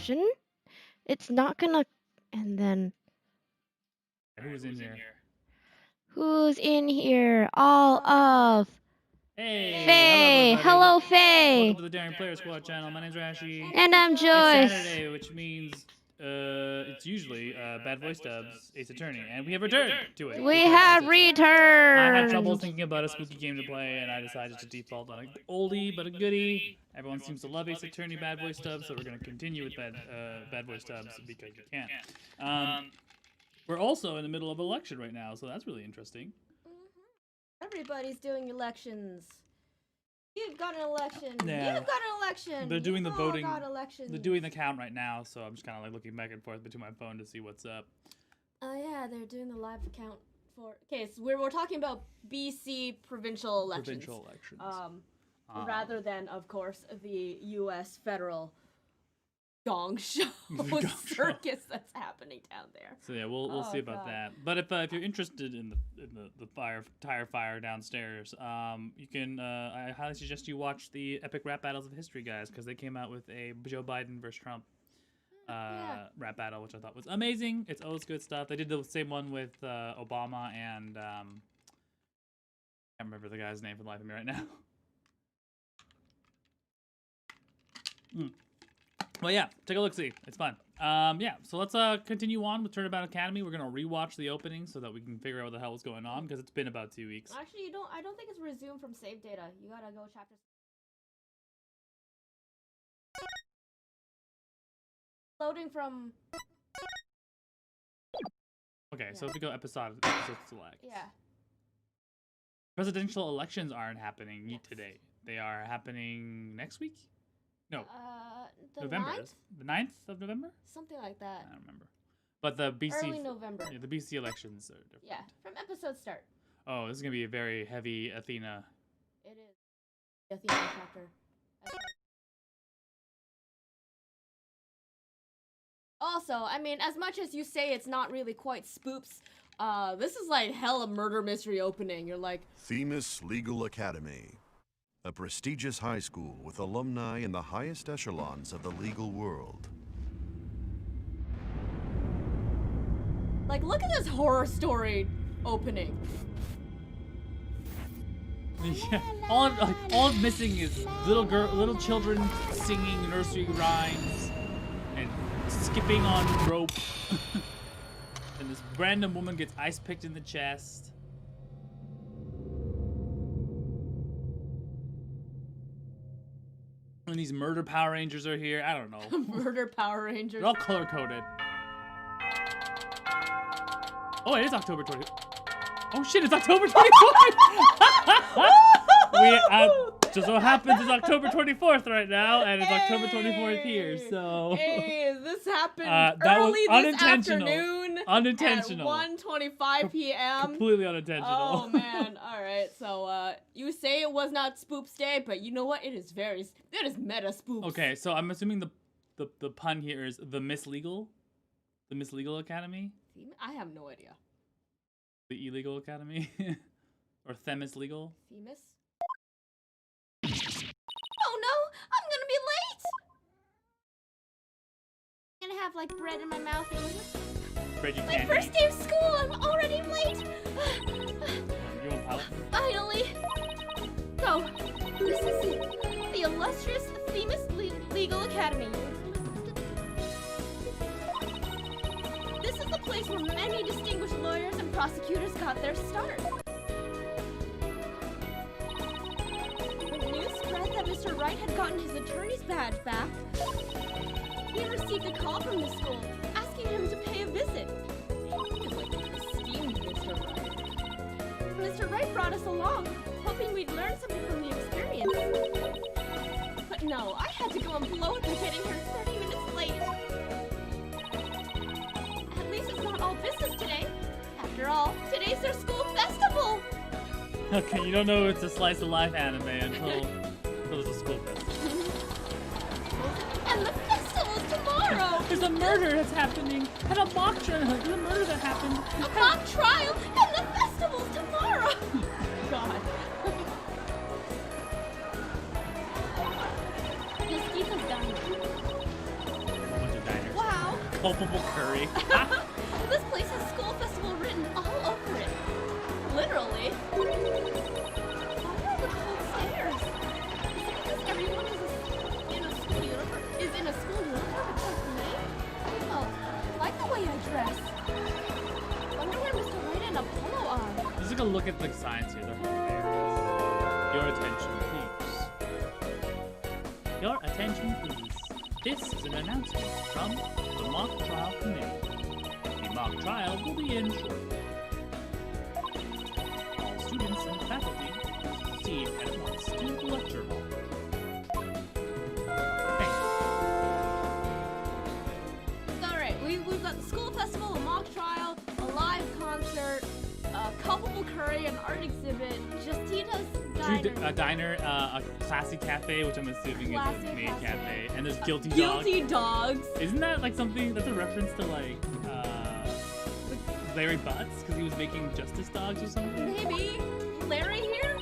election. It's not gonna. And then Who's in here? who's in here? All of Hey, Faye. hello, Hello, Faye. welcome to the Daring Player Squad channel. My name's Rashi. And I'm It's Joyce. Saturday, which means it's usually Bad Voice Dubs, Ace Attorney, and we have returned to it. We because have I had returned. trouble thinking about a spooky game to play, and I decided to default on an oldie but a goodie. Everyone seems to love Ace Attorney Bad Voice Dubs, so we're going to continue with Bad Voice Dubs because we can. We're also in the middle of election right now, so that's really interesting. Everybody's doing elections. You've got an election. Yeah. You've got an election. They're doing the You've all voting. got elections. They're doing the count right now, so I'm just kind of like looking back and forth between my phone to see what's up. Oh yeah, they're doing the live count for. Okay, so we're talking about BC provincial elections. Provincial elections. Rather than, of course, the U.S. federal gong show circus that's happening down there. So yeah, we'll see about that. But if you're interested in the tire fire downstairs, you can I highly suggest you watch the Epic Rap Battles of History, guys, because they came out with a Joe Biden versus Trump rap battle, which I thought was amazing. It's always good stuff. They did the same one with Obama and I can't remember the guy's name for the life of me right now. Well, yeah, take a look-see. It's fun. Yeah, so let's continue on with Turnabout Academy. We're gonna rewatch the opening so that we can figure out what the hell was going on, because it's been about 2 weeks. Actually, I don't think it's resumed from save data. You gotta go chapter. Loading from. Okay, so if we go episode select. Yeah. Presidential elections aren't happening today. They are happening next week? No. The November. 9th? The 9th of November? Something like that. I don't remember. But the BC Early November. Yeah, the BC elections are different. Yeah, from episode start. Oh, this is gonna be a very heavy Athena. It is. The Athena chapter. Also, I mean, as much as you say it's not really quite spoops, this is like hella murder mystery opening. You're like, Themis Legal Academy, a prestigious high school with alumni in the highest echelons of the legal world. like, look at this horror story opening. Yeah, all I'm missing is little children singing nursery rhymes and skipping on rope, and this random woman gets ice picked in the chest. And these murder Power Rangers are here. I don't know. Murder Power Rangers. They're all color coded. Oh, it is October 20th. Oh shit, it's October 24th! Just so happens it's October 24th right now, and it's October 24th here, so... Hey, this happened that early was this afternoon. Unintentional. At 1:25 p.m. Completely unintentional. Oh, man. Alright, so, you say it was not Spoops Day, but you know what? It is meta Spoops. Okay, so I'm assuming the pun here is the Miss Legal? The Miss Legal Academy? I have no idea. The Illegal Academy? Or Themis Legal? Themis? Oh no! I'm gonna be late! I'm gonna have like bread in my mouth. Bread you My can't first eat. day of school! I'm already late! You want pallet? Finally! So, this is the illustrious Themis Legal Academy. This is the place where many distinguished lawyers and prosecutors got their start. When news spread that Mr. Wright had gotten his attorney's badge back, he received a call from the school asking him to pay a visit. He was like an esteemed Mr. Wright. Mr. Wright brought us along, hoping we'd learn something from the experience. But no, I had to go and blow it by getting here 30 minutes late. At least it's not all business today. After all, today's their school festival. Okay, you don't know it's a slice of life anime until there's a school fest. And the festival's tomorrow. There's a murder that's happening, and a mock trial. There's a murder that happened. A mock trial, and the festival's tomorrow. God. This keep us done. A bunch of culpable curry. This place has school festival written all over it. Literally. Why are the cold stairs? Is it because everyone is in a school uniform except for me? Oh, I like the way I dress. Wonder where Mr. White and Apollo are. Just take a look at the signs here. They're hilarious. Your attention, please. Your attention, please. This is an announcement from the mock trial committee. The mock trial will begin shortly. All students and faculty proceed at once to the lecture hall. Alright, we've got the school festival, a mock trial, a live concert, a culpable curry, an art exhibit, Justina's diner. A classy cafe, which I'm assuming is Classy a maid cafe. cafe, and there's guilty dogs. Guilty dogs. Isn't that like something that's a reference to like Larry Butts because he was making justice dogs or something? Maybe. Larry here?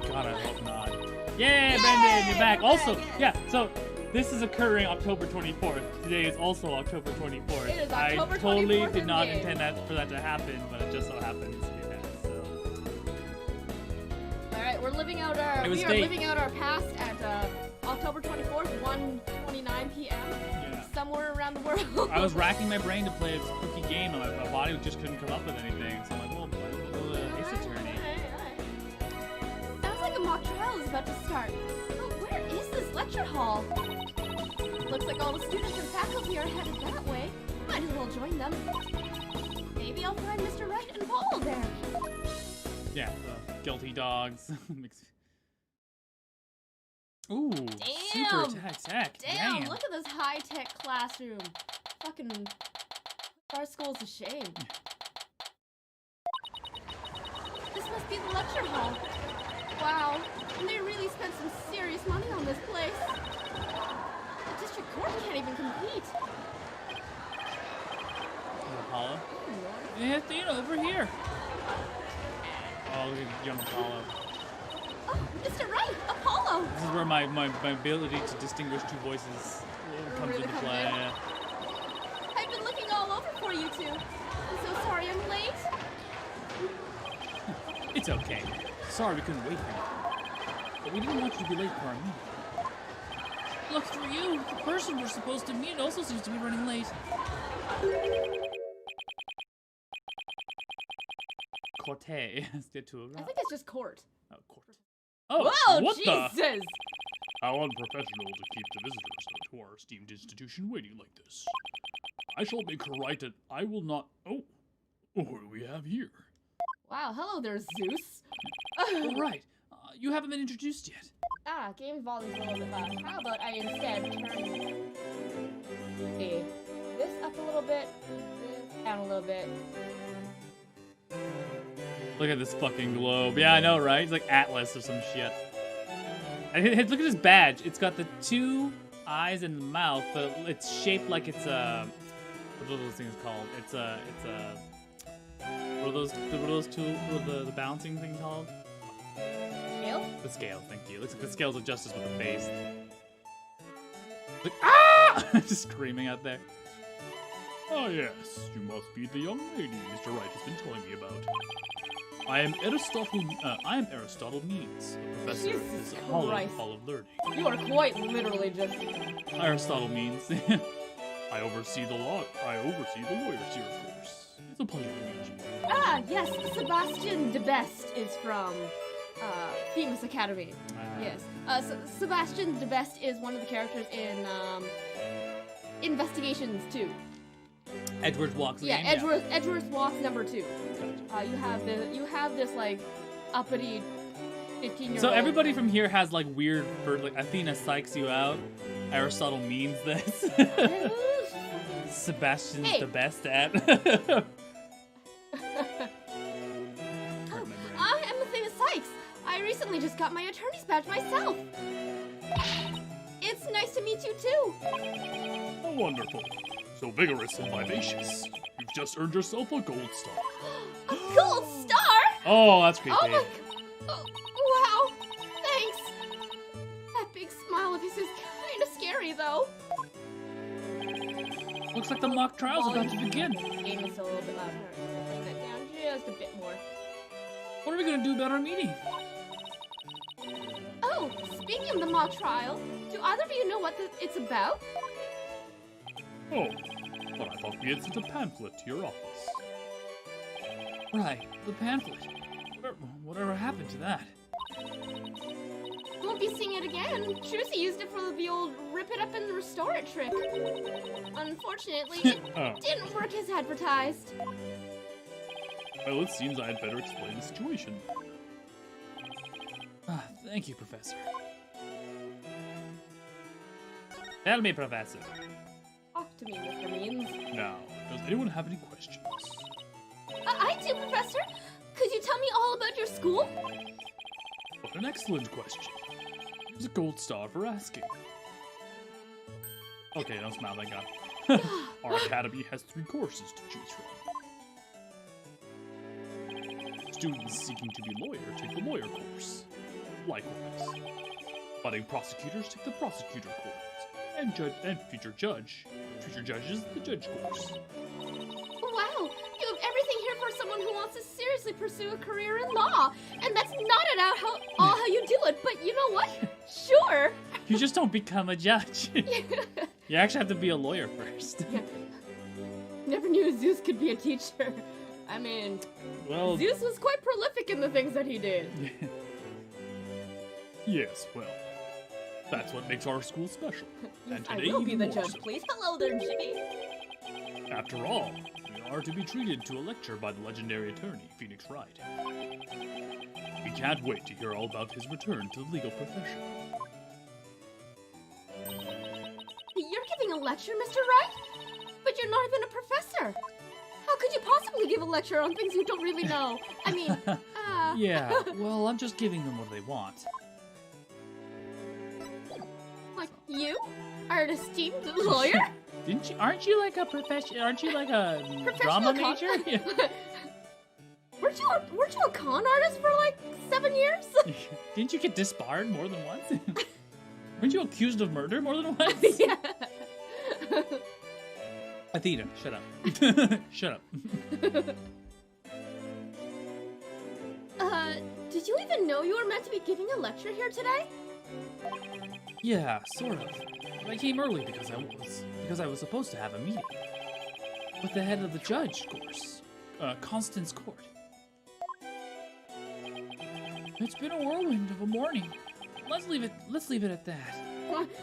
God, I hope not. Yay, Brendan, you're back. we're Also, back, yeah, so this is occurring October 24th. Today is also October 24th. It is I October totally 24th did not indeed. intend for that to happen, but it just so happens it has. So Alright, we're living out our It was we are fate. living out our past at October 24th, 1:29 p.m. yeah. somewhere around the world. I was racking my brain to play a spooky game, and my body just couldn't come up with anything. So I'm like, well, we'll Ace Attorney. Alright. Sounds like a mock trial is about to start. But where is this lecture hall? Looks like all the students and faculty are headed that way. Might as well join them. Maybe I'll find Mr. Wright and Paul there. Yeah, guilty dogs. Ooh, super tech. Damn, look at this high-tech classroom. Fucking, our school's a shame. This must be the lecture hall. Wow, and they really spent some serious money on this place. The district court can't even compete. Apollo? Yeah, you know, over here. Oh, look at young Apollo. Oh, Mr. Wright, Apollo! This is where my ability to distinguish two voices comes Really into comes play. in. Yeah. I've been looking all over for you two. I'm so sorry I'm late. It's okay. Sorry we couldn't wait for you. But we didn't want you to be late for our meeting. Look, for you, the person we're supposed to meet also seems to be running late. Corte. Let's get to it. I think it's just court. Oh, court. Oh, Whoa, what Jesus! the? How unprofessional to keep the visitors to our esteemed institution waiting like this. I shall make her right and I will not... Oh, what do we have here? Wow, hello there, Zeus. All right, you haven't been introduced yet. Game volume's a little bit loud. How about I instead turn this up a little bit, this down a little bit. Look at this fucking globe. Yeah, I know, right? It's like Atlas or some shit. And look at his badge. It's got the two eyes and the mouth, but it's shaped like it's a... What are those things called? It's a... What are the balancing thing called? Scale? The scales, thank you. It looks like the scales of justice with a face. Like, ah! Just screaming out there. Ah, yes. You must be the young lady Mr. Wright has been telling me about. I am Aristotle Means, a professor Jesus at this Hall Christ. of Learning. You are quite literally just... Aristotle Means. I oversee the law. I oversee the lawyers here, of course. It's a pleasure to meet you. Yes, Sebastian de Best is from, Famous Academy. Yes. Sebastian de Best is one of the characters in, Investigations 2. Edward walks Yeah, in. Edgeworth Walks number 2. You have this like uppity 15-year-old. So everybody from here has like weird, like Athena psychs you out. Aristotle means this. Sebastian's Hey. the best at. I am Athena Sykes. I recently just got my attorney's badge myself. It's nice to meet you too. Oh, wonderful. So vigorous and vivacious. You've just earned yourself a gold star. A gold star? Oh, that's creepy. Oh my! Oh, wow! Thanks. That big smile of his is kind of scary, though. Looks like the mock trial's about to begin. Aim this a little bit louder. Bring that down just a bit more. What are we gonna do about our meeting? Oh, speaking of the mock trial, do either of you know what it's about? Oh, but I thought we had sent a pamphlet to your office. Right, the pamphlet. Whatever happened to that? Won't be seeing it again. Trucy used it for the old rip it up and restore it trick. Unfortunately, it Oh. didn't work as advertised. Well, it seems I had better explain the situation. Thank you, Professor. Tell me, Professor. Talk to me, Mr. Means. Now, does anyone have any questions? I do, Professor. Could you tell me all about your school? What an excellent question. There's a gold star for asking. Okay, don't smile, thank God. Our academy has 3 courses to choose from. Students seeking to be lawyer take the lawyer course. Likewise, budding prosecutors take the prosecutor course, and future judges the judge course. Wow, you have everything here for someone who wants to seriously pursue a career in law. And that's not at all how you do it, but you know what? Sure. You just don't become a judge. You actually have to be a lawyer first. Yeah. Never knew Zeus could be a teacher. I mean, Well, Zeus was quite prolific in the things that he did. yes, well, that's what makes our school special. Yes, And I today will be the more judge, so. please. Hello there, Jimmy. After all, we are to be treated to a lecture by the legendary attorney, Phoenix Wright. We can't wait to hear all about his return to the legal profession. You're giving a lecture, Mr. Wright? But you're not even a professor. How could you possibly give a lecture on things you don't really know? I mean, Yeah, well, I'm just giving them what they want. Like, you are an esteemed lawyer? Aren't you like a drama Professional major? Yeah. Weren't you a con artist for like 7 years? Didn't you get disbarred more than once? Weren't you accused of murder more than once? Yeah. Athena, shut up. Shut up. Did you even know you were meant to be giving a lecture here today? Yeah, sort of. But I came early because I was supposed to have a meeting with the head of the judge course, Constance Court. It's been a whirlwind of a morning. Let's leave it at that.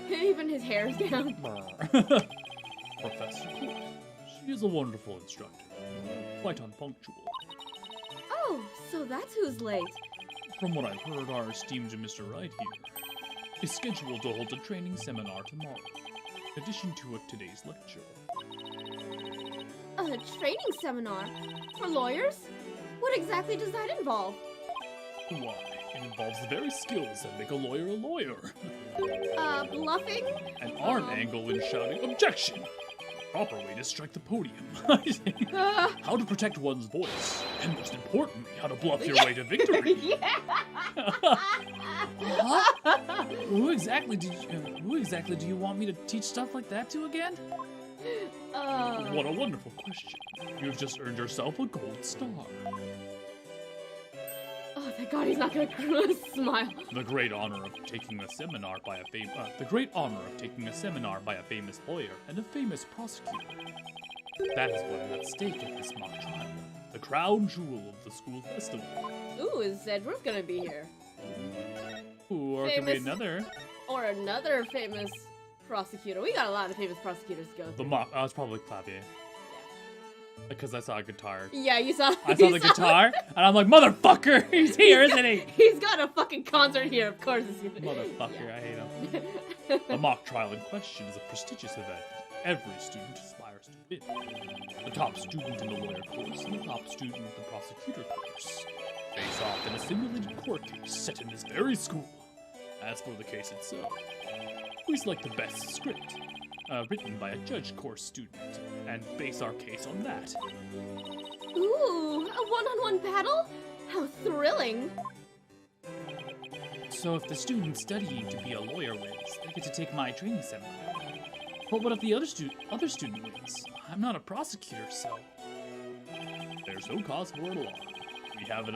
Even his hair's down. Professor Court. She is a wonderful instructor, quite unpunctual. Oh, so that's who's late. From what I've heard, our esteemed Mr. Wright here is scheduled to hold a training seminar tomorrow, in addition to today's lecture. A training seminar? For lawyers? What exactly does that involve? Why, it involves the very skills that make a lawyer. Bluffing? An arm angle and shouting, "Objection!" Proper way to strike the podium. How to protect one's voice, and most importantly, how to bluff your way to victory. Yeah. Huh? Who exactly do you want me to teach stuff like that to again? What a wonderful question. You have just earned yourself a gold star. Oh, thank God he's not gonna smile. The great honor of taking a seminar by a famous lawyer and a famous prosecutor. That is what is at stake at this mock trial. The crown jewel of the school festival. Ooh, is Edward gonna be here? Ooh, or it could be Famous- another. Or another famous prosecutor. We got a lot of famous prosecutors to go The through. mock. Oh, it's probably Clavier. Because I saw a guitar. Yeah, you saw. I saw the guitar, and I'm like, motherfucker, he's here, isn't he? He's got a fucking concert here, of course. Motherfucker, I hate him. The mock trial in question is a prestigious event that every student aspires to win. The top student in the lawyer course and the top student in the prosecutor course face off in a simulated court case set in this very school. As for the case itself, we select the best script, written by a judge course student, and base our case on that. Ooh, a one-on-one battle? How thrilling! So if the student studying to be a lawyer wins, they get to take my training seminar. But what if the other student wins? I'm not a prosecutor, so there's no cause for alarm. We have a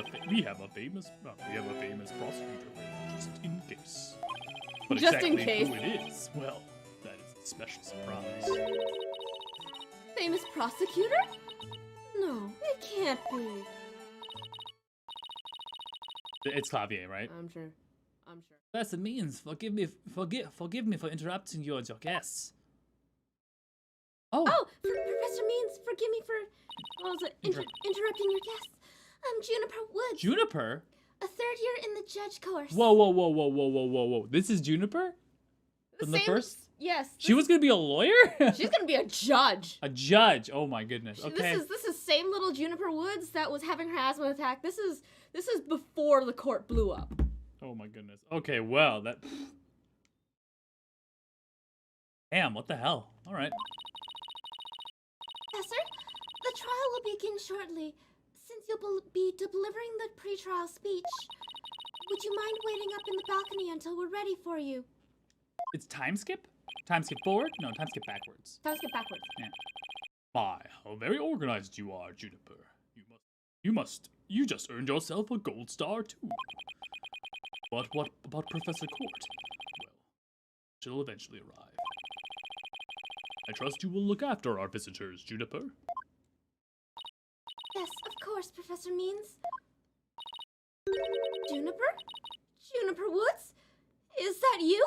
famous prosecutor just in case. But Just in exactly case. who it is, well, that is a special surprise. Famous prosecutor? No, it can't be. It's Clavier, right? I'm sure. Professor Means, forgive me for interrupting you and your guests. Oh, Professor Means, forgive me for interrupting your guests. I'm Juniper Woods, Juniper? a third year in the judge course. Whoa. This is Juniper? From the first? Yes. She was gonna be a lawyer? She's gonna be a judge. A judge. Oh my goodness. Okay. This is same little Juniper Woods that was having her asthma attack. This is before the court blew up. Oh my goodness. Okay, well, that... Damn, what the hell? Alright. Professor, the trial will begin shortly. Since you'll be delivering the pre-trial speech, would you mind waiting up in the balcony until we're ready for you? It's time skip? Time skip forward? No, time skip backwards. Let's get backwards. Yeah. My, how very organized you are, Juniper. You just earned yourself a gold star, too. But what about Professor Court? Well, she'll eventually arrive. I trust you will look after our visitors, Juniper. Yes, of course, Professor Means. Juniper? Juniper Woods? Is that you?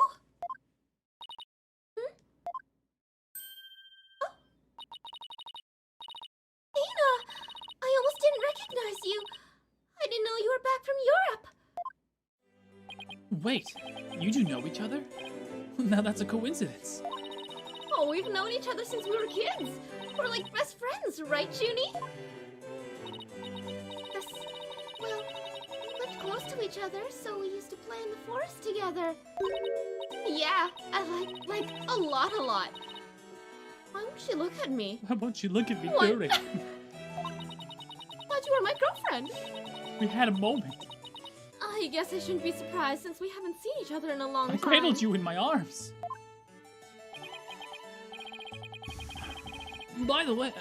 Hmm? Oh. Dana! I almost didn't recognize you. I didn't know you were back from Europe. Wait, you two know each other? Now that's a coincidence. Oh, we've known each other since we were kids. We're like best friends, right, Junie? Yes. Well, we lived close to each other, so we used to play in the forest together. Yeah, I like a lot. Why won't she look at me? How about you look at me, What? Gary? Thought you were my girlfriend. We had a moment. I guess I shouldn't be surprised since we haven't seen each other in a long I time. cradled you in my arms. By the way,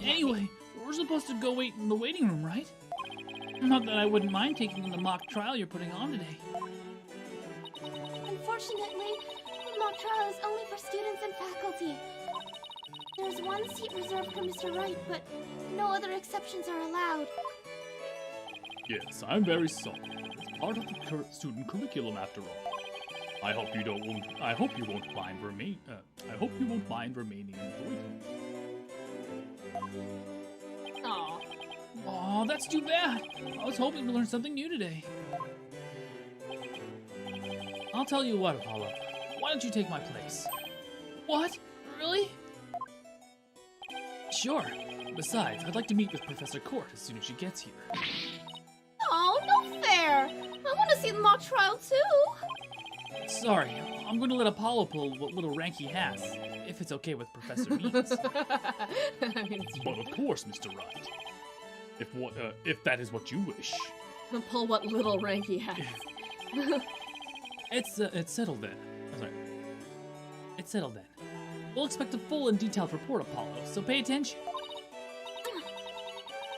anyway, we're supposed to go wait in the waiting room, right? Not that I wouldn't mind taking the mock trial you're putting on today. Unfortunately, the mock trial is only for students and faculty. There's one seat reserved for Mr. Wright, but no other exceptions are allowed. Yes, I'm very sorry. It's part of the student curriculum, after all. I hope you won't mind remaining in the waiting room. Aw. Aw, that's too bad. I was hoping to learn something new today. I'll tell you what, Apollo. Why don't you take my place? What? Really? Sure. Besides, I'd like to meet with Professor Court as soon as she gets here. Oh, no fair! I want to see the mock trial too! Sorry, I'm going to let Apollo pull what little rank he has, if it's okay with Professor Means. I mean, But of course, Mr. Wright. If that is what you wish. pull what little rank he has. It's settled then. I'm sorry. It's settled then. We'll expect a full and detailed report, Apollo, so pay attention.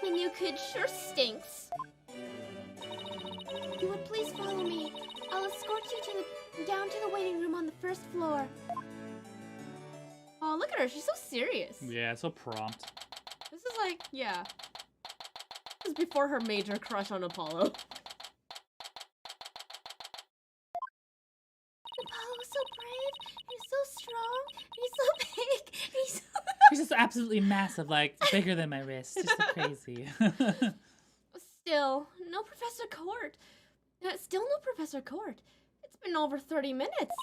The new kid sure stinks. If you would please follow me, I'll escort you down to the waiting room on the first floor. Oh, look at her. She's so serious. Yeah, so prompt. This is like, yeah. This is before her major crush on Apollo. Apollo is so brave, he's so strong, he's so big, he's so... He's just absolutely massive, like, bigger than my wrist. Just so crazy. Still, no Professor Court. Still no Professor Court. It's been over 30 minutes.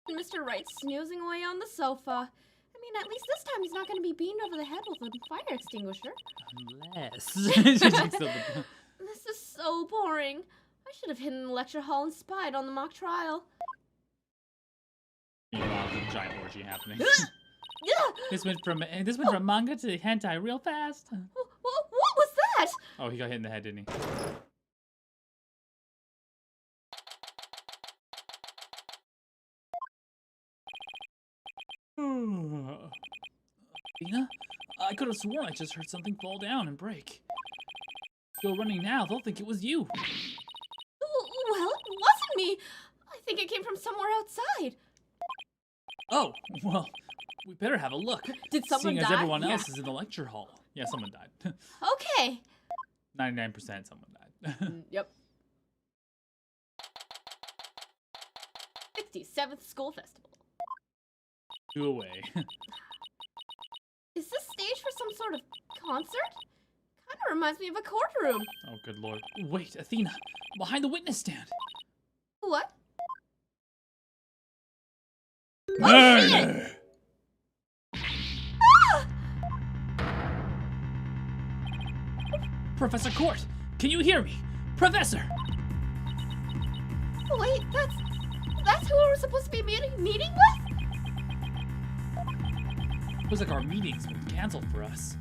And Mr. Wright's snoozing away on the sofa. I mean, at least this time he's not going to be beamed over the head with a fire extinguisher. Unless. This is so boring. I should have hidden in the lecture hall and spied on the mock trial. Meanwhile, there's a giant orgy happening. Yeah. This went from manga to hentai real fast. What was that? Oh, he got hit in the head, didn't he? Athena? I could have sworn I just heard something fall down and break. Go running now, they'll think it was you. Well, it wasn't me. I think it came from somewhere outside. Oh, well, we better have a look. Did someone Seeing as die? everyone Yeah. else is in the lecture hall. Yeah, someone died. Okay. 99% someone died. Yep. 67th School Festival. 2 away. Is this stage for some sort of concert? Kinda reminds me of a courtroom. Oh, good lord. Wait, Athena, behind the witness stand. What? Murder! Professor Court, can you hear me? Professor! Wait, that's who we're supposed to be meeting with? Looks like our meeting's been canceled for us.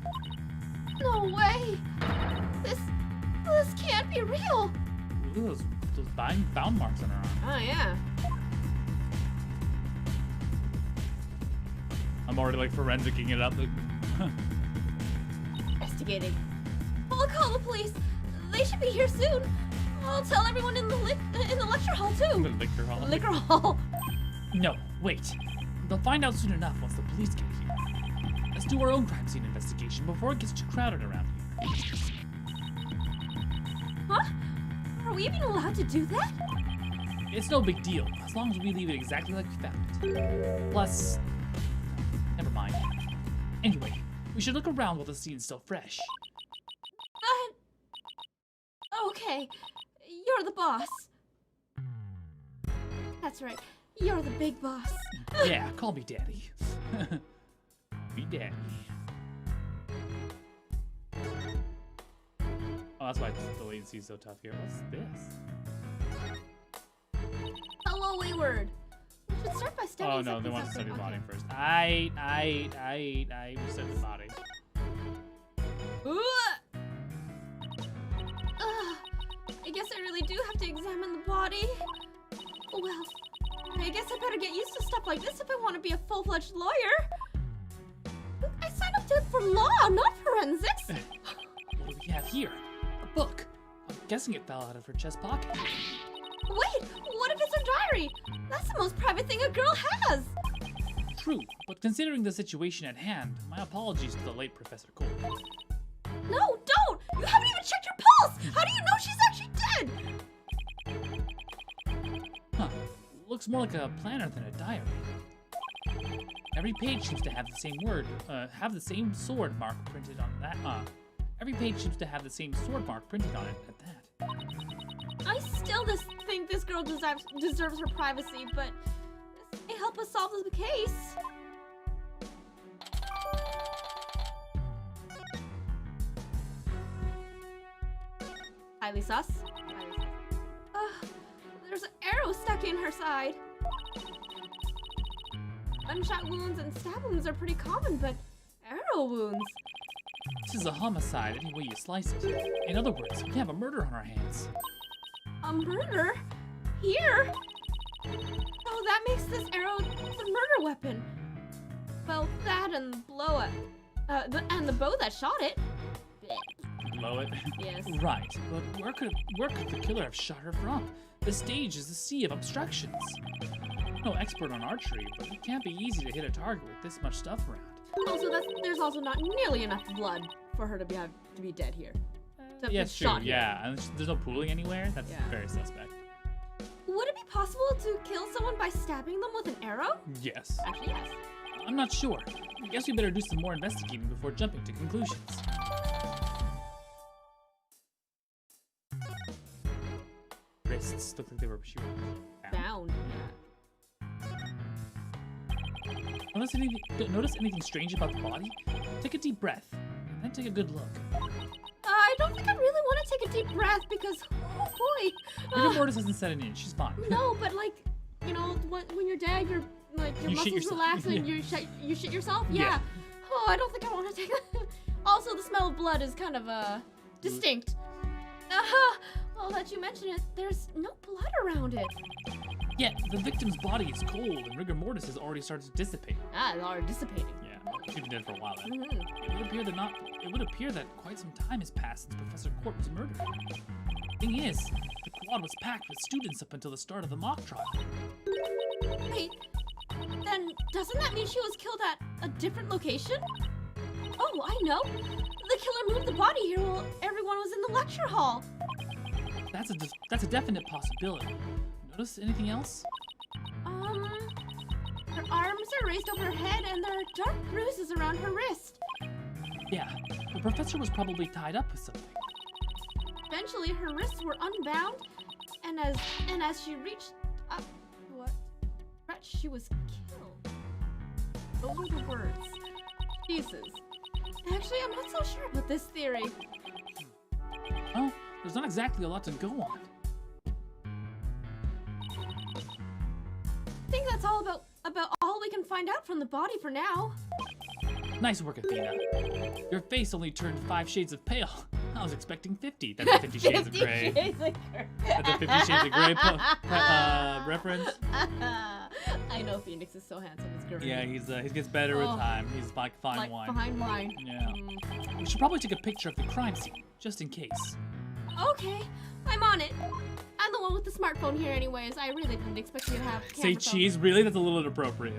No way. This can't be real. Look at those bound marks on her arm. Oh yeah. I'm already like forensicing it up. Investigating. I'll call the police. They should be here soon. I'll tell everyone in the lecture hall too. The liquor hall. Liquor hall. No, wait. They'll find out soon enough once the police get here. Let's do our own crime scene investigation before it gets too crowded around here. Huh? Are we even allowed to do that? It's no big deal, as long as we leave it exactly like we found it. Plus, never mind. Anyway, we should look around while the scene's still fresh. Okay. You're the boss. That's right. You're the big boss. Yeah, call me Daddy. Be Daddy. Oh, that's why the latency's so tough here. What's this? Hello, Wayward. We should start by studying. Oh no, they want to study body first. I study the body. I guess I really do have to examine the body. Well, I guess I better get used to stuff like this if I want to be a full-fledged lawyer. I signed up for law, not forensics. What do we have here? A book. I'm guessing it fell out of her chest pocket. Wait, what if it's a diary? That's the most private thing a girl has. True, but considering the situation at hand, my apologies to the late Professor Cole. No, don't! You haven't even checked your pulse! How do you know she's actually dead? Huh. Looks more like a planner than a diary. Every page seems to have the same sword mark printed on that. Every page seems to have the same sword mark printed on it at that. I still think this girl deserves her privacy, but this may help us solve the case. Highly sus. There's an arrow stuck in her side. Gunshot wounds and stab wounds are pretty common, but arrow wounds? This is a homicide any way you slice it. In other words, we have a murder on our hands. A murder? Here? Oh, that makes this arrow the murder weapon. Well, that and the bow that shot it. Blow it? Yes. Right, but where could the killer have shot her from? The stage is a sea of obstructions. I'm no expert on archery, but it can't be easy to hit a target with this much stuff around. Also, there's also not nearly enough blood for her to be dead here. To Yeah, be it's true, shot here. yeah. And there's no pooling anywhere? That's Yeah. very suspect. Would it be possible to kill someone by stabbing them with an arrow? Yes. Actually, yes. I'm not sure. I guess we better do some more investigating before jumping to conclusions. Wrists look like she were Bound. Notice anything strange about the body? Take a deep breath, and then take a good look. I don't think I really want to take a deep breath because, oh boy. Rigor mortis hasn't set in. She's fine. No, but like, you know, when you're dead, your You shit muscles yourself. relax and Yeah. you shit yourself. Yeah. Yeah. Oh, I don't think I want to take that. Also, the smell of blood is kind of distinct. Well, that you mention it, there's no blood around it. Yeah, the victim's body is cold, and rigor mortis has already started to dissipate. Ah, it's already dissipating. Yeah. she's been dead for a while then. Mm-hmm. It would appear that quite some time has passed since Professor Court was murdered. Thing is, the quad was packed with students up until the start of the mock trial. Wait, then doesn't that mean she was killed at a different location? Oh, I know. The killer moved the body here while everyone was in the lecture hall. That's a definite possibility. Notice anything else? Her arms are raised over her head and there are dark bruises around her wrist. Yeah, the professor was probably tied up with something. Eventually, her wrists were unbound, and as she reached up, she was killed. Those were the words. Jesus. Actually, I'm not so sure about this theory. Well, there's not exactly a lot to go on. I think that's all about all we can find out from the body for now. Nice work, Athena. Your face only turned 5 shades of pale. I was expecting 50. That's a 50 Shades of Grey. That's a 50 Shades of Grey reference. I know Phoenix is so handsome. It's great. Yeah, he gets better with time. He's like fine like wine. fine wine. Yeah. We should probably take a picture of the crime scene, just in case. Okay, I'm on it. I'm the one with the smartphone here anyways. I really didn't expect you to have Say camera phone. cheese? Really? That's a little inappropriate.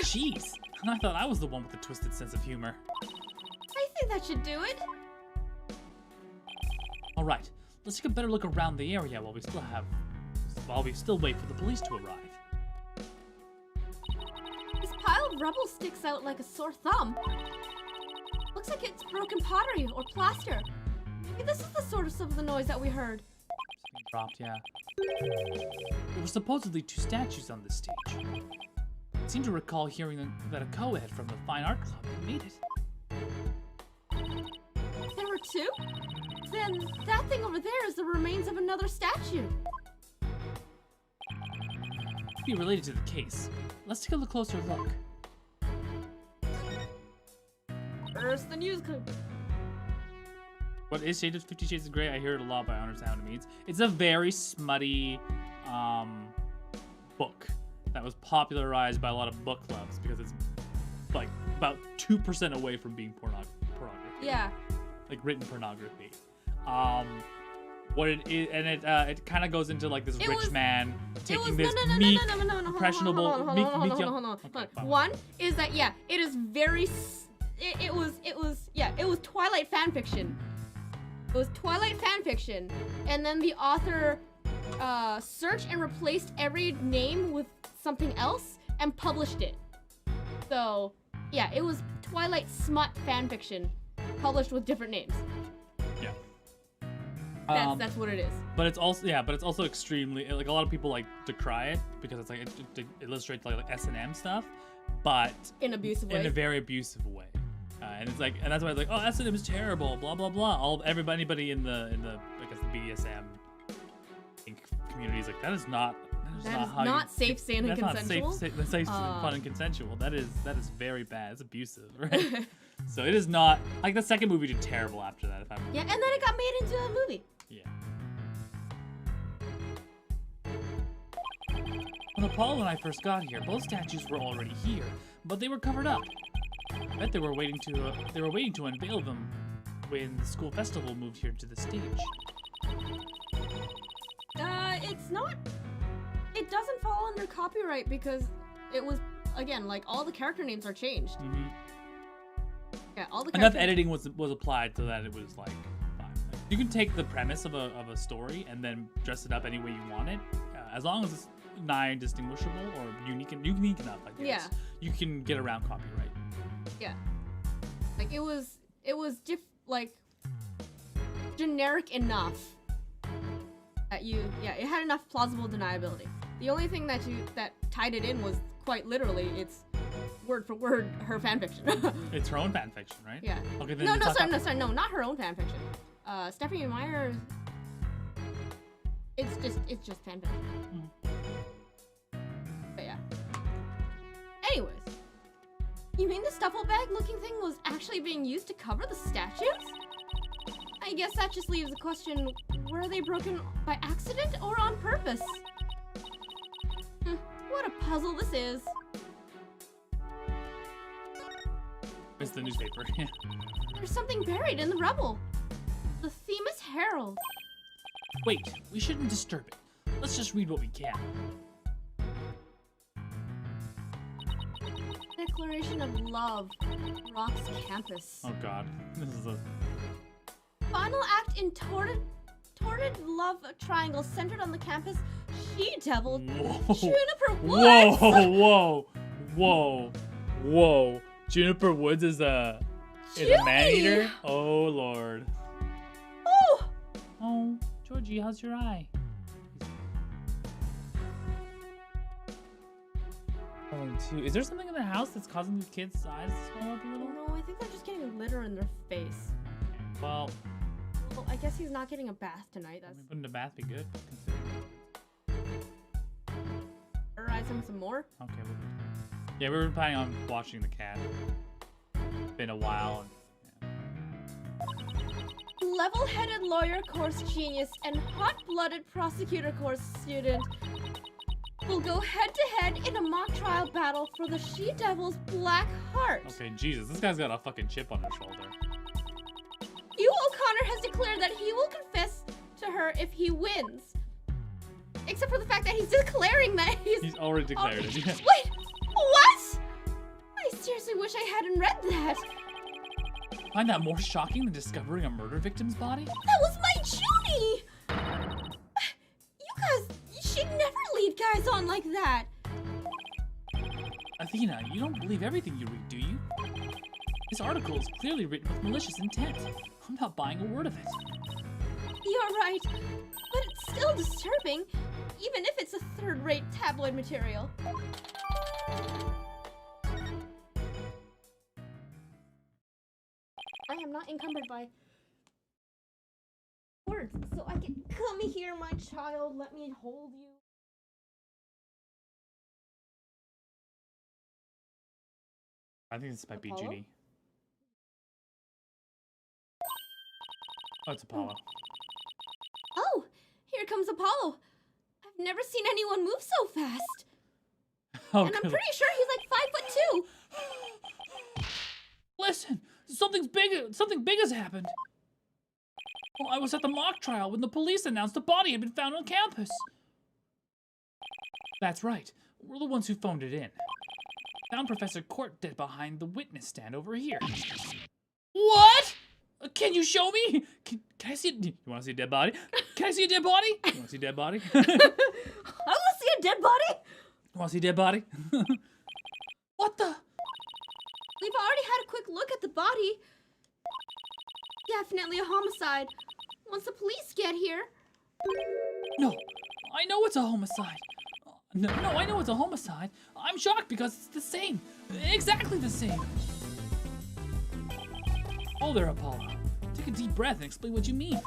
Cheese? I thought I was the one with the twisted sense of humor. I think that should do it. All right, let's take a better look around the area while we still wait for the police to arrive. This pile of rubble sticks out like a sore thumb. Looks like it's broken pottery or plaster. Maybe this is the source of the noise that we heard. Dropped, yeah. There were supposedly 2 statues on this stage. I seem to recall hearing that a co-ed from the Fine Art Club had made it. There were 2? Then that thing over there is the remains of another statue. Could be related to the case. Let's take a closer look. First, the news clip. What is 50 Shades of Grey? I hear it a lot, but I don't understand what it means. It's a very smutty book that was popularized by a lot of book clubs because it's like about 2% away from being pornography. Yeah. Like written pornography. What it is, and it kind of goes into like this rich man taking this meek, impressionable, hold on. One is that it is very. It was Twilight fan fiction. It was Twilight fan fiction, and then the author searched and replaced every name with something else and published it. So yeah, it was Twilight smut fan fiction, published with different names. Yeah. That's what it is. But it's also extremely like a lot of people like decry it because it's like it illustrates like S&M stuff, but In abusive way. In a very abusive way. And it's like, and that's why it's like, oh, S&M is terrible, blah blah blah. Anybody in the I guess the BDSM community is like, that is not safe, sane, and consensual. That's safe, fun, and consensual. That is very bad. It's abusive, right? So it is not like the second movie did terrible after that. Yeah, and then it got made into a movie. Yeah. When Apollo and I first got here, both statues were already here, but they were covered up. I bet they were waiting to unveil them when the school festival moved here to the stage. It's not. It doesn't fall under copyright because it was, again, like all the character names are changed. Mm-hmm. Yeah, all the enough editing was applied so that it was like fine. Like, you can take the premise of a story and then dress it up any way you want it, as long as it's nigh distinguishable or unique enough. Like this, you can get around copyright. Yeah, like it was generic enough that it had enough plausible deniability. The only thing that tied it in was quite literally it's word for word her fanfiction. It's her own fanfiction, right? Yeah. Okay. Then No, not her own fanfiction. Stephanie Meyer. It's just fanfiction. But yeah. Anyways, you mean the stuffle bag looking thing was actually being used to cover the statues? I guess that just leaves the question: were they broken by accident or on purpose? What a puzzle this is. It's the newspaper. There's something buried in the rubble. The theme is Herald. Wait, we shouldn't disturb it. Let's just read what we can. Declaration of Love rocks campus. Oh god. This is a... Final act in torrid love triangle centered on the campus. She-devil. Whoa. Juniper Woods. Whoa. Juniper Woods is a man-eater? Oh lord. Oh. Oh, Georgie, how's your eye? Is there something in the house that's causing these kids' eyes to swell up a little? No, I think they're just getting glitter in their face. Well, Well, I guess he's not getting a bath tonight. That's wouldn't a bath be good? terrorize him some more. Okay, yeah, we were planning on watching the cat. Been a while. Level-headed lawyer course genius and hot-blooded prosecutor course student will go head-to-head in a mock trial battle for the She-Devil's Black Heart. Okay, Jesus, this guy's got a fucking chip on his shoulder. Hugh O'Connor has declared that he will confess to her if he wins. Except for the fact that he's declaring that He's already declared it. Yeah. Wait, what? I seriously wish I hadn't read that. Find that more shocking than discovering a murder victim's body? That was my Junie! You guys, you should never lead guys on like that. Athena, you don't believe everything you read, do you? This article is clearly written with malicious intent. I'm not buying a word of it. You're right, but it's still disturbing, even if it's a third-rate tabloid material. I am not encumbered by words, so I can come here, my child. Let me hold you. I think this might be Apollo? Ginny. Oh, it's Apollo. Oh, here comes Apollo. I've never seen anyone move so fast. Oh, And I'm good. pretty sure he's like 5'2". Listen, something big has happened. Well, I was at the mock trial when the police announced a body had been found on campus. That's right. We're the ones who phoned it in. Found Professor Court dead behind the witness stand over here. What? Can you show me? Can I see it? You want to see a dead body? Can I see a dead body? You want to see a dead body? I want to see a dead body. You want to see a dead body? What the? We've already had a quick look at the body. Definitely a homicide. Once the police get here. No, I know it's a homicide. No, I know it's a homicide. I'm shocked because it's the same. Exactly the same. Oh there, Apollo. Take a deep breath and explain what you mean.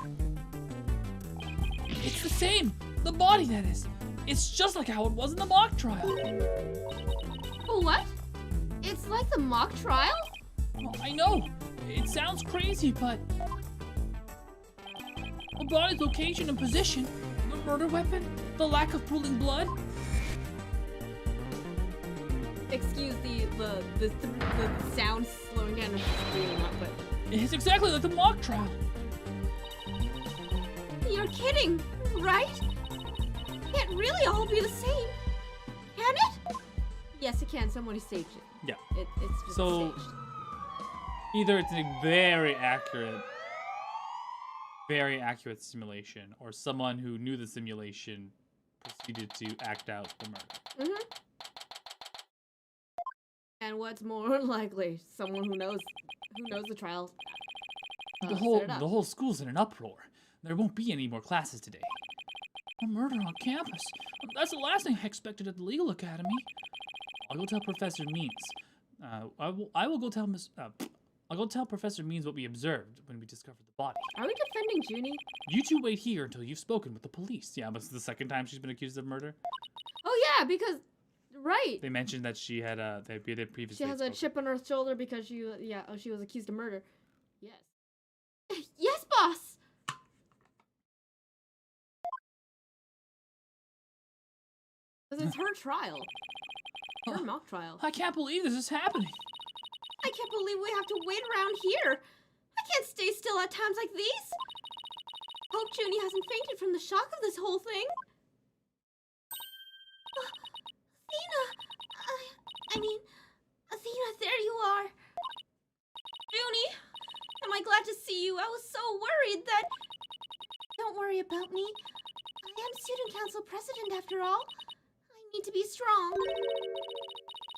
It's the same. The body, that is. It's just like how it was in the mock trial. What? It's like the mock trial? Well, I know. It sounds crazy, but... the body's location and position, the murder weapon, the lack of pooling blood. Excuse the sound slowing down and speeding up, but It's exactly like the mock trial. you're kidding, right? Can't really all be the same, can it? Yes, it can. Somebody staged it. Yeah. It's just So- staged. Either it's a very accurate simulation, or someone who knew the simulation proceeded to act out the murder. Mm-hmm. And what's more likely, someone who knows the trial. The set whole it up. the whole school's in an uproar. There won't be any more classes today. A murder on campus. That's the last thing I expected at the legal academy. I'll go tell Professor Means. I will go tell Miss. I'll go tell Professor Means what we observed when we discovered the body. Are we defending Junie? You two wait here until you've spoken with the police. Yeah, but it's the second time she's been accused of murder. Oh yeah, because right. They mentioned that she had they previously. She has a spoken. chip on her shoulder because she was accused of murder. Yes. Yes, boss. Because it's her trial. Her mock trial. I can't believe this is happening. I can't believe we have to wait around here. I can't stay still at times like these. Hope Junie hasn't fainted from the shock of this whole thing. Athena! Athena, there you are. Junie, am I glad to see you? I was so worried that... Don't worry about me. I am student council president after all. I need to be strong.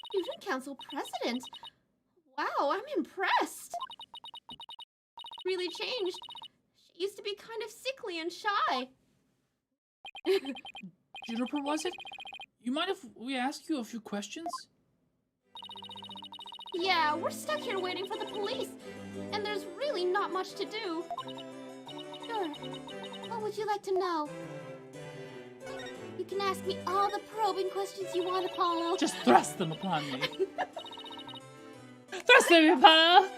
Student council president? Wow, I'm impressed. Really changed. She used to be kind of sickly and shy. Juniper, was it? You mind if we ask you a few questions? Yeah, we're stuck here waiting for the police, and there's really not much to do. Sure. What would you like to know? You can ask me all the probing questions you want, Apollo. Just thrust them upon me. Thrust them, Apollo!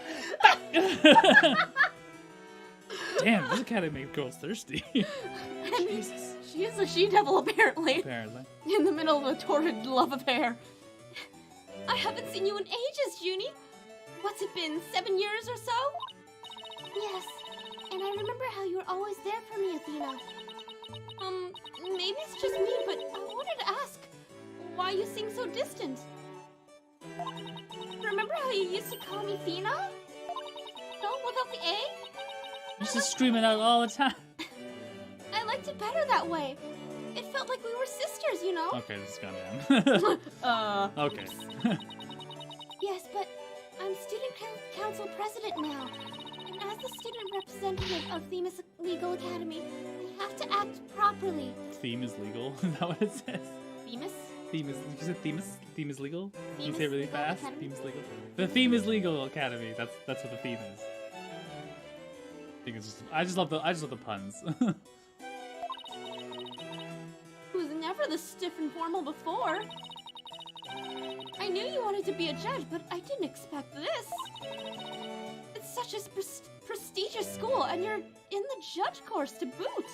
Damn, this academy makes girls thirsty. Jesus. She is a she-devil, apparently. Apparently. In the middle of a torrid love affair. I haven't seen you in ages, Junie. What's it been, 7 years or so? Yes, and I remember how you were always there for me, Athena. Maybe it's just me, but I wanted to ask why you seem so distant. Remember how you used to call me Thena? No, without the A? You used to scream it out all the time. I liked it better that way. It felt like we were sisters, you know? Okay, this has gone down. Okay. Yes, but I'm student council president now. And as the student representative of Themis Legal Academy, I have to act properly. Theme is legal? Is that what it says? Themis? Theme is, you said theme is legal? You Themis say it really Legal fast? Academy? Theme is legal. The theme is legal academy. That's what the theme is. I think it's just, I just love the puns. Who was never this stiff and formal before. I knew you wanted to be a judge, but I didn't expect this. It's such a prestigious school, and you're in the judge course to boot.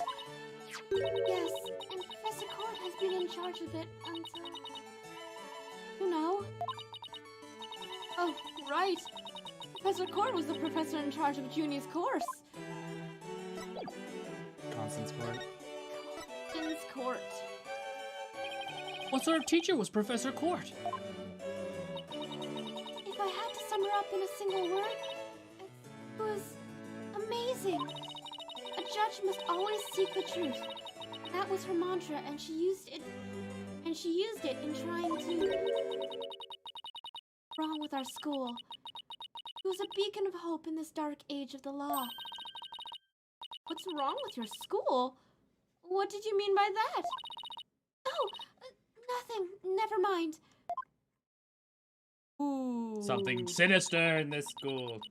Yes, and Professor Court has been in charge of it until... You know? Oh, right. Professor Court was the professor in charge of Junie's course. Constance Court. Constance Court. What sort of teacher was Professor Court? If I had to sum her up in a single word, it was amazing. A judge must always seek the truth. That was her mantra, and she used it in trying to wrong with our school. It was a beacon of hope in this dark age of the law. What's wrong with your school? What did you mean by that? Oh, nothing. Never mind. Ooh. Something sinister in this school.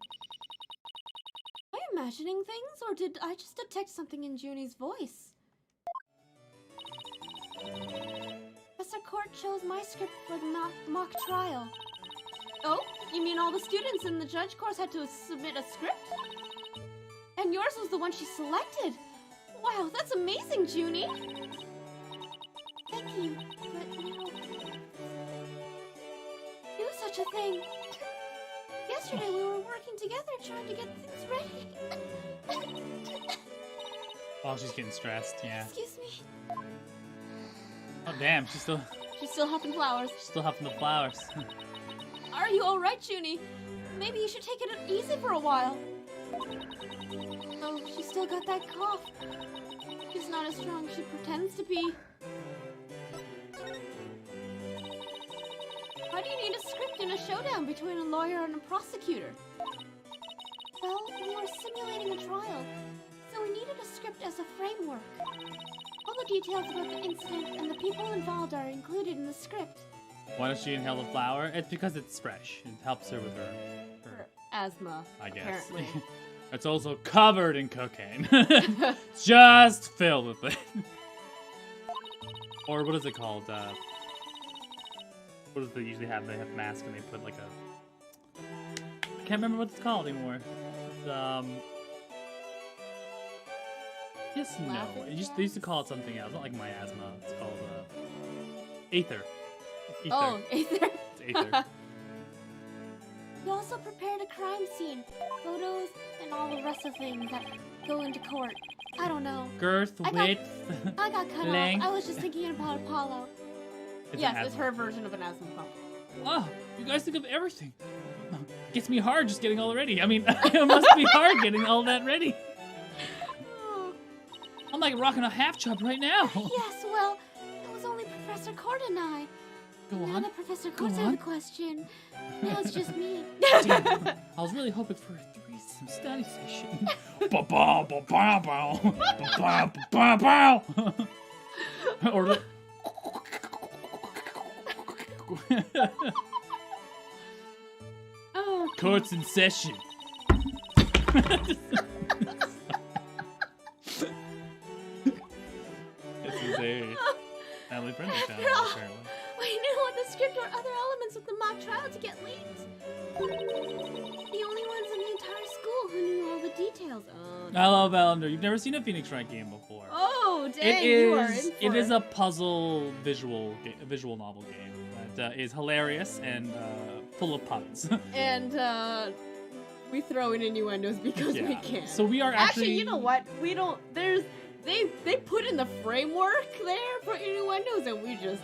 Am I imagining things, or did I just detect something in Junie's voice? Professor Court chose my script for the mock trial. Oh, you mean all the students in the judge course had to submit a script? And yours was the one she selected. Wow, that's amazing, Junie. Thank you, but no. Do such a thing. Yesterday we were working together trying to get things ready. Oh, she's getting stressed, yeah. Excuse me. Oh, damn, she's still huffing flowers. huffing the flowers. Are you alright, Junie? Maybe you should take it easy for a while. Oh, she's still got that cough. She's not as strong as she pretends to be. Why do you need a script in a showdown between a lawyer and a prosecutor? Well, we were simulating a trial, so we needed a script as a framework. All the details about the incident and the people involved are included in the script. Why does she inhale the flower? It's because it's fresh. It helps her with her Asthma, I guess. apparently. It's also covered in cocaine. Just filled with it. Or what is it called? What does they usually have? They have masks and they put like a... I can't remember what it's called anymore. It's, yes, no. They used to call it something else. Not like miasma. It's called aether. Oh, Aether. It's aether. We also prepared a crime scene, photos, and all the rest of things that go into court. I don't know. Girth, I got- width. I got cut Length. off. I was just thinking about Apollo. It's Yes, an it's asthma. her version of an asthma pump. Oh, you guys think of everything. Gets me hard just getting all ready. I mean, it must be hard getting all that ready. Oh, I'm like rocking a half chub right now. yes, well, it was only Professor Court and I. Go Now on. that Professor Go Court's out on. of the question, now it's just me. Damn, I was really hoping for a threesome study session. Ba-bow, ba-bow, bow. Ba-bow, ba-bow, bow. Or the... Oh, Court's in session. This is a family-friendly channel, apparently. we knew what the script or other elements of the mock trial to get leaked. The only ones in the entire school who knew all the details. Oh, no. Hello, Valender. You've never seen a Phoenix Wright game before. Oh, dang, It you are in is. for It is a puzzle visual novel game that is hilarious and full of puns. And we throw in innuendos because we Yeah. can. So we are actually. you know what? We don't. There's they put in the framework there for innuendos, and we just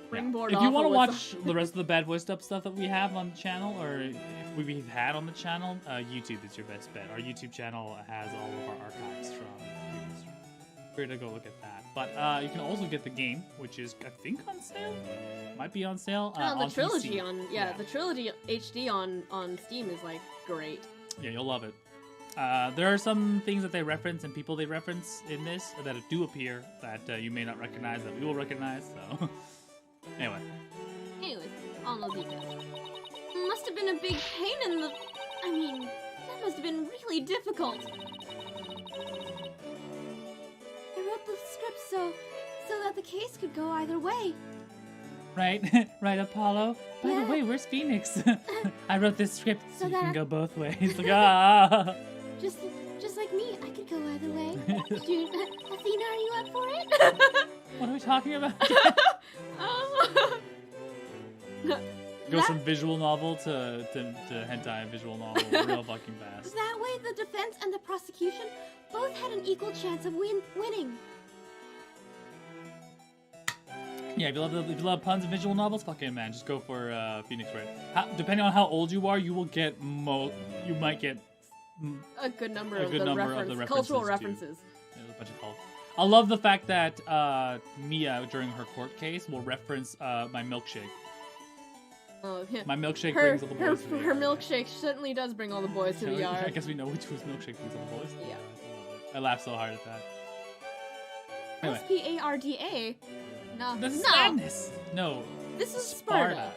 springboard If off you want to of what's watch the rest of the bad voiced up stuff that we have on the channel, or if we've had on the channel, YouTube is your best bet. Our YouTube channel has all of our archives from previous streams. Free to go look at that. But you can also get the game, which is I think on sale. Might be on sale. the on trilogy PC. on the trilogy HD on Steam is like great. Yeah, you'll love it. There are some things that they reference and people they reference in this that do appear that you may not recognize that we will recognize. So, anyway, Anyways, all no details. Must have been a big pain in the. I mean, that must have been really difficult. I wrote the script so that the case could go either way. right, right, Apollo. By Yeah. the way, where's Phoenix? I wrote this script so, So you can that- go both ways. Like, ah. Just like me, I could go either way. Dude, Athena, are you up for it? What are we talking about? Oh. Goes from visual novel to hentai visual novel real fucking fast. That way, the defense and the prosecution both had an equal chance of winning. Yeah, if you love puns and visual novels, fucking man, just go for Phoenix Wright. Depending on how old you are, you will get you might get A good number, A of, good the number of the cultural references, too. references. a bunch of calls. I love the fact that Mia during her court case will reference my milkshake. Oh, yeah. My milkshake her brings all the boys to the her yard. milkshake certainly does bring all the boys to the I yard. guess we know which whose milkshake brings all the boys. To the Yeah. yard. I love it. I laughed so hard at that. Anyway, Sparda. No, this is no, madness. No, this is Sparta.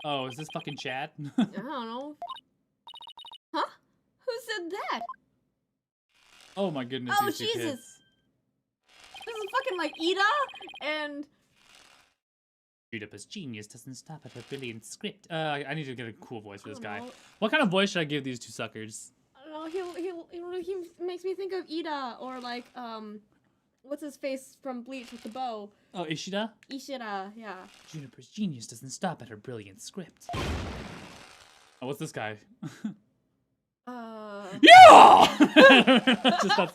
Oh, is this fucking Chad? I don't know. Huh? Who said that? Oh my goodness. Oh, these two Jesus. kids. This is fucking like Ida and Oedipus genius doesn't stop at a brilliant script. I need to get a cool voice for this guy. know. What kind of voice should I give these two suckers? I don't know. He makes me think of Ida or like what's his face from Bleach with the bow? Oh, Ishida? Ishida, yeah. Juniper's genius doesn't stop at her brilliant script. Oh, what's this guy? Yeah! Just that's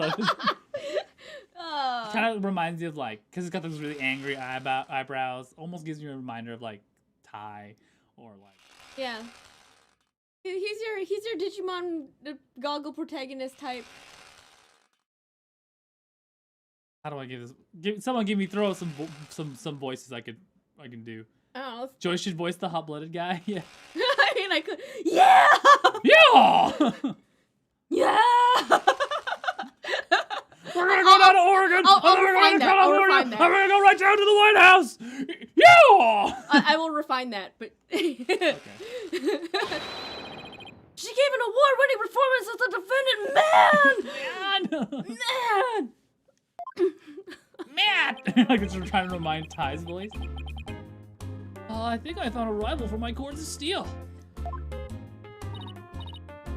kind of reminds you of like, because he's got those really angry eyebrows. Almost gives you a reminder of like Ty or like. Yeah. He's your Digimon goggle protagonist type. How do I give this? Someone throw some voices I can do. I don't know. Joyce should voice the hot-blooded guy. Yeah. I mean, I could. Yeah. Yeah. Yeah. We're gonna go down to Oregon. I'll and then we're refine gonna that, come I'll to Oregon, refine that. and we're gonna go right down to the White House. Yeah. I will refine that, but. Okay. She gave an award-winning performance as the defendant. Man. Matt! Like it's trying to remind Ty's voice. I think I found a rival for my cords of steel.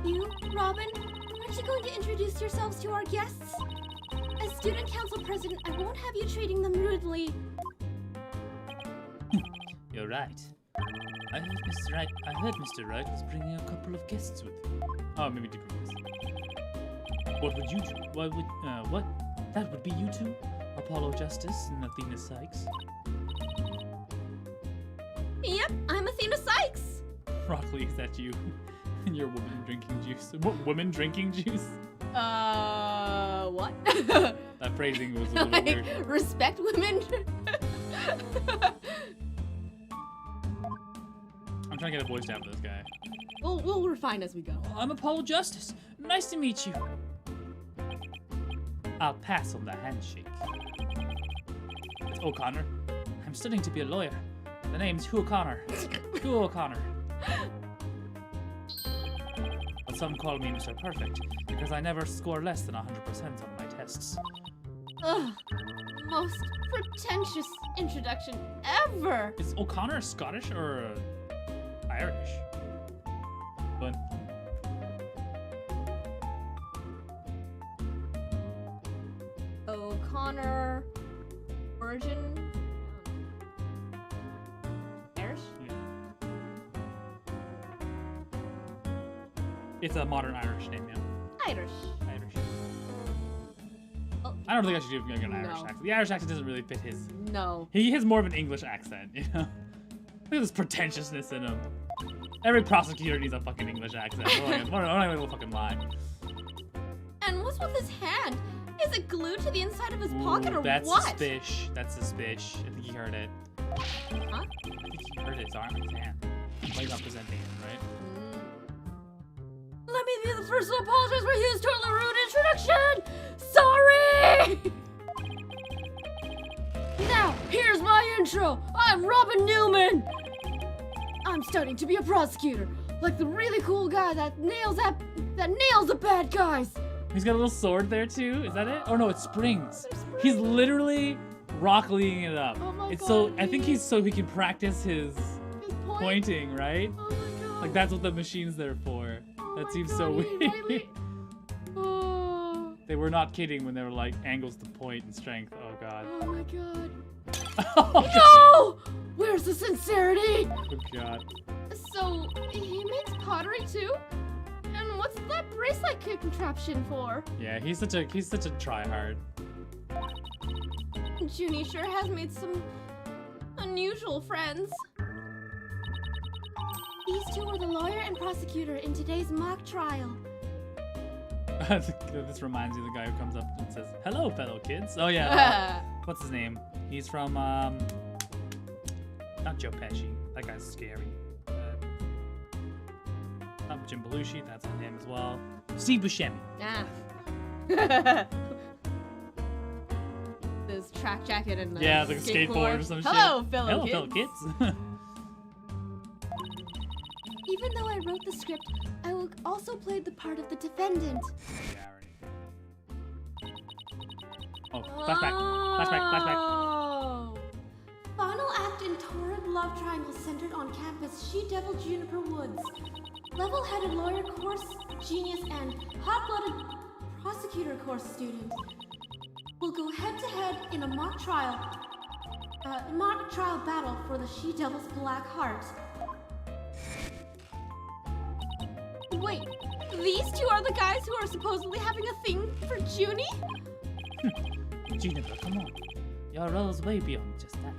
You, Robin, aren't you going to introduce yourselves to our guests? As student council president, I won't have you treating them rudely. You're right. I heard Mr. Wright was bringing a couple of guests with him. Oh, maybe different ones. What would you do? What? That would be you two? Apollo Justice and Athena Sykes? Yep, I'm Athena Sykes. Broccoli, is that you? And your woman drinking juice. What, woman drinking juice? What? That phrasing was a little Like, weird. respect women? I'm trying to get a voice down for this guy. We'll refine as we go. I'm Apollo Justice. Nice to meet you. I'll pass on the handshake. It's O'Connor. I'm studying to be a lawyer. The name's Hugh O'Connor. Hugh O'Connor. But some call me Mr. Perfect because I never score less than 100% on my tests. Ugh. Most pretentious introduction ever. Is O'Connor Scottish or Irish? But O'Connor. Origin. Irish? yeah. It's a modern Irish name, yeah. Irish. Irish. Oh, I don't think I should do an Irish No. accent. The Irish accent doesn't really fit his. no. He has more of an English accent, you know? Look at this pretentiousness in him. Every prosecutor needs a fucking English accent. I'm not gonna fucking lie. And what's with his hand? Is it glued to the inside of his Ooh, pocket or that's what? suspicious. That's suspicious. I think he heard it. Huh? I think he heard his arm in his hand. Well, he's not presenting it, right? Let me be the first to apologize for Hugh's totally rude introduction! Sorry! Now, here's my intro. I'm Robin Newman. I'm studying to be a prosecutor, like the really cool guy that nails the bad guys. He's got a little sword there too. Is that it? Oh no, it's springs. He's literally rock-leaing it up. Oh my it's God, so I think he's so he can practice his His point. pointing, right? Oh my god. Like that's what the machine's there for. Oh That my seems God, so he weird. really- Oh. They were not kidding when they were like angles to point and strength. Oh god. Oh my god. Oh No! Where's the sincerity? god. So, he makes pottery too? And what's that bracelet contraption for? Yeah, he's such a tryhard. Junie sure has made some unusual friends. These two were the lawyer and prosecutor in today's mock trial. This reminds me of the guy who comes up and says, "Hello, fellow kids." Oh yeah. What's his name? He's from not Joe Pesci. That guy's scary. Not Jim Belushi. That's on him as well. Steve Buscemi. Ah. This track jacket and the Yeah, the skateboard or some shit. Hello, fellow Hello, kids. fellow kids. Even though I wrote the script, I will also play the part of the defendant. Yeah, already. Oh, flashback. Flashback. Flashback. Oh. Final act in torrid love triangle centered on campus She-Devil Juniper Woods. Level-headed lawyer course genius and hot-blooded prosecutor course student will go head-to-head in a mock trial battle for the She-Devil's black heart. Wait, these two are the guys who are supposedly having a thing for Junie? Juniper, come on. Your role's way beyond just that.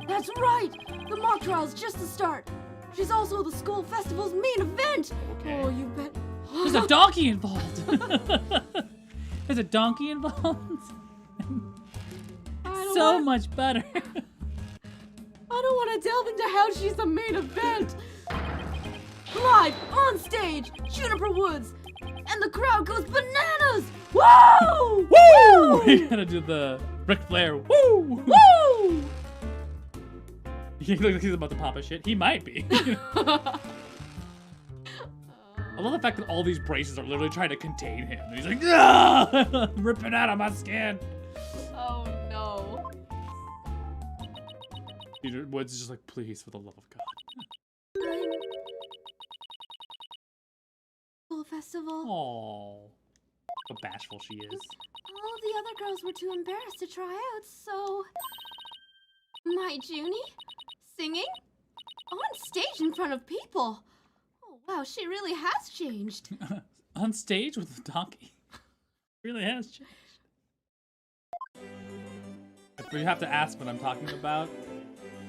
That's right! The mock trial's just the start. She's also the school festival's main event. Okay. Oh, you bet. There's a donkey involved. There's a donkey involved. So much better. I don't want to delve into how she's the main event. Live on stage, Juniper Woods, and the crowd goes bananas. Woo! Woo! You gotta do the Ric Flair. Woo! Woo! He looks like he's about to pop a shit. He might be. I love the fact that all these braces are literally trying to contain him. And he's like, ah! Ripping out of my skin. Oh no. Peter Woods is just like, please, for the love of God. School festival. Aww. How bashful she is. All of the other girls were too embarrassed to try out, so My Junie? Singing? On stage in front of people? Oh, wow, she really has changed. On stage with a donkey. Really has changed. If you have to ask what I'm talking about,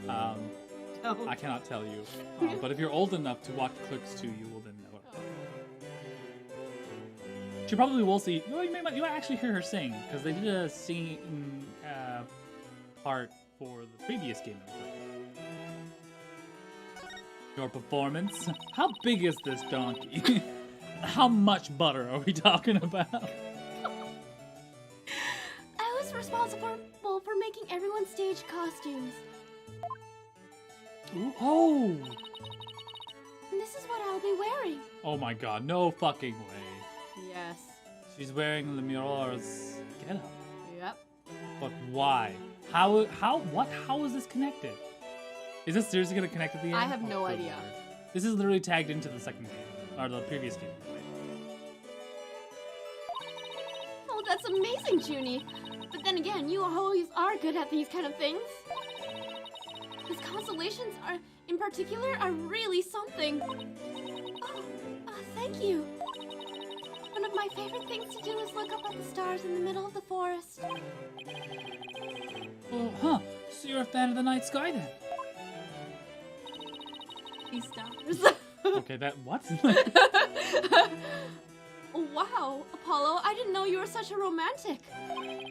I cannot tell you. But if you're old enough to watch Clerks 2, you will then know it. She probably will see. Well, you might actually hear her sing, because they did a singing part for the previous game that we played. Your performance? How big is this donkey? How much butter are we talking about? I was responsible for making everyone's stage costumes. Ooh, oh! And this is what I'll be wearing. Oh my god, no fucking way. Yes. She's wearing Lemireur's getup. Yep. But why? How is this connected? Is this seriously gonna connect at the end? I have no good idea. lord. This is literally tagged into the second game, or the previous game. Oh, that's amazing, Junie. But then again, you always are good at these kind of things. These constellations are, in particular, are really something. Oh, thank you. One of my favorite things to do is look up at the stars in the middle of the forest. Oh, huh. So you're a fan of the night sky then? These stars. Okay, that what? Wow, Apollo, I didn't know you were such a romantic.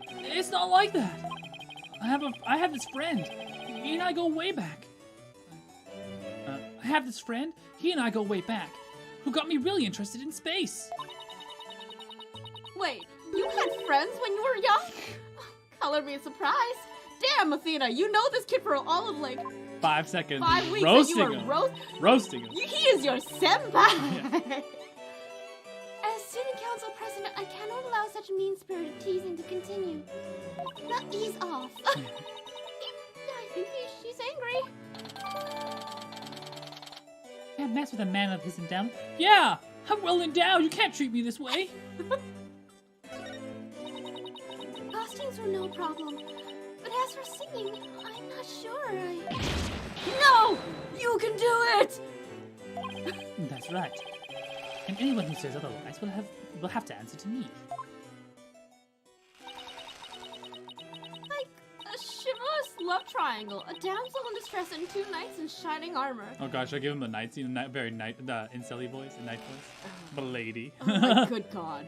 It's not like that. I have this friend. He and I go way back. I have this friend. He and I go way back. Who got me really interested in space. Wait, you had friends when you were young? Color me surprised. Damn, Athena, you know this kid for all of 5 seconds. 5 weeks Roasting and you him. were Roasting him. He is your senpai! As student council president, I cannot allow such mean-spirited teasing to continue. Now ease off. I think she's angry. Can't mess with a man of his endowment. Yeah, I'm well endowed. You can't treat me this way. Costumes were no problem. But as for singing, I'm not sure No! You can do it! That's right. And anyone who says otherwise will have to answer to me. Like a chivalrous love triangle, a damsel in distress and 2 knights in shining armor. Oh gosh, should I give him a night scene, very night, incel-y voice, a night voice? But a lady. Oh my good god.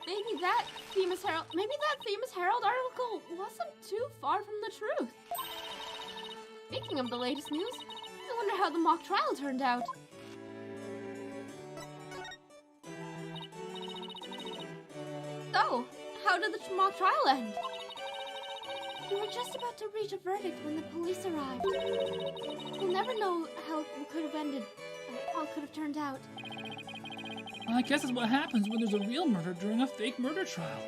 Maybe that Famous Herald article wasn't too far from the truth. Speaking of the latest news, I wonder how the mock trial turned out. So, how did the mock trial end? We were just about to reach a verdict when the police arrived. We'll never know how it could have ended, how it could have turned out. I guess that's what happens when there's a real murder during a fake murder trial.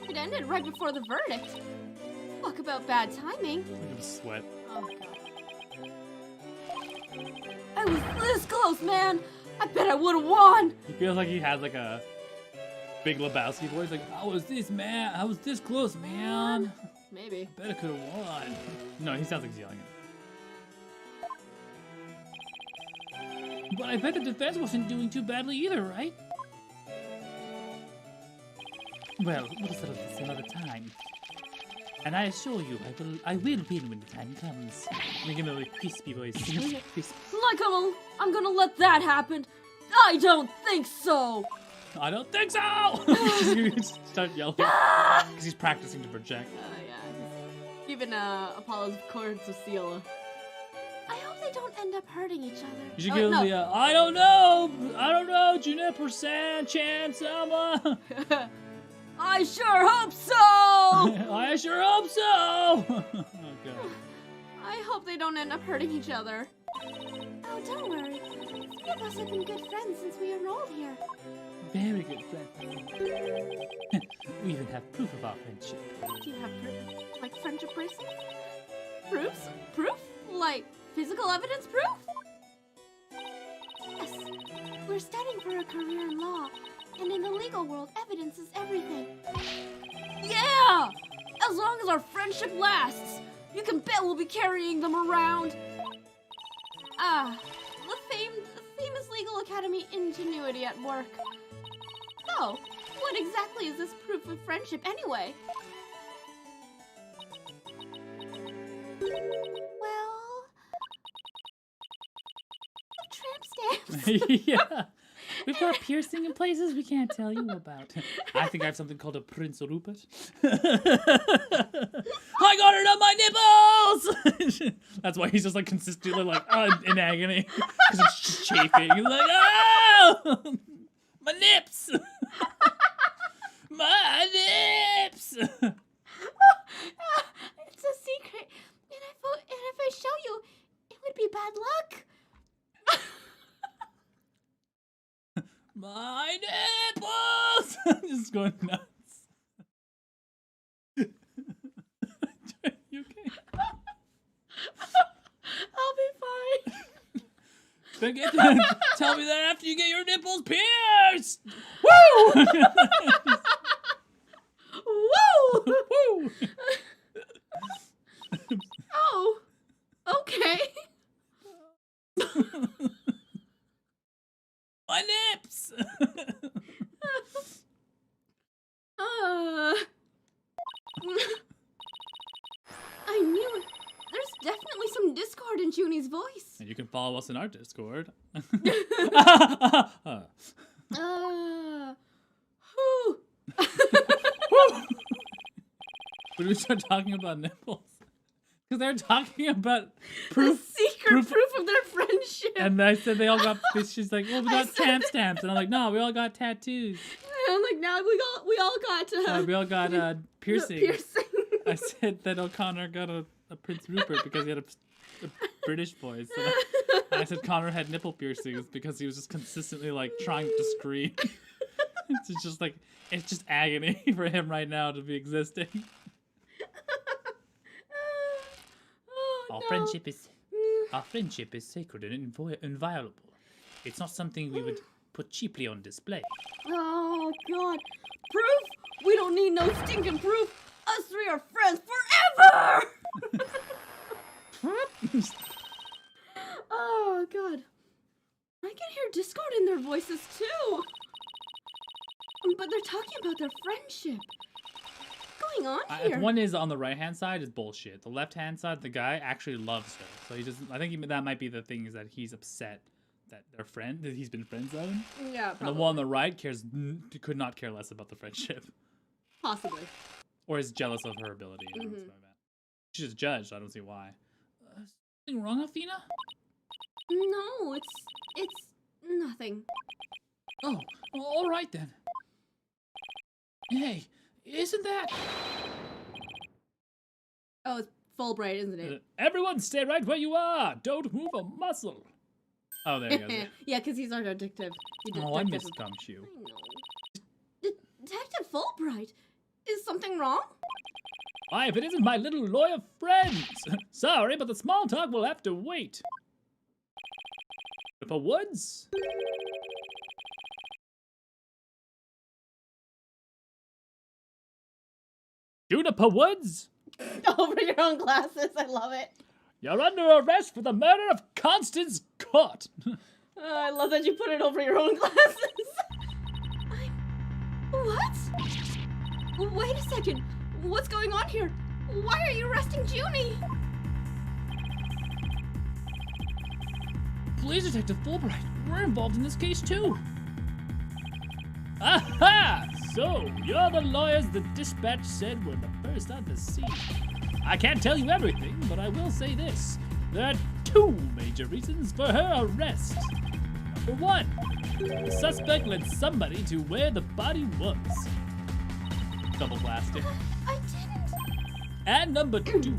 It ended right before the verdict. Talk about bad timing. Look at him sweat. Oh god. I was this close, man. I bet I would have won. He feels like he has like a Big Lebowski voice, like, I was this close, man. Maybe. Bet I could have won. No, he sounds like he's yelling it. But I bet the defense wasn't doing too badly either, right? Well, we'll settle this another time. And I assure you, I will win when the time comes. Make him a really crispy voice. Crispy. I'm gonna let that happen. I don't think so. I don't think so! He's gonna start yelling. Because he's practicing to project. Yeah. Even Apollo's chords of Ciela. I hope they don't end up hurting each other. You should give him the, I don't know, Juniper San Chance, Selma. I sure hope so. I sure hope so. Oh, God. I hope they don't end up hurting each other. Oh, don't worry. Three of us have been good friends since we enrolled here. Very good friend. We even have proof of our friendship. Do you have proof? Like friendship bracelets? Proofs? Proof? Like physical evidence proof? Yes. We're studying for a career in law. And in the legal world, evidence is everything. Yeah! As long as our friendship lasts, you can bet we'll be carrying them around. The famous Legal Academy ingenuity at work. So, what exactly is this proof of friendship anyway? Well, tramp stamps. Yeah. We've got piercing in places we can't tell you about. I think I have something called a Prince Rupert. I got it on my nipples! That's why he's just like consistently like in agony. Because it's just chafing. He's like, oh! My nips! My nips! It's a secret, and if I show you, it would be bad luck. My nipples! Just going nuts. You okay? I'll be fine. Tell me that after you get your nipples pierced! Woo! Woo! Woo! Oh, okay. My nips! I knew it. There's definitely some discord in Junie's voice. And you can follow us in our Discord. Whew. When did we start talking about nipples? Because they're talking about proof. Secret proof of their friendship. And I said they all got. She's like, well, we got stamp stamps, and I'm like, no, we all got tattoos. And I'm like, now we all got We all got piercing. piercing. I said that O'Connor got a Prince Rupert because he had a British voice. And I said Connor had nipple piercings because he was just consistently like trying to scream. It's just like it's just agony for him right now to be existing. Our friendship is sacred and inviolable. It's not something we would put cheaply on display. Oh God! Proof? We don't need no stinking proof. Us three are friends forever. Oh God! I can hear discord in their voices too. But they're talking about their friendship. What's going on here? If one is on the right hand side is bullshit. The left hand side, the guy actually loves her. So he doesn't. I think that might be the thing is that he's upset that they're friends. That he's been friends with him. Yeah, And probably. the one on the right could not care less about the friendship, Possibly. or is jealous of her ability. Mhm. That's what I meant. She's a judge. So I don't see why. Something wrong, Athena? No, it's nothing. Oh, all right then. Hey, isn't that? Oh, it's Fulbright, isn't it? Everyone, stay right where you are. Don't move a muscle. Oh, there he goes. Yeah, because he's our detective. Oh, I miss Gumshoe. I know. Detective Fulbright, is something wrong? Why, if it isn't my little lawyer friends. Sorry, but the small talk will have to wait. For Woods? Juniper Woods? Over your own glasses, I love it. You're under arrest for the murder of Constance Cott. I love that you put it over your own glasses. What? Wait a second. What's going on here? Why are you arresting Junie? Police Detective Fulbright, we're involved in this case too. Aha! So, you're the lawyers the dispatch said were the first on the scene. I can't tell you everything, but I will say this. There are two major reasons for her arrest. Number one, the suspect led somebody to where the body was. Double blasted. I didn't. And number two,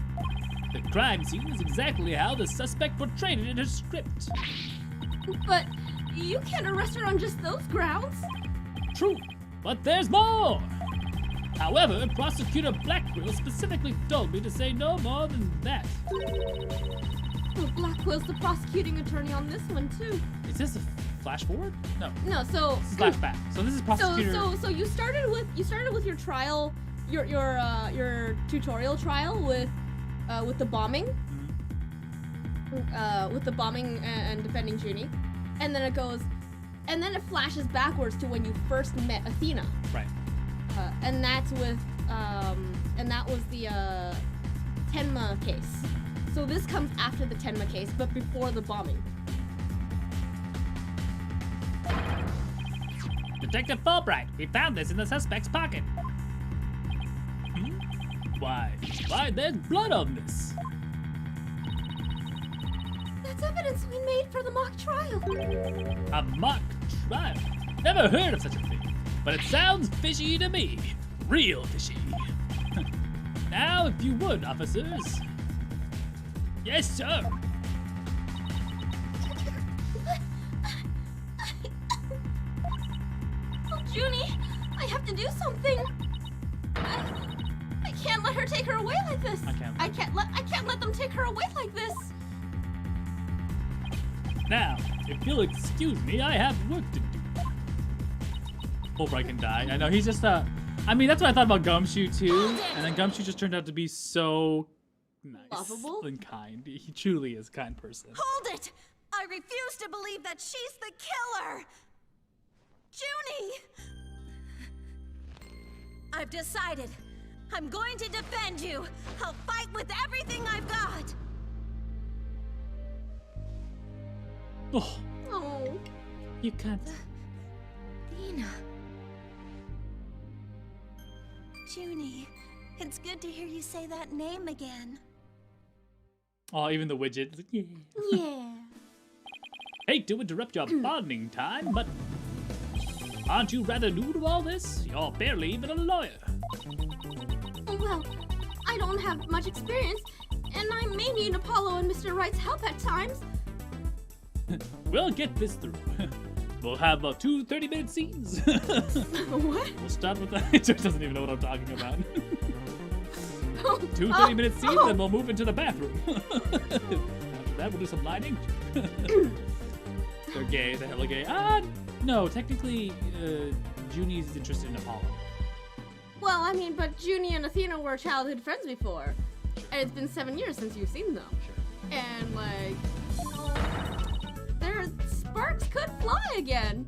the crime scene is exactly how the suspect portrayed it in her script. But you can't arrest her on just those grounds. True, but there's more! However, Prosecutor Blackwell specifically told me to say no more than that. Well, Blackwell's the prosecuting attorney on this one too. Is this a flash forward? No, No, so this is flashback. So this is prosecutor. So you started with your trial your tutorial trial with the bombing. With the bombing and defending Junie, and then it flashes backwards to when you first met Athena. Right. And that's with and that was the Tenma case. So this comes after the Tenma case, but before the bombing. Detective Fulbright, we found this in the suspect's pocket. Why, there's blood on this. That's evidence we made for the mock trial. A mock trial? Never heard of such a thing, but it sounds fishy to me. Real fishy. Now, if you would, officers. Yes, sir. Oh, Junie, I have to do something. I can't let her take her away like this. I can't let them take her away like this. Now, if you'll excuse me, I have work to do. Fulbright can die. I know, he's just, I mean, that's what I thought about Gumshoe, too. And then Gumshoe just turned out to be so nice Lovable? and kind. He truly is a kind person. Hold it! I refuse to believe that she's the killer! Junie! I've decided. I'm going to defend you. I'll fight with everything I've got. Oh, Oh. you can't. Dina. Junie, it's good to hear you say that name again. Oh, even the widget. Yeah. Yeah. Hate to interrupt your bonding time, but aren't you rather new to all this? You're barely even a lawyer. Well, I don't have much experience, and I may need Apollo and Mr. Wright's help at times. We'll get this through. We'll have two 30-minute scenes. What? We'll start with that. Josh doesn't even know what I'm talking about. Two 30-minute scenes, and we'll move into the bathroom. After that, we'll do some lighting. They're gay. They're hella gay. No, technically, Junie's interested in Apollo. Well, I mean, but Junie and Athena were childhood friends before. And it's been 7 years since you've seen them. Sure. And, like, their sparks could fly again.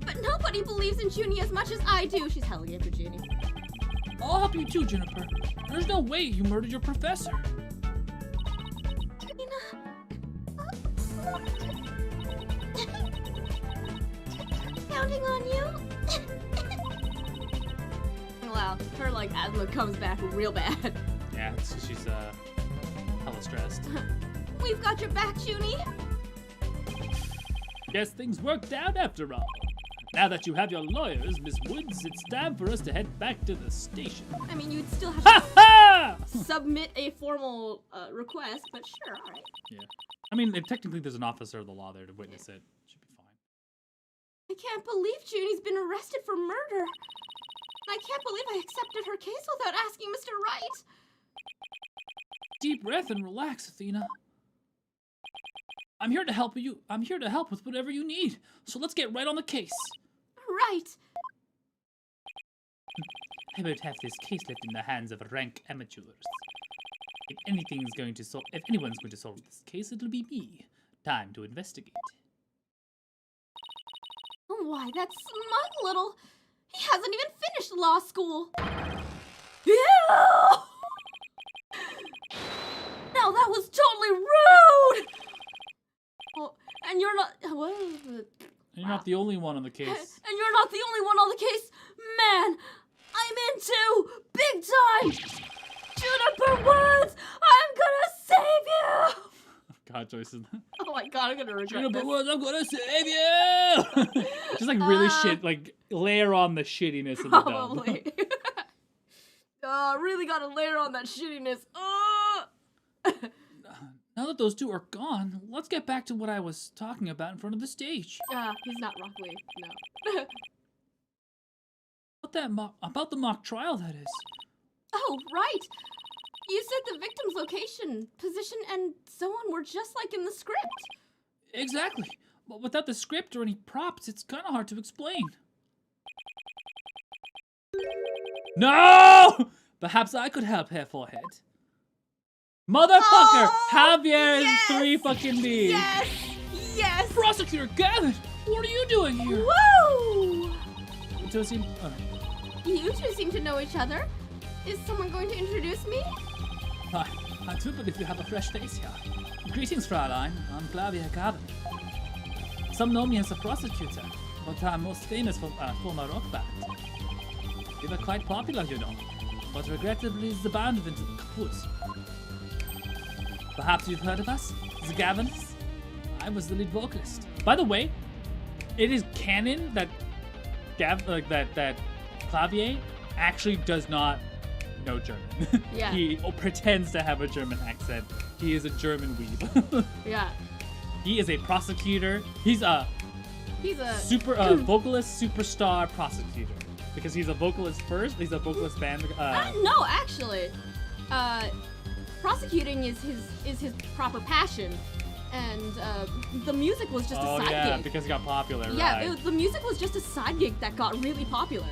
But nobody believes in Junie as much as I do. She's hella gay for Junie. I'll help you too, Juniper. There's no way you murdered your professor. Counting on you. Wow, her like asthma comes back real bad. Yeah, she's hella stressed. We've got your back, Junie. Guess things worked out after all. Now that you have your lawyers, Miss Woods, it's time for us to head back to the station. I mean, you'd still have Ha to ha! submit a formal request, but sure, all right. Yeah. I mean, technically there's an officer of the law there to witness it. Should be fine. I can't believe Junie's been arrested for murder. I can't believe I accepted her case without asking Mr. Wright. Deep breath and relax, Athena. I'm here to help you. I'm here to help with whatever you need. So let's get right on the case. Right. I won't have this case left in the hands of rank amateurs. If anyone's going to solve this case, it'll be me. Time to investigate. Why, that smug little... He hasn't even finished law school. Ew! Now that was totally rude! Well, and you're not... What? You're not the only one on the case. And you're not the only one on the case. Man, I'm into big time. Juniper Woods, I'm gonna save you. God, Joyce is... Oh my god, I'm gonna regret Juniper this. Woods, I'm gonna save you! Just like really shit, like layer on the shittiness of the dub. Probably. Really gotta layer on that shittiness. Now that those two are gone, let's get back to what I was talking about in front of the stage. He's not Rockley, no. About the mock trial, that is. Oh, right. You said the victim's location, position, and so on were just like in the script. Exactly. But without the script or any props, it's kind of hard to explain. No! Perhaps I could help, Hair Forehead. Motherfucker! Javier is 3 fucking B's. Yes! Yes! Prosecutor Gavin, what are you doing here? Woo! It does seem. You two seem to know each other. Is someone going to introduce me? I do believe you have a fresh face here. Greetings, Fraulein. I'm Flavia Gavin. Some know me as a prosecutor, but I'm most famous for my rock band. We were quite popular, you know, but regrettably the band went kaput. Perhaps you've heard of us, the Gavins? I was the lead vocalist. By the way, it is canon that that Clavier actually does not know German. Yeah. He pretends to have a German accent. He is a German weeb. Yeah. He is a prosecutor. He's a super vocalist superstar prosecutor because he's a vocalist first. He's a vocalist band. No, actually, prosecuting is his proper passion, and the music was just a Oh side yeah, gig. because he got popular. Yeah, right. the music was just a side gig that got really popular.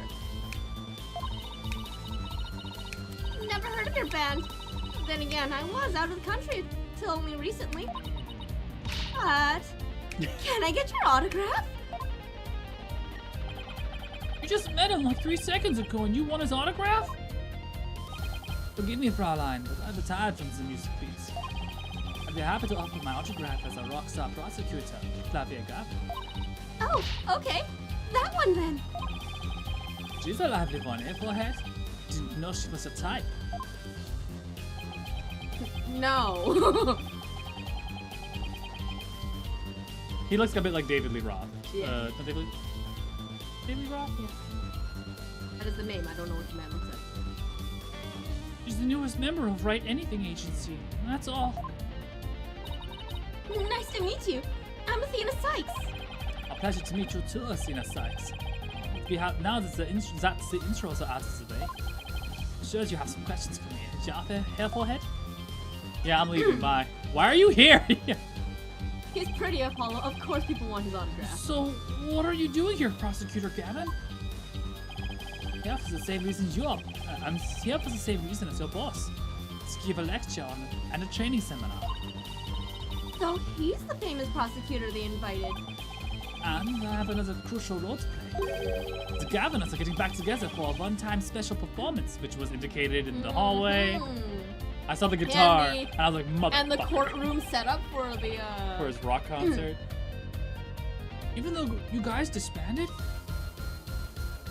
Never heard of your band. Then again, I was out of the country till only recently. But can I get your autograph? You just met him like 3 seconds ago and you want his autograph? Forgive me, Fraulein, but I've retired from the music piece. I'd be happy to offer my autograph as a rock star prosecutor, Clavier Gavin. Oh, okay. That one then. She's a lively one, eh, Forehead? Didn't know she was a type. No. He looks a bit like David Lee Roth. Yeah. David Lee Roth? Yeah. That is the name. I don't know what the man looks like. She's the newest member of Write Anything Agency. That's all. Nice to meet you. I'm Athena Sykes. A pleasure to meet you too, Athena Sykes. We have now that that's the intros are out of the way. I'm sure you have some questions for me. Is you out there, Hair Forehead? Yeah, I'm leaving. Bye. Why are you here? He's pretty, Apollo. Of course, people want his autograph. So, what are you doing here, Prosecutor Gavin? Here for the same reason you are. I'm here for the same reason as your boss. To give a lecture and a training seminar. So he's the famous prosecutor they invited. And I have another crucial role to play. The Gaviners are getting back together for a one-time special performance, which was indicated in the hallway. I saw the guitar, and I was like, motherfucker. And the courtroom set up for the For his rock concert. Even though you guys disbanded?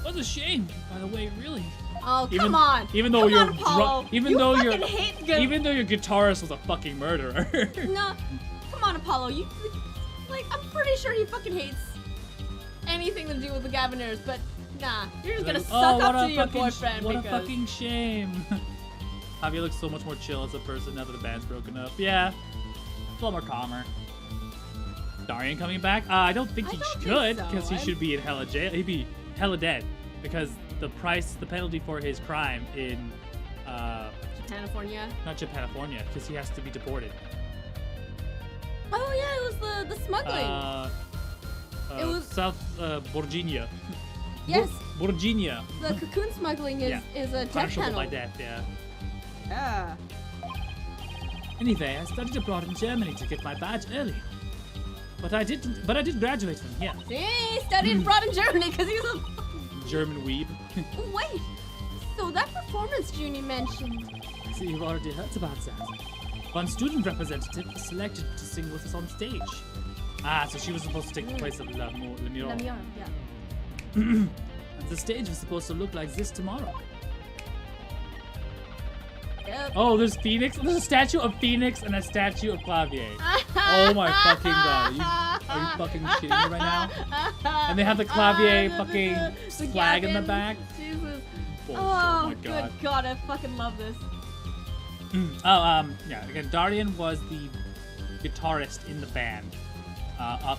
What a shame, by the way, really. Oh, come on. Even though Come you're on, Apollo. even You though fucking hate good. even though your guitarist was a fucking murderer. No, come on, Apollo. You like, I'm pretty sure he fucking hates anything to do with the Gaviners, but nah, you're just gonna Like, suck what up a to your fucking boyfriend what because a fucking shame. Javier looks so much more chill as a person now that the band's broken up. Yeah, a little more calmer. Darian coming back? I don't think I he don't think could, so. because he should be in hella jail. He'd be hella dead, because the penalty for his crime in, California. not Japanifornia, because he has to be deported. Oh yeah, it was the smuggling. It was- South Virginia. Yes. Virginia. The cocoon smuggling is Yeah. a death Punishable penalty. by death, yeah. Yeah. Anyway, I studied abroad in Germany to get my badge early. But I did graduate from here. See, he studied abroad in Germany because he was a German weeb. Wait, so that performance Junie mentioned. So you've already heard about that. One student representative was selected to sing with us on stage. Ah, so she was supposed to take the place of Lemire. Lemire, yeah. And the stage was supposed to look like this tomorrow. Yep. Oh, there's Phoenix. There's a statue of Phoenix and a statue of Clavier. Oh my fucking god. Are you fucking kidding me right now? And they have the Clavier fucking flag in the back. Jesus. Oh, Oh, my god. good god, I fucking love this. Yeah, again, Darian was the guitarist in the band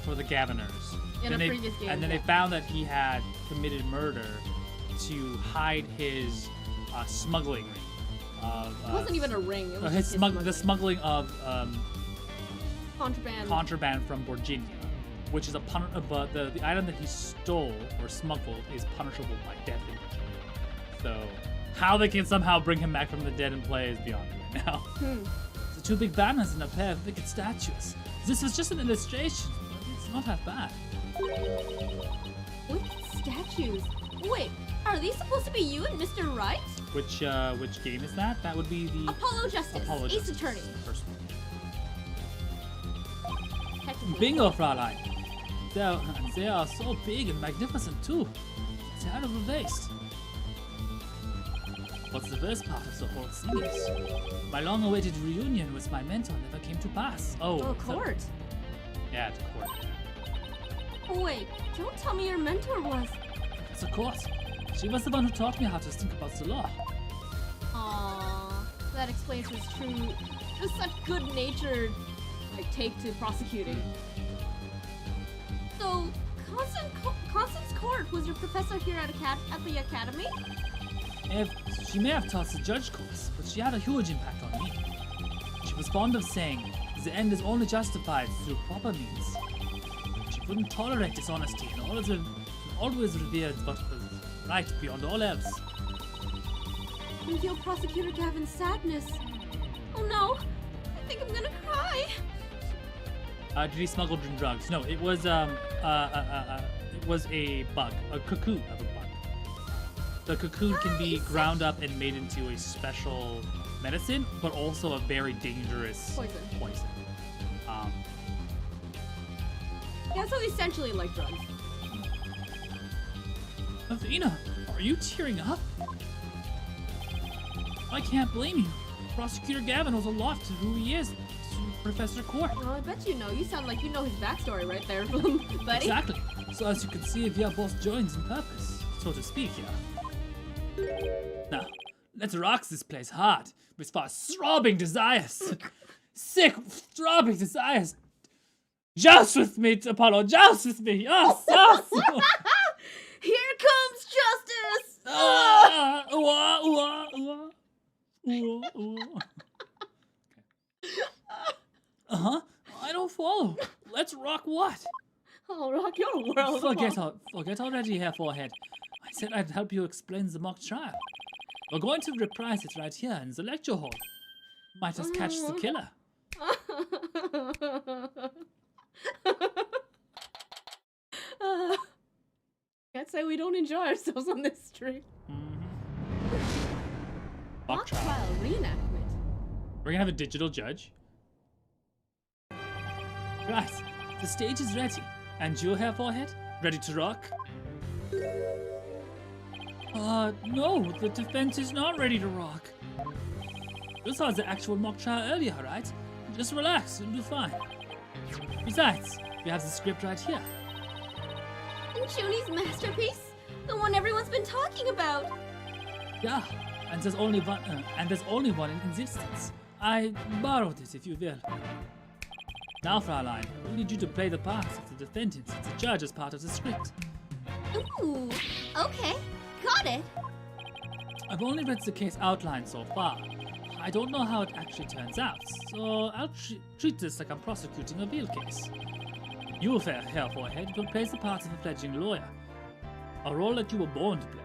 for the Gaviners. In a previous game, And then yeah. they found that he had committed murder to hide his smuggling ring. It wasn't even a ring. It was his just the smuggling of contraband. contraband from Virginia, which is but the item that he stole or smuggled is punishable by death in Virginia. So How they can somehow bring him back from the dead and play is beyond me right now. The two big banners and a pair of wicked statues. This was just an illustration, but it's not half bad. Wicked statues. Wait, are these supposed to be you and Mr. Wright? Which game is that? That would be the Apollo Justice, Apollo Ace Justice, Attorney. the first one. Technically. Bingo, Fräulein. They are so big and magnificent too. Terrible waste. What's the worst part of the whole thing is, my long-awaited reunion with my mentor never came to pass. Oh, so- court. Yeah, it's a court. Wait, don't tell me your mentor was. It's a court. She was the one who taught me how to think about the law. Aww, that explains his true, just such good-natured, take to prosecuting. So, Constance Court was your professor here at the academy? She may have taught the judge course, but she had a huge impact on me. She was fond of saying, the end is only justified through proper means. She wouldn't tolerate dishonesty and always revered what was right beyond all else. I can feel Prosecutor Gavin's sadness. Oh no, I think I'm gonna cry. Did he smuggle drugs? No, it was a bug, a cocoon of a bug. The cocoon can be ground up and made into a special medicine, but also a very dangerous Poison. Yeah, so essentially like drugs. Athena, are you tearing up? I can't blame you. Prosecutor Gavin owes a lot to who he is, to Professor Court. Well, I bet you know. You sound like you know his backstory right there, buddy. Exactly. So as you can see, we are both joined in purpose, so to speak, yeah. Now, let's rock this place hard with our throbbing desires. Sick, throbbing desires. Joust with me, Apollo, joust with me. Yes, yes. Here comes justice! Ah, wah, wah, wah. Wah, wah. Uh-huh. I don't follow. Let's rock what? I'll rock your world. Forget already, Hair Forehead. I said I'd help you explain the mock trial. We're going to reprise it right here in the lecture hall. Might just catch the killer. Can't say we don't enjoy ourselves on this stream. Mock trial. Trial reenactment. We're gonna have a digital judge. Right, the stage is ready. And you, Hair Forehead, ready to rock? No, the defense is not ready to rock. You saw the actual mock trial earlier, right? Just relax, you'll do fine. Besides, we have the script right here. Junie's masterpiece? The one everyone's been talking about. Yeah, and there's only one in existence. I borrowed it, if you will. Now, Fräulein, we'll need you to play the parts of the defendant since the judge is part of the script. Ooh, okay. Got it. I've only read the case outline so far. I don't know how it actually turns out, so I'll treat this like I'm prosecuting a real case. You, Hair Forehead, will play the part of a fledgling lawyer, a role that you were born to play.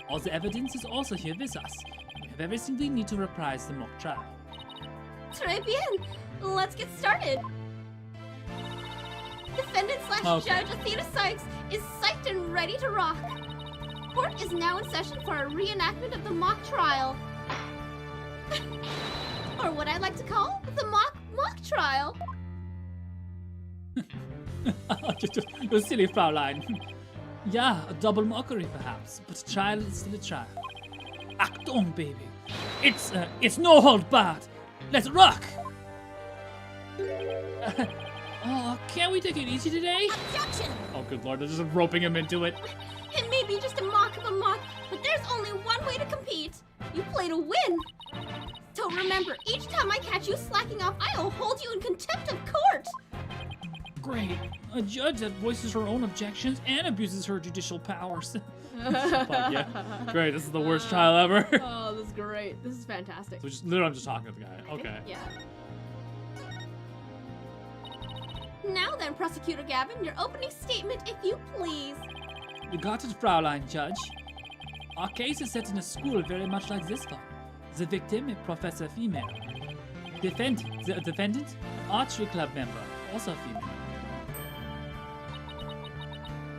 All the evidence is also here with us. We have everything we need to reprise the mock trial. Très bien. Let's get started. Defendant / Judge Athena Sykes is psyched and ready to rock. Court is now in session for a reenactment of the mock trial. Or what I like to call the mock trial. You silly Fräulein. Yeah, a double mockery perhaps, but a trial is still a trial. Achtung, baby. It's no hold barred. Let's rock! Can't we take it easy today? Objection! Oh, good lord, they're just roping him into it. It may be just a mock of a mock, but there's only one way to compete. You play to win. So remember, each time I catch you slacking off, I'll hold you in contempt of court. Great. A judge that voices her own objections and abuses her judicial powers. Fuck yeah. Great, this is the worst trial ever. Oh, this is great. This is fantastic. So literally, I'm just talking to the guy. Okay. Yeah. Now then, Prosecutor Gavin, your opening statement, if you please. You got it, Fräulein Judge. Our case is set in a school very much like this one. The victim, a professor female. The defendant, an archery club member, also female.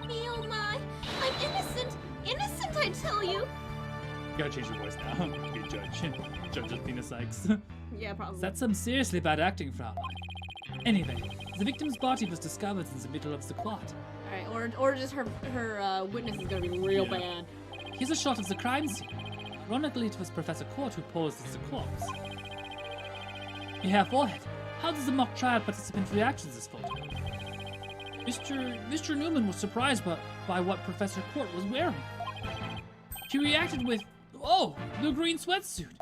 Me, oh my! I'm innocent! Innocent, I tell you! You gotta change your voice now. Be a judge. Judge Athena Sykes. Yeah, probably. That's some seriously bad acting, Fraulein. Anyway, the victim's body was discovered in the middle of the quad. Alright, or just her witness is gonna be real bad. Here's a shot of the crime scene. Ironically, it was Professor Court who posed as the corpse. You have forehead. How does the mock trial participant react to this photo? Mr. Newman was surprised by what Professor Court was wearing. He reacted with, "Oh, the green sweatsuit."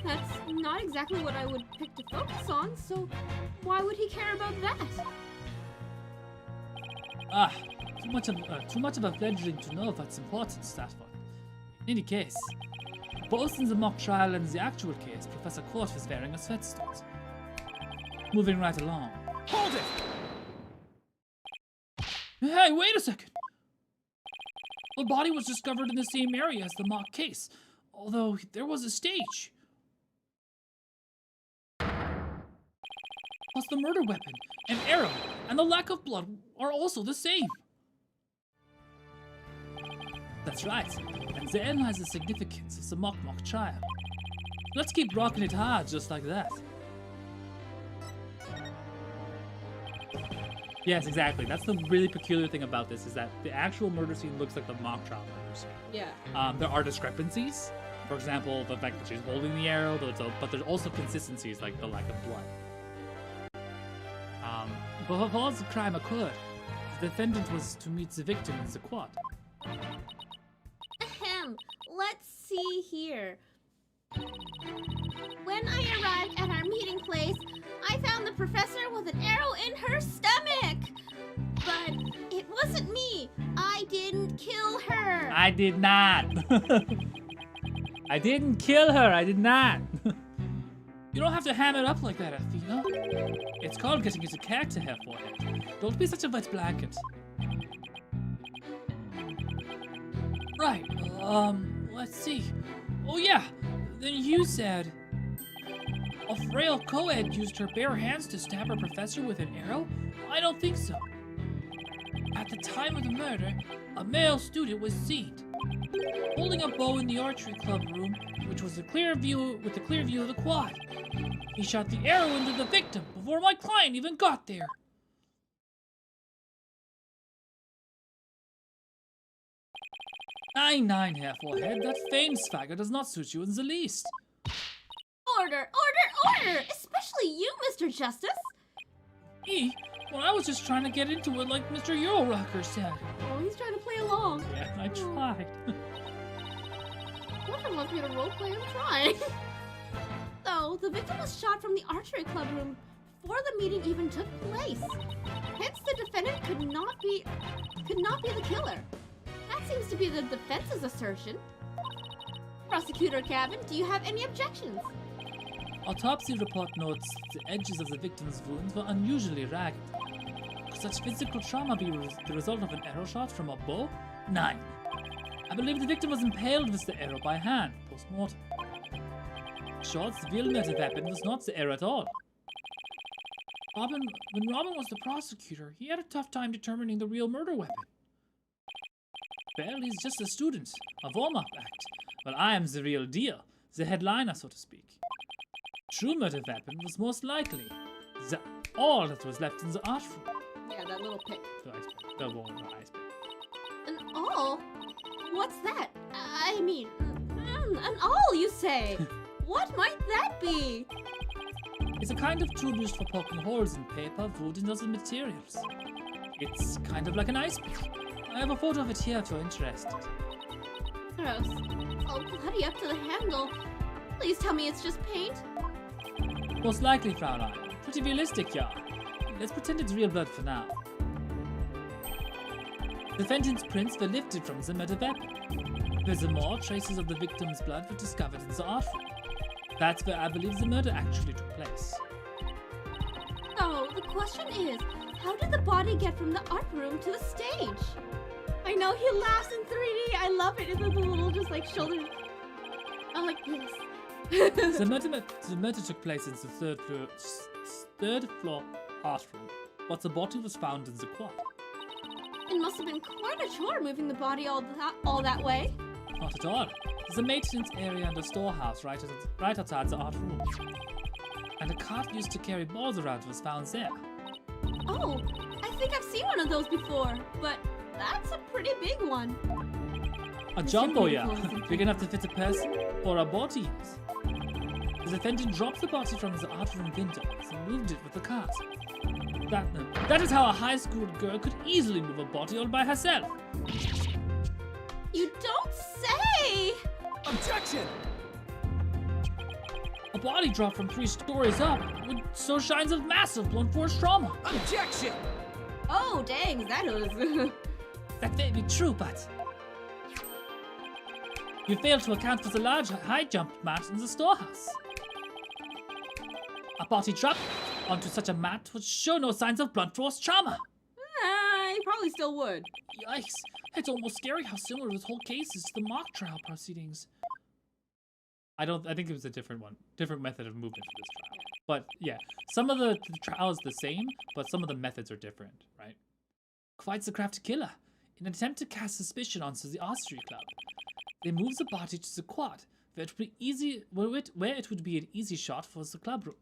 That's not exactly what I would pick to focus on, so why would he care about that? Ah, too much of a fledgling to know what's important, Stafford. In any case, both in the mock trial and the actual case, Professor Court was wearing a sweatsuit. Moving right along. Hold it! Hey, wait a second! The body was discovered in the same area as the mock case, although there was a stage. Plus the murder weapon, an arrow, and the lack of blood are also the same. That's right, and therein lies the significance of the mock trial. Let's keep rocking it hard just like that. Yes, exactly. That's the really peculiar thing about this, is that the actual murder scene looks like the mock trial murder scene. Yeah. There are discrepancies. For example, the fact that she's holding the arrow, but there's also consistencies like the lack of blood. But before the crime occurred, the defendant was to meet the victim in the quad. Ahem. Let's see here. When I arrived at our meeting place, I found the professor with an arrow in her stomach. But it wasn't me. I didn't kill her. I did not. I didn't kill her. I did not. You don't have to ham it up like that, Athena. It's called getting into character here, forehead. Don't be such a wet blanket. Right, let's see. Oh yeah, then you said a frail co-ed used her bare hands to stab her professor with an arrow? I don't think so. At the time of the murder, a male student was seen holding a bow in the archery club room, which was with a clear view of the quad. He shot the arrow into the victim before my client even got there. Nine, Herr Forehead. That famed swagger does not suit you in the least. Order! Especially you, Mr. Justice. Me? Well, I was just trying to get into it like Mr. Eurocker said. Oh, he's trying to play along. Yeah, I tried. Whoever wants me to roleplay, I'm trying. So, the victim was shot from the archery club room before the meeting even took place. Hence, the defendant could not be the killer. That seems to be the defense's assertion. Prosecutor Cabin, do you have any objections? Autopsy report notes the edges of the victim's wounds were unusually ragged. Could such physical trauma be the result of an arrow shot from a bow? 9. I believe the victim was impaled with the arrow by hand, post-mortem. Short's real murder weapon was not the arrow at all. When Robin was the prosecutor, he had a tough time determining the real murder weapon. Well, he's just a student, a warm-up act, while I am the real deal, the headliner, so to speak. True murder weapon was most likely all that was left in the art room. Yeah, that little pick. The ice pick. An awl? What's that? I mean, an awl, you say? What might that be? It's a kind of tool used for poking holes in paper, wood, and other materials. It's kind of like an ice pick. I have a photo of it here if you're interested. Gross. Oh, bloody up to the handle. Please tell me it's just paint. Most likely, Fraulein. Pretty realistic, yeah. Let's pretend it's real blood for now. The defendant's prints were lifted from the murder weapon. Furthermore, traces of the victim's blood were discovered in the art room. That's where I believe the murder actually took place. So, the question is, how did the body get from the art room to the stage? I know he laughs in 3D. I love up and the little just like shoulder. I'm like this. The murder took place in the third floor art room, but the body was found in the quad. It must have been quite a chore moving the body all that way. Not at all. There's a maintenance area and a storehouse right outside the art room. And a cart used to carry balls around was found there. Oh, I think I've seen one of those before, but that's a pretty big one. A jumbo, yeah. Big enough to fit a person or a body. The defendant dropped the body from the art room window and moved it with the cart. That is how a high school girl could easily move a body all by herself. You don't say! Objection! A body dropped from 3 stories up would show signs of massive blunt force trauma. Objection! Oh, dang, that was... That may be true, but you failed to account for the large high jump mat in the storehouse. A body dropped onto such a mat would show no signs of blunt force trauma. You probably still would. Yikes. It's almost scary how similar this whole case is to the mock trial proceedings. I think it was a different method of movement for this trial. But yeah, some of the trial is the same, but some of the methods are different, right? Quite the crafty killer. In an attempt to cast suspicion onto the archery club, they moved the body to the quad, where it would be an easy shot for the club room.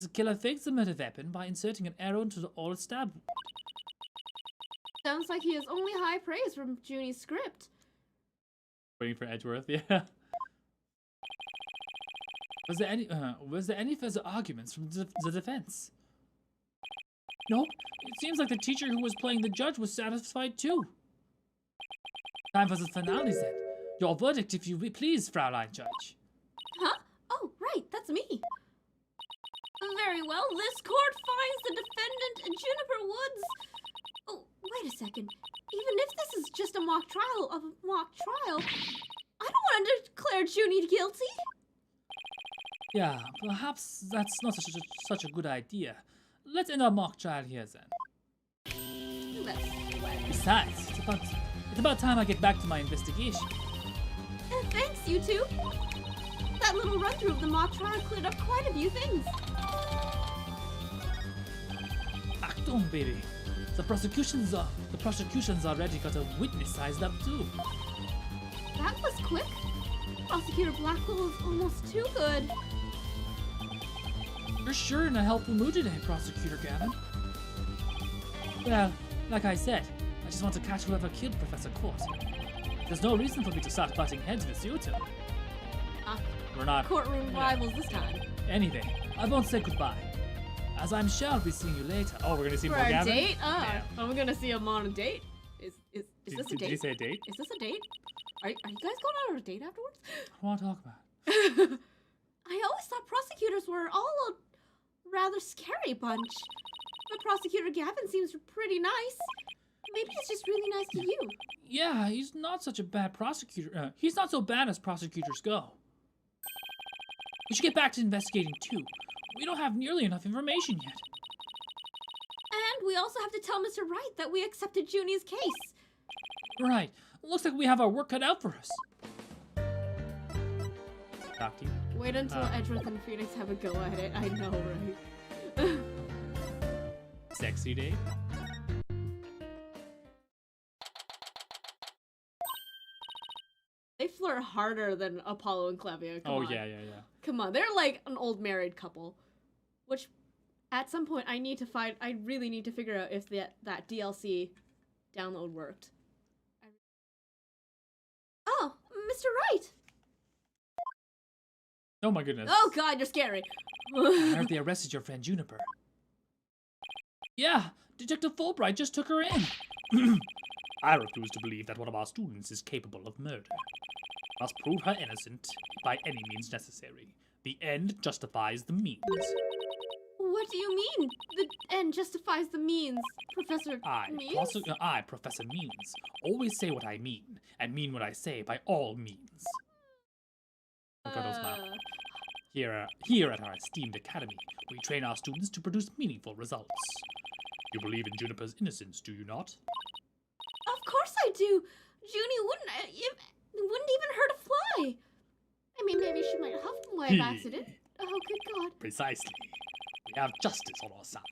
The killer faked the murder weapon by inserting an arrow into the old stab wound. Sounds like he has only high praise from Junie's script. Waiting for Edgeworth, yeah. Was there any further arguments from the defense? No, it seems like the teacher who was playing the judge was satisfied too. Time for the finale then. Your verdict, if you please, Fraulein Judge. Huh? Oh, right, that's me. Very well, this court finds the defendant Juniper Woods. Oh, wait a second. Even if this is just a mock trial, I don't want to declare Junie guilty. Yeah, perhaps that's not such a good idea. Let's end our mock trial here then. Besides, it's about time I get back to my investigation. Thanks, you two. That little run-through of the mock trial cleared up quite a few things. Achtung, baby. The prosecution's already got a witness sized up too. That was quick. Prosecutor Blackwell is almost too good. You're sure in a helpful mood today, Prosecutor Gavin. Well, like I said, I just want to catch whoever killed Professor Court. There's no reason for me to start butting heads with you two. We're not Courtroom rivals this time. Anyway, I won't say goodbye, as I'm sure I'll be seeing you later. Oh, we're gonna see For more a Gavin? date? Yeah. Are we gonna see him on a date? Is this a date? Did he say a date? Is this a date? Are you guys going on a date afterwards? I want to talk about it. I always thought prosecutors were all a rather scary bunch. But Prosecutor Gavin seems pretty nice. Maybe he's just really nice to you. Yeah, he's not such a bad prosecutor. He's not so bad as prosecutors go. We should get back to investigating too. We don't have nearly enough information yet. And we also have to tell Mr. Wright that we accepted Junie's case. Right. Looks like we have our work cut out for us. Talk to you. Wait until Edgeworth and Phoenix have a go at it. I know, right? Sexy date? They flirt harder than Apollo and Clevia. Come on. Yeah. Come on, they're like an old married couple. Which, at some point, I really need to figure out if that DLC download worked. Oh, Mr. Wright! Oh my goodness. Oh god, you're scary. I heard they arrested your friend Juniper. Yeah, Detective Fulbright just took her in. I refuse to believe that one of our students is capable of murder. Must prove her innocent by any means necessary. The end justifies the means. What do you mean? The end justifies the means, Professor Means? Professor Means, always say what I mean, and mean what I say by all means. Look at those smiles. Here at our esteemed academy, we train our students to produce meaningful results. You believe in Juniper's innocence, do you not? Of course I do! Junie wouldn't even hurt a fly. I mean, maybe she might huff them by accident. Oh, good God. Precisely. We have justice on our side.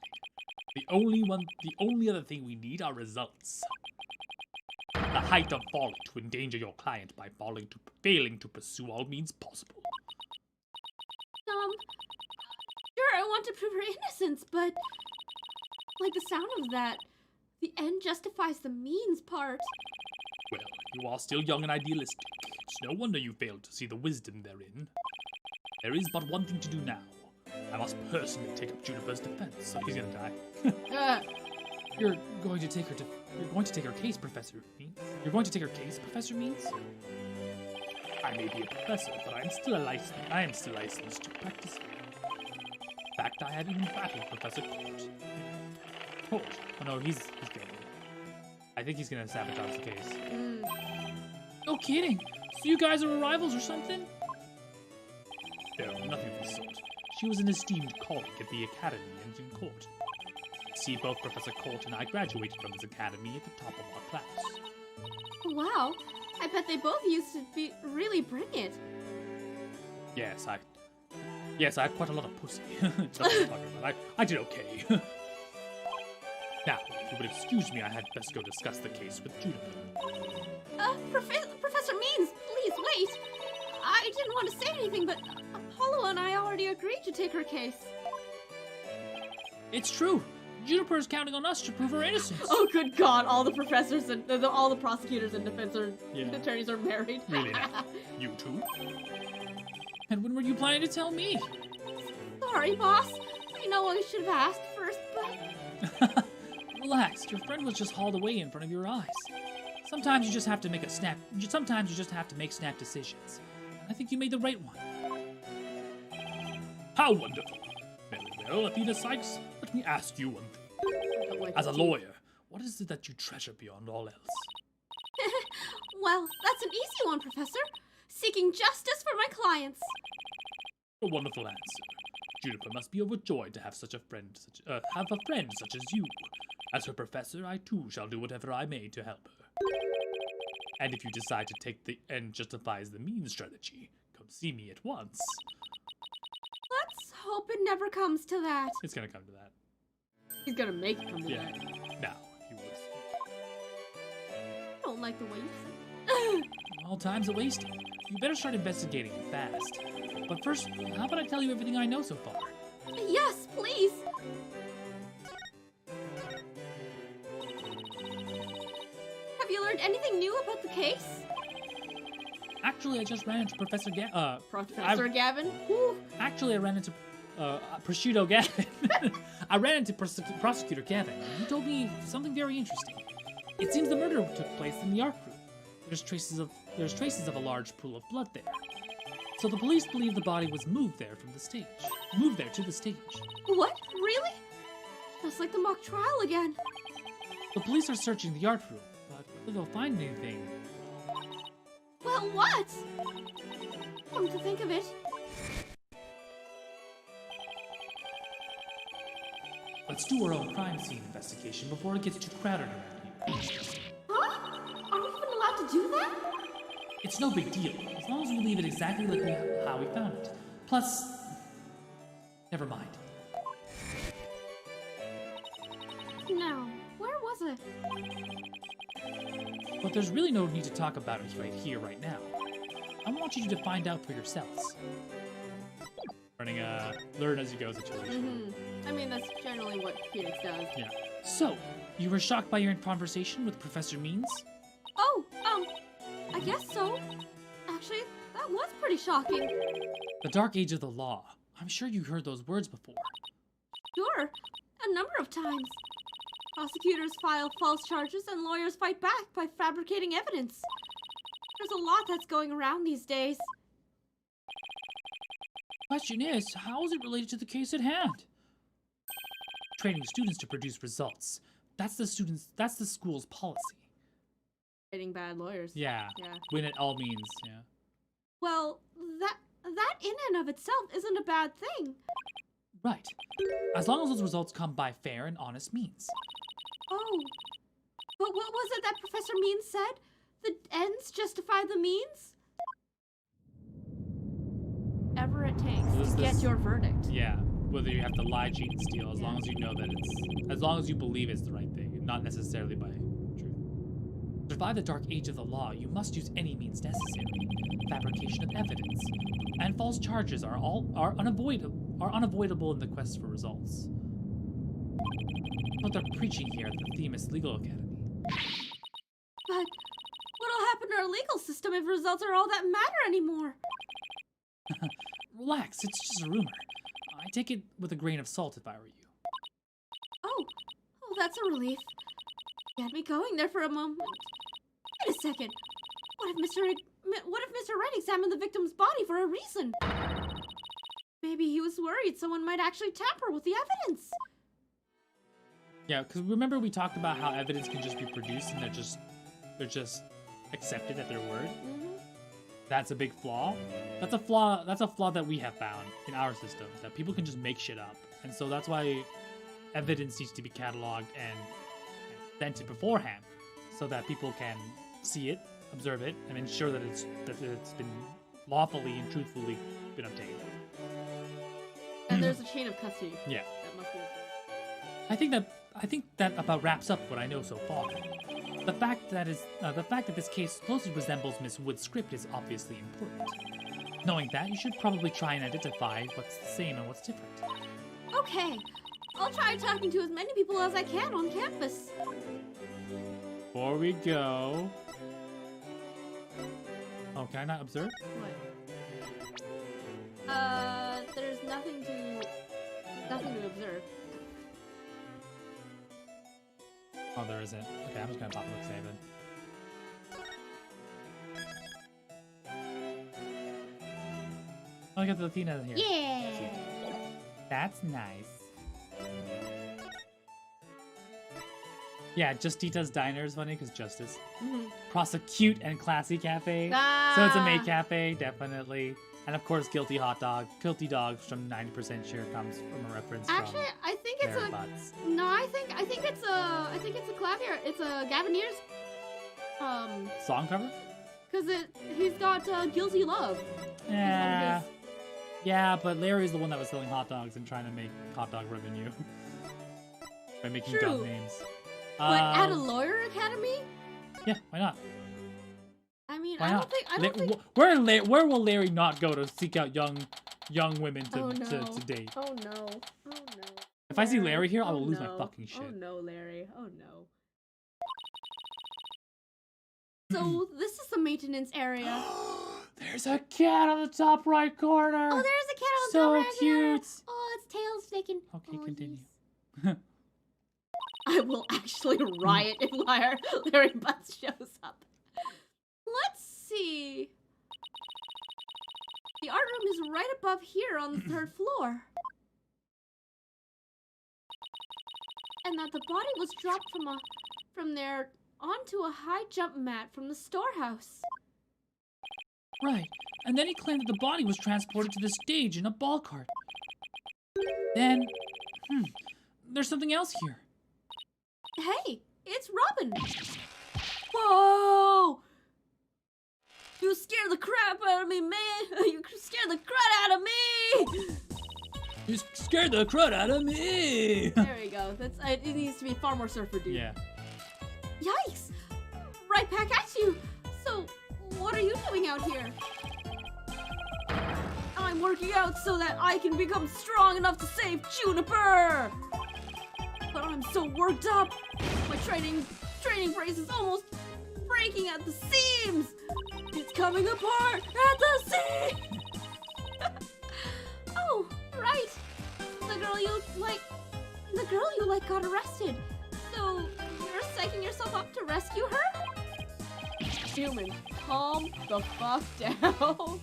The only other thing we need are results. The height of folly to endanger your client by failing to pursue all means possible. Sure, I want to prove her innocence, but like the sound of that, the end justifies the means part. Well, you are still young and idealistic. It's no wonder you failed to see the wisdom therein. There is but one thing to do now. I must personally take up Juniper's defense, so he's gonna die. You're going to take her case, Professor Means? You're going to take her case, Professor Means? I may be a professor, but I am still licensed to practice. In fact, I have even battled Professor Court. Court? Oh no, he's dead. I think he's gonna sabotage the case. No kidding. So you guys are rivals or something? No, nothing of the sort. She was an esteemed colleague at the academy and in court. See, both Professor Colt and I graduated from this academy at the top of our class. Wow, I bet they both used to be really brilliant. Yes, I had quite a lot of pussy. I did okay. Now, if you would excuse me, I had best go discuss the case with Juniper. Professor Means, please wait. I didn't want to say anything, but Apollo and I already agreed to take her case. It's true. Juniper is counting on us to prove her innocence. Oh, good God! All the professors and all the prosecutors and defense attorneys are married. Really now? You too? And when were you planning to tell me? Sorry, boss. I know I should have asked first, but Relax. Your friend was just hauled away in front of your eyes. Sometimes you just have to make snap decisions. I think you made the right one. How wonderful. Very well, Athena Sykes, let me ask you one thing. As a lawyer, what is it that you treasure beyond all else? well, that's an easy one, Professor. Seeking justice for my clients. A wonderful answer. Juniper must be overjoyed to have such a friend such as you. As her professor, I too shall do whatever I may to help her. And if you decide to take the end justifies the means strategy, come see me at once. Let's hope it never comes to that. It's gonna come to that. He's gonna make it come to Yeah. that. Now, you listen. I don't like the way you say. All time's a wasting. You better start investigating fast. But first, how about I tell you everything I know so far? Yes, please. Have you learned anything new about the case? Actually, I just ran into Professor Gavin? Whew. Actually, I ran into Prosciutto Gavin. I ran into Prosecutor Gavin, and he told me something very interesting. It seems the murder took place in the art room. There's traces of a large pool of blood there. So the police believe the body was moved there to the stage. What? Really? Just like the mock trial again. The police are searching the art room, but whether they'll find anything. Well, what? Come to think of it. Let's do our own crime scene investigation before it gets too crowded around here. Huh? Are we even allowed to do that? It's no big deal, as long as we leave it exactly like how we found it. Plus, never mind. No. Where was it? But there's really no need to talk about it right here, right now. I want you to find out for yourselves. Learn as you go situation. I mean, that's generally what Phoenix does. Yeah. So, you were shocked by your conversation with Professor Means? Oh, I guess so. Actually, that was pretty shocking. The dark age of the law. I'm sure you heard those words before. Sure, a number of times. Prosecutors file false charges and lawyers fight back by fabricating evidence. There's a lot that's going around these days. Question is, how is it related to the case at hand? Training students to produce results. That's the school's policy. Training bad lawyers. Yeah. Yeah. When it all means, yeah. Well, that in and of itself isn't a bad thing. Right. As long as those results come by fair and honest means. Oh. But what was it that Professor Means said? the ends justify the means? Ever it takes This- to get this- your verdict. Yeah, whether you have to lie, cheat, and steal, as long as you know that as long as you believe it's the right thing, not necessarily by truth. To survive the dark age of the law, you must use any means necessary. Fabrication of evidence and false charges are unavoidable in the quest for results. What they're preaching here at the Themis Legal Academy. But what'll happen to our legal system if results are all that matter anymore? Relax, it's just a rumor. I take it with a grain of salt if I were you. Oh, that's a relief. You had me going there for a moment. Wait a second. What if Mr. Wright examined the victim's body for a reason? Maybe he was worried someone might actually tamper with the evidence. Yeah, because remember we talked about how evidence can just be produced and they're just accepted at their word. That's a big flaw. That's a flaw that we have found in our system, that people can just make shit up. And so that's why evidence needs to be cataloged and presented beforehand so that people can see it, observe it, and ensure that it's been lawfully and truthfully been obtained. And there's a chain of custody. Yeah. That must be I think that about wraps up what I know so far. The fact that this case closely resembles Miss Wood's script is obviously important. Knowing that, you should probably try and identify what's the same and what's different. Okay. I'll try talking to as many people as I can on campus. Before we go... Oh, can I not observe? What? There's nothing to observe. Oh, there isn't. Okay, I'm just gonna pop a quick save then. Oh, I got the Athena here. Yeah. That's nice. Yeah, Justita's Diner is funny because justice. Prosecute and Classy Cafe. So it's a maid cafe, definitely. And of course, Guilty Hot Dog. Guilty Dogs from 90% sure comes from a reference Actually, I think it's from a Butts. no. I think it's a clavier. It's a Gavineer's. Song cover? Because he's got Guilty Love. Yeah. Yeah, but Larry's the one that was selling hot dogs and trying to make hot dog revenue by making dumb True. names. But at a lawyer academy? Yeah, why not? I mean, Why I not? don't think. Where will Larry not go to seek out young women to, Oh, no. to date? Oh no! Oh no! If I see Larry here, I will Oh, lose my no. fucking shit. Oh no, Larry! Oh no! So this is the maintenance area. There's a cat on the top right corner. Oh, there's a cat on the So top right corner. cute. Oh, its tail's sticking. Okay, Oh, continue. yes. I will actually riot if Larry Butts shows up. Let's see. The art room is right above here on the 3rd floor. And that the body was dropped from there onto a high jump mat from the storehouse. Right, and then he claimed that the body was transported to the stage in a ball cart. Then, there's something else here. Hey, it's Robin. Whoa! You scared the crap out of me, man! You scared the crud out of me! You scared the crud out of me! There we go. It needs to be far more surfer dude. Yeah. Yikes! Right back at you! So, what are you doing out here? I'm working out so that I can become strong enough to save Juniper! But I'm so worked up! My training brace is almost breaking at the seams! It's coming apart at the seams! Oh, right! The girl you like got arrested. So, you're psyching yourself up to rescue her? Human, calm the fuck down.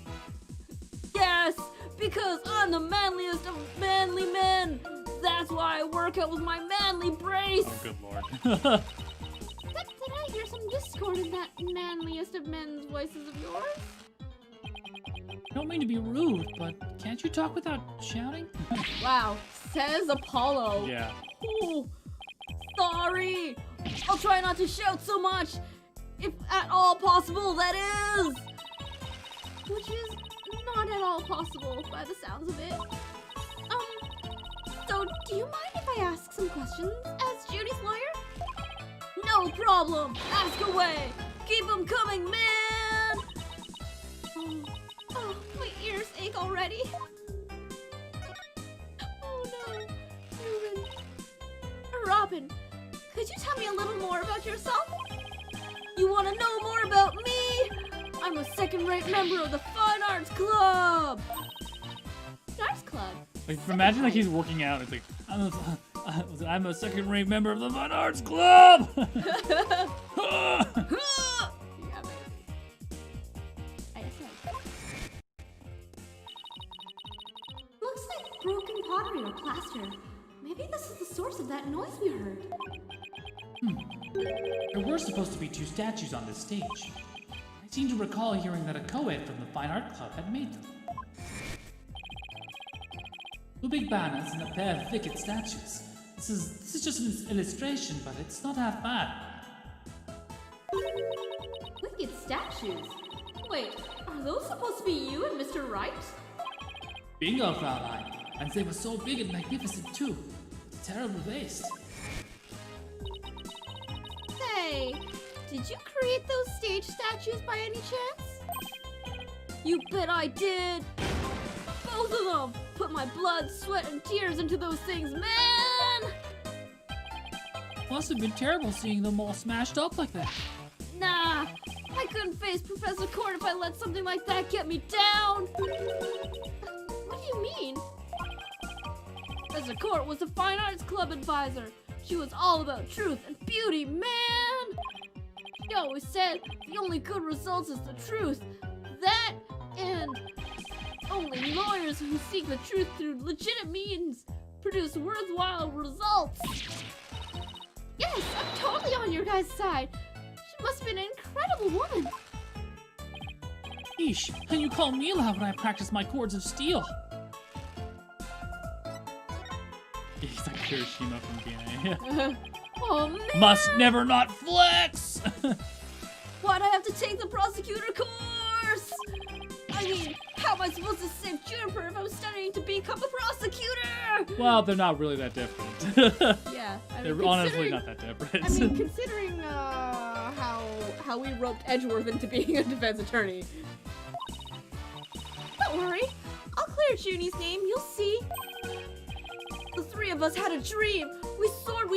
Yes, because I'm the manliest of manly men. That's why I work out with my manly brace. Oh, good lord. Did I hear some discord in that manliest of men's voices of yours? I don't mean to be rude, but can't you talk without shouting? Wow, says Apollo. Yeah. Oh, sorry. I'll try not to shout so much. If at all possible, that is! Which is not at all possible by the sounds of it. So do you mind if I ask some questions as Judy's lawyer? No problem! Ask away! Keep them coming, man! Oh, my ears ache already. Oh no, Newman. Robin, could you tell me a little more about yourself? You want to know more about me? I'm a second-rate member of the Fine Arts Club! Arts Club? Like, imagine like he's working out. It's like, I'm a second-rate member of the Fine Arts Club! Yeah, baby. I said. Looks like broken pottery or plaster. Maybe this is the source of that noise we heard. There were supposed to be 2 statues on this stage. I seem to recall hearing that a co-ed from the Fine Art Club had made them. 2 big banners and a pair of thicket statues. This is just an illustration, but it's not half bad. Wicked statues. Wait, are those supposed to be you and Mr. Wright? Bingo, Fraulein. And they were so big and magnificent too. It's a terrible waste. Say, did you create those stage statues by any chance? You bet I did! Both of them! Put my blood, sweat, and tears into those things, man! Must have been terrible seeing them all smashed up like that. Nah, I couldn't face Professor Court if I let something like that get me down! What do you mean? Professor Court was the Fine Arts Club advisor. She was all about truth and beauty, man! She always said the only good results is the truth. That and only lawyers who seek the truth through legitimate means produce worthwhile results. Yes, I'm totally on your guys' side. She must have been an incredible woman. Eesh, and you call me loud when I practice my chords of steel. He's like Hiroshima from DNA. Oh man! Must never not flex! Why'd I have to take the prosecutor course? I mean, how am I supposed to save Juniper if I'm studying to become a prosecutor? Well, they're not really that different. Yeah, I mean, They're honestly not that different. I mean, considering how we roped Edgeworth into being a defense attorney. Don't worry, I'll clear Junie's name. You'll see. The 3 of us had a dream. We swore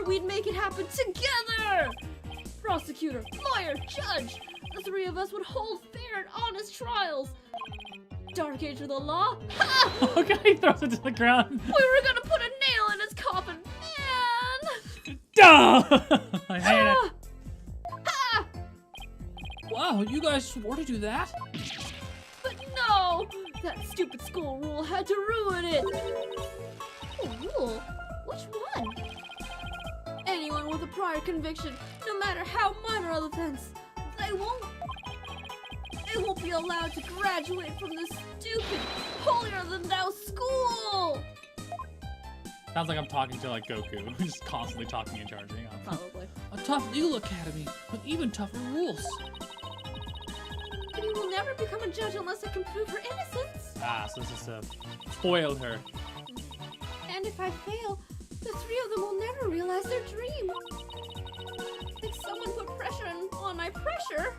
we'd make it happen together. Prosecutor, lawyer, judge. The 3 of us would hold fair and honest trials. Dark age of the law. Ha! Okay, he throws it to the ground. We were gonna put a nail in his coffin, man. Duh! I hate it. Ha! Wow, you guys swore to do that? But no, that stupid school rule had to ruin it. Oh, rule? Which one? Anyone with a prior conviction, no matter how minor of offense, they won't be allowed to graduate from this stupid, holier-than-thou school! Sounds like I'm talking to like Goku, just constantly talking and charging. Probably. A tough legal academy with even tougher rules. And you will never become a judge unless I can prove her innocence. Ah, so this is spoiled her. And if I fail, the 3 of them will never realize their dream. Like someone put pressure on my pressure.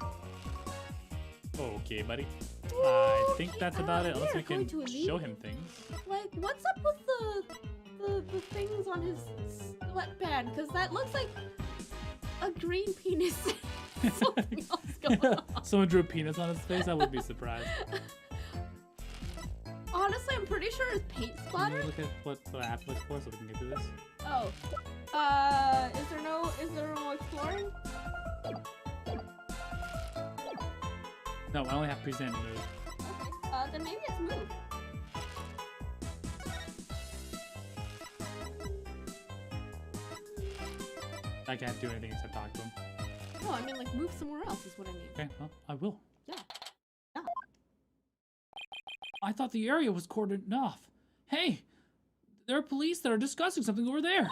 Okay, buddy. I Ooh, think okay, that's about it, unless we we're going can to elite. show him things. Like, what's up with the things on his sweatband? Because that looks like a green penis. Something else going on. Someone drew a penis on his face, I would be surprised. Honestly, I'm pretty sure it's paint Can you splatter. look at what the app looks for so we can get through this? Oh. Is there no exploring? No, I only have present mode. Okay. Then maybe it's move. I can't do anything except talk to him. No, I mean like move somewhere else is what I mean. Okay, well, I will. Yeah. I thought the area was cordoned off. Hey, there are police that are discussing something over there.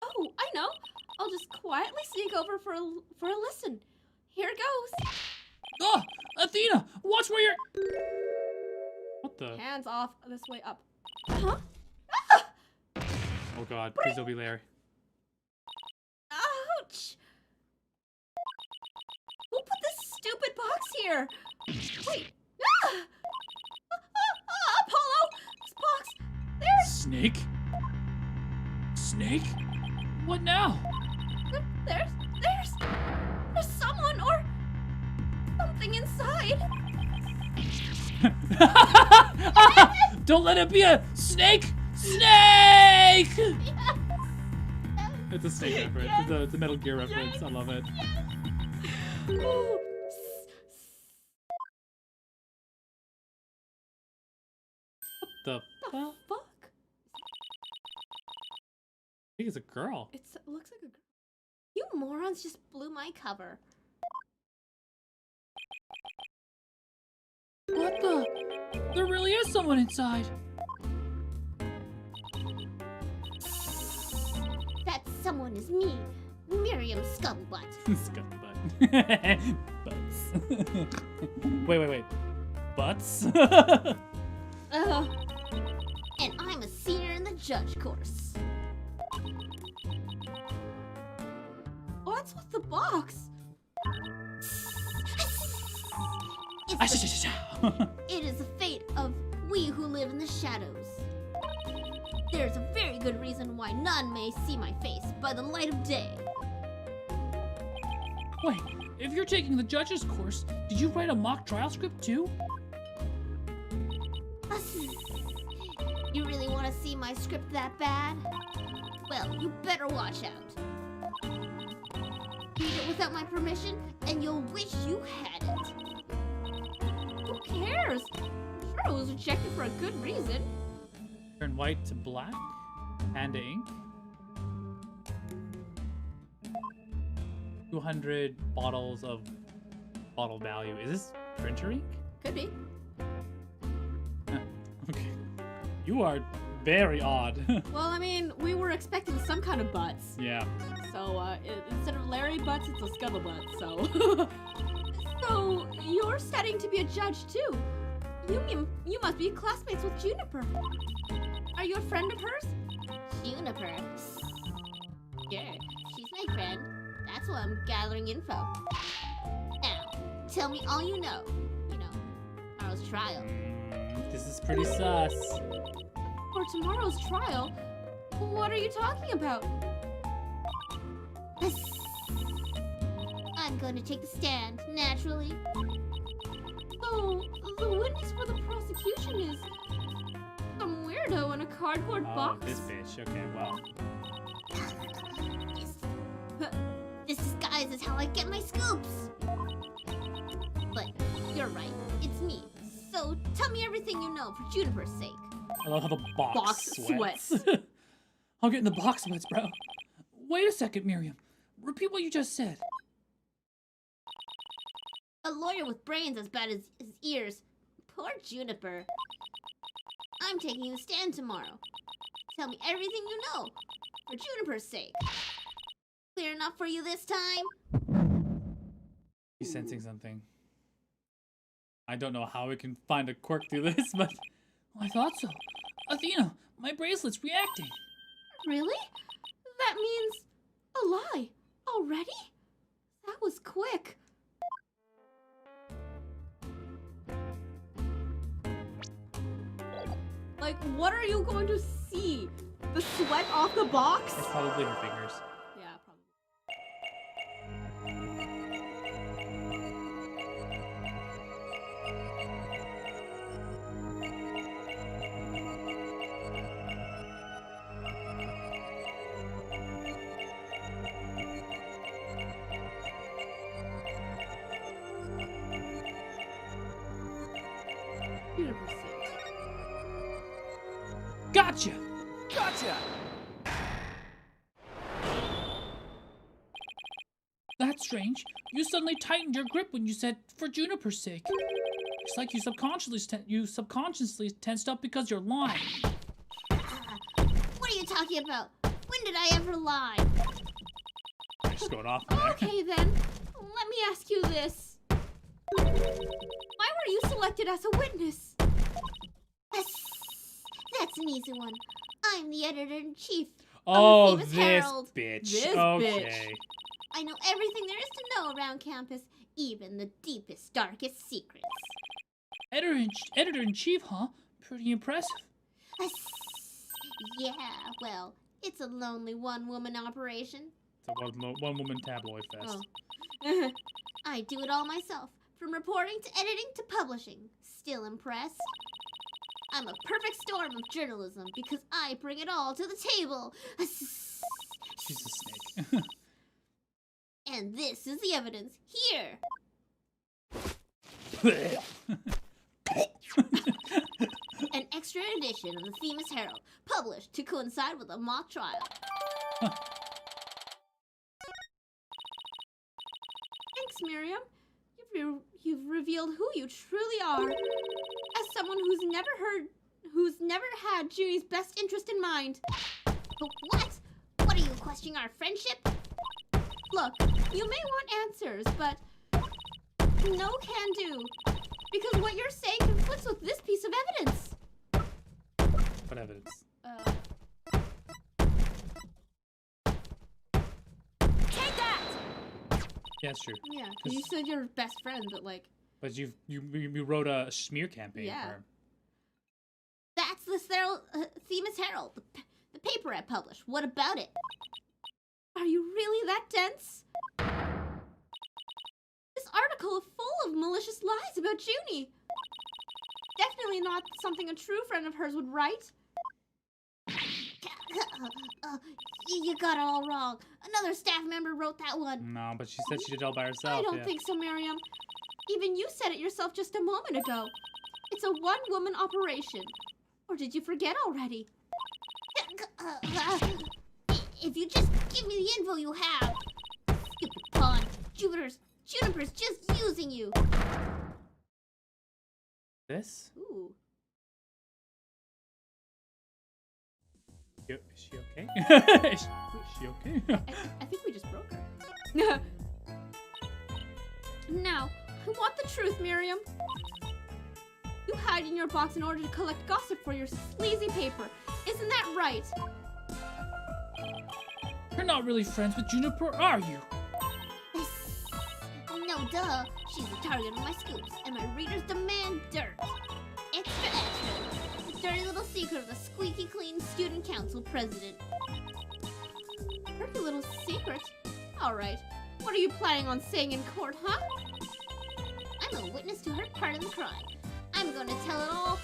Oh, I know. I'll just quietly sneak over for a listen. Here goes. Oh, Athena, watch where you're. What the? Hands off. This way up. Huh? Oh god, please don't be Larry. Ouch! Who put this stupid box here? Wait. Apollo! This box! There's Snake? Snake? What now? there's someone or something inside. Don't let it be a snake! Snake! It's a snake reference. It's a Metal Gear reference. I love it. Ooh. The fuck? Fuck. I think it's a girl. It looks like a girl. You morons just blew my cover. What the? There really is someone inside. That someone is me, Miriam Scuttlebutt. Scuttlebutt. Butts. Wait. Butts? And I'm a senior in the judge course. What's with the box? It is the fate of we who live in the shadows. There's a very good reason why none may see my face by the light of day. Wait, if you're taking the judge's course, did you write a mock trial script too? You really want to see my script that bad? Well, you better watch out. Read it without my permission, and you'll wish you hadn't. Who cares? I'm sure it was rejected for a good reason. Turn white to black. Panda ink. 200 bottles of bottle value. Is this printer ink? Could be. Okay. You are very odd. Well, I mean, we were expecting some kind of butts. Yeah. So, instead of Larry Butts, it's a Scuttlebutt, so... So, you're studying to be a judge, too. You must be classmates with Juniper. Are you a friend of hers? Juniper. Sure, she's my friend. That's why I'm gathering info. Now, tell me all you know. You know, tomorrow's trial. This is pretty sus. For tomorrow's trial? What are you talking about? I'm going to take the stand, naturally. So, the witness for the prosecution is some weirdo in a cardboard Oh, box? this bitch. Okay, well. This disguise is how I get my scoops. But you're right, it's me. So tell me everything you know for Juniper's sake. I love how the box sweats. I'll get in the box sweats, bro. Wait a second, Miriam. Repeat what you just said. A lawyer with brains as bad as his ears. Poor Juniper. I'm taking the stand tomorrow. Tell me everything you know for Juniper's sake. Clear enough for you this time? He's sensing something. I don't know how we can find a quirk through this, but... I thought so. Athena, my bracelet's reacting. Really? That means a lie. Already? That was quick. Like, what are you going to see? The sweat off the box? It's probably her fingers. Yeah, probably. Juniper's sake. Gotcha! Gotcha! That's strange. You suddenly tightened your grip when you said, for Juniper's sake. It's like you subconsciously tensed up because you're lying. What are you talking about? When did I ever lie? Just going off there. Okay then, let me ask you this. Why were you selected as a witness? That's an easy one. I'm the editor-in-chief Oh, of the Famous this Herald. bitch. This Okay. I know everything there is to know around campus, even the deepest, darkest secrets. Editor-in-chief, huh? Pretty impressive. Yeah, well, it's a lonely one-woman operation. It's a one-woman tabloid fest. Oh. I do it all myself, from reporting to editing to publishing. Still impressed? I'm a perfect storm of journalism because I bring it all to the table. She's a snake. And this is the evidence. Here. An extra edition of the Famous Herald, published to coincide with a mock trial. Thanks, Miriam. You've revealed who you truly are. As someone who's never had Junie's best interest in mind. But what? What are you questioning our friendship? Look, you may want answers, but no can do. Because what you're saying conflicts with this piece of evidence. What evidence? Take that! Yeah, it's true. Yeah, 'cause you said you're best friend, but like... But you wrote a smear campaign Yeah. for her. That's the Famous Herald, the paper I published. What about it? Are you really that dense? This article is full of malicious lies about Junie. Definitely not something a true friend of hers would write. You got it all wrong. Another staff member wrote that one. No, but she said she did it all by herself. I don't yeah. think so, Miriam. Even you said it yourself just a moment ago. It's a one-woman operation. Or did you forget already? If you just give me the info you have. Stupid pawn. Juniper's just using you. This? Ooh. Is she okay? Is she okay? I think we just broke her. Now, I want the truth, Miriam. You hide in your box in order to collect gossip for your sleazy paper. Isn't that right? You're not really friends with Juniper, are you? No, duh. She's the target of my scoops, and my readers demand dirt. Extra, extra. The dirty little secret of the squeaky clean student council president. Dirty little secret. All right. What are you planning on saying in court, huh? I'm a witness to her part of the crime. I'm going to tell it all.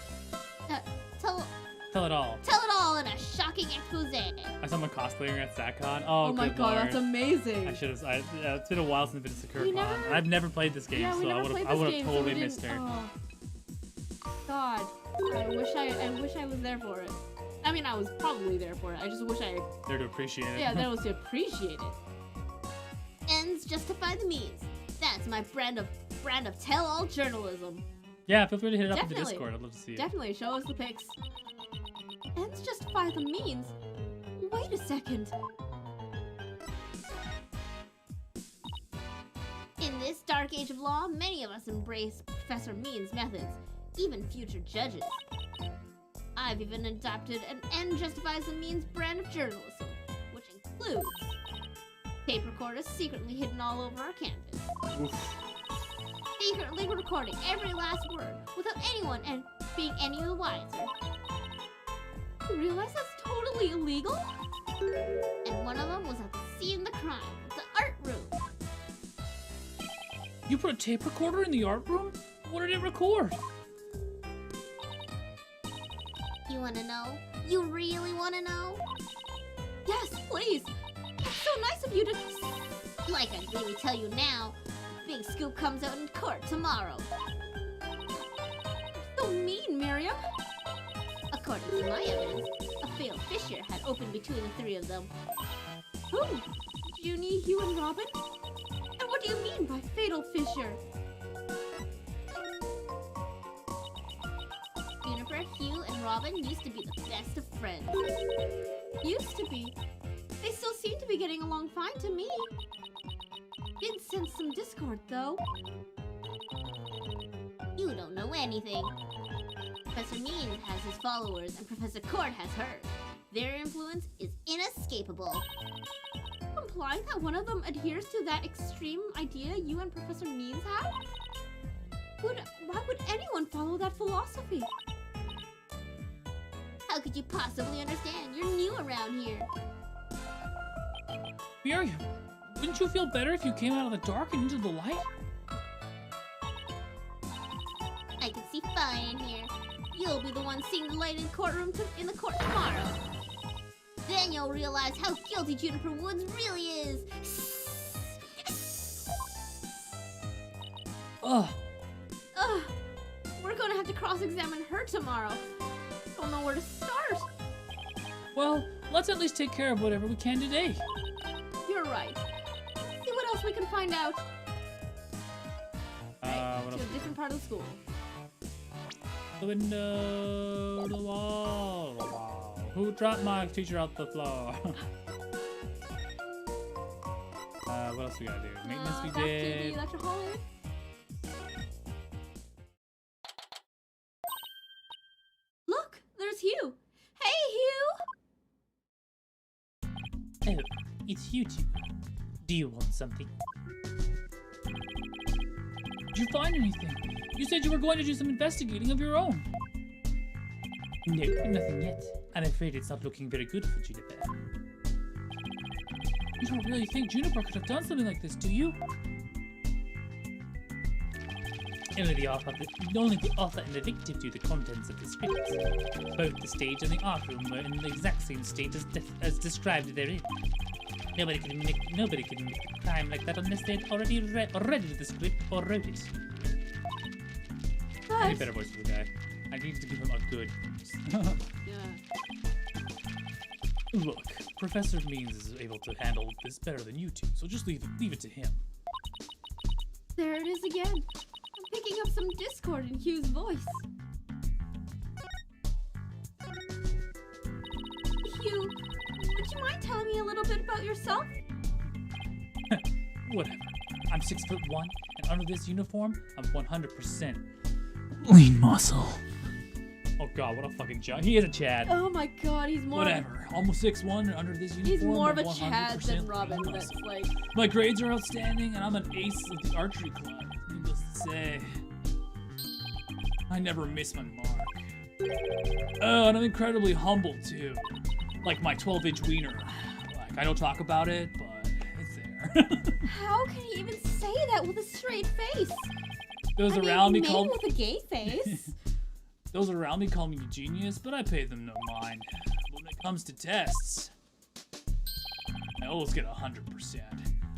Tell it all. Tell it all in a shocking expose. I saw someone cosplaying at SatCon. Oh, my good god, Lord. that's amazing. I should have. It's been a while since it's occurred. We never- I've never played this game, Yeah, we so never I played would this have game, so totally we missed didn't- her. Oh. God, I wish I was there for it. I mean, I was probably there for it. I just wish I, There to appreciate it. yeah, that was to appreciate it. Ends justify the means. That's my brand of tell-all journalism. Yeah, feel free to hit it up in the Definitely. Discord. I'd love to see it. Definitely, show us the pics. Ends justify the means. Wait a second. In this dark age of law, many of us embrace Professor Mean's methods, even future judges. I've even adopted an end justifies the means brand of journalism, which includes tape recorders secretly hidden all over our campus. Oof. Secretly recording every last word without anyone and being any the wiser. You realize that's totally illegal? And one of them was at the scene of the crime, the art room. You put a tape recorder in the art room? What did it record? You wanna know? You really wanna know? Yes, please. It's so nice of you to... Like I'd really tell you now, the big scoop comes out in court tomorrow. So mean, Miriam. According to my evidence, a fatal fissure had opened between the three of them. Who? Junie, Hugh, and Robin? And what do you mean by fatal fissure? Juniper, Hugh, and Robin used to be the best of friends. Used to be. They still seem to be getting along fine to me. sense some discord, though. You don't know anything. Professor Mean has his followers, and Professor Court has hers. Their influence is inescapable. Implying that one of them adheres to that extreme idea you and Professor Means have? Why would anyone follow that philosophy? How could you possibly understand? You're new around here. Miriam, wouldn't you feel better if you came out of the dark and into the light? I can see fine in here. You'll be the one seeing the light in the court tomorrow. Then you'll realize how guilty Juniper Woods really is. Ugh. Ugh. We're gonna have to cross-examine her tomorrow. Don't know where to start. Well, let's at least take care of whatever we can today. You're right. See what else we can find out. Right, What to else? a different part of the school. The window, the wall, the wall. Who dropped my teacher out the floor? What else we gotta do? Maintenance we Back to did. the lecture hall. Look, there's Hugh. Hey, Hugh. Oh, it's you two. Do you want something? Did you find anything? You said you were going to do some investigating of your own. No, nothing yet. I'm afraid it's not looking very good for Juniper. You don't really think Juniper could have done something like this, do you? Only the author and the victim knew the contents of the script. Both the stage and the art room were in the exact same state as described therein. Nobody could commit a crime like that unless they had already read the script or wrote it. I need a better voice for the guy. I need to give him a good voice. Yeah. Look, Professor Means is able to handle this better than you two, so just leave it to him. There it is again. I'm picking up some discord in Hugh's voice. Hugh, would you mind telling me a little bit about yourself? Whatever. I'm 6'1", and under this uniform, I'm 100% lean muscle. Oh god, what a fucking Chad. He is a Chad. Oh my god, he's more Whatever. Almost 6'1", and under this uniform, He's more of a I'm Chad 100% than Robin, lean that's muscle. like... My grades are outstanding, and I'm an ace of the archery club. Needless to say, I never miss my mark. Oh, and I'm incredibly humble too. Like my 12-inch wiener. Like, I don't talk about it, but it's there. How can he even say that with a straight face? Those I around mean, me maybe call with a gay face. Those around me call me a genius, but I pay them no mind. When it comes to tests, I always get 100%.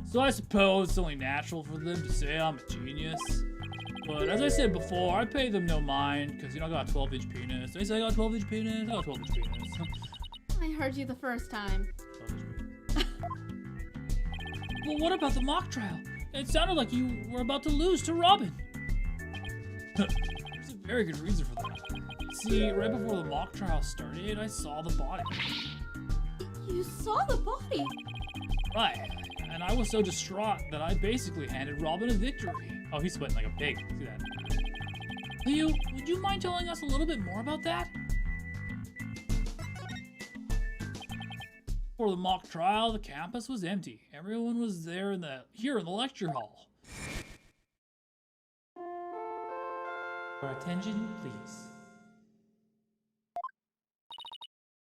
So I suppose it's only natural for them to say I'm a genius. But as I said before, I pay them no mind, because, you know, I got a 12-inch penis. They say I got a 12-inch penis, I got a 12-inch penis. I heard you the first time. 12-inch penis. Well, what about the mock trial? It sounded like you were about to lose to Robin. There's a very good reason for that. See, right before the mock trial started, I saw the body. You saw the body? Right, and I was so distraught that I basically handed Robin a victory. Oh, he's sweating like a pig. See that? Leo, would you mind telling us a little bit more about that? For the mock trial, the campus was empty. Everyone was there here in the lecture hall. Your attention, please.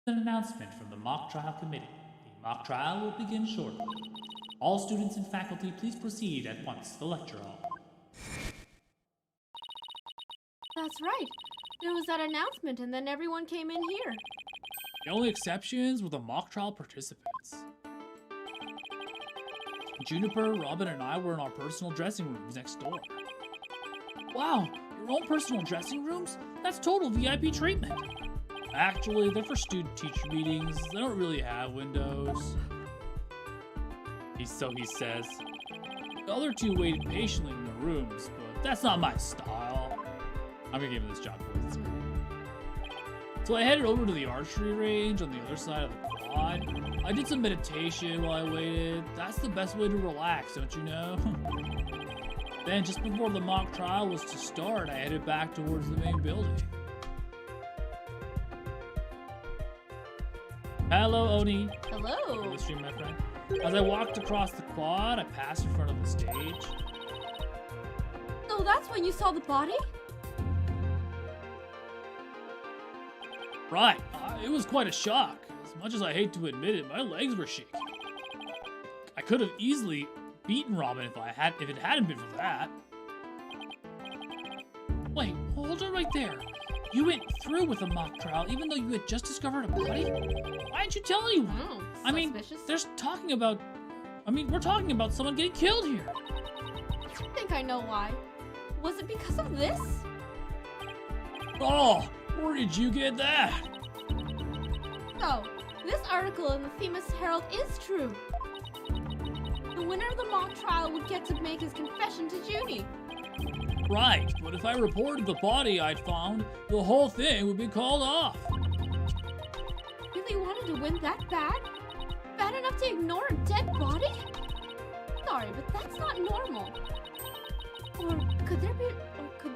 An announcement from the mock trial committee. The mock trial will begin shortly. All students and faculty, please proceed at once to the lecture hall. That's right. There was that announcement and then everyone came in here. The only exceptions were the mock trial participants. Juniper, Robin, and I were in our personal dressing rooms next door. Wow, your own personal dressing rooms? That's total VIP treatment. Actually, they're for student-teacher meetings. They don't really have windows. So he says. The other two waited patiently in the rooms, but that's not my style. I'm gonna give him this job voice. So I headed over to the archery range on the other side of the quad. I did some meditation while I waited. That's the best way to relax, don't you know? Then, just before the mock trial was to start, I headed back towards the main building. Hello, Oni. Hello. The stream, my friend. As I walked across the quad, I passed in front of the stage. So that's when you saw the body? Right, it was quite a shock. As much as I hate to admit it, my legs were shaking. I could have easily beaten Robin if it hadn't been for that. Wait, hold it right there. You went through with a mock trial even though you had just discovered a body? Why didn't you tell anyone? Oh, I mean, suspicious. we're talking about someone getting killed here. I think I know why. Was it because of this? Oh, where did you get that? So, this article in the Famous Herald is true. The winner of the mock trial would get to make his confession to Junie. Right, but if I reported the body I'd found, the whole thing would be called off. Really wanted to win that bad? Bad enough to ignore a dead body? Sorry, but that's not normal. Or could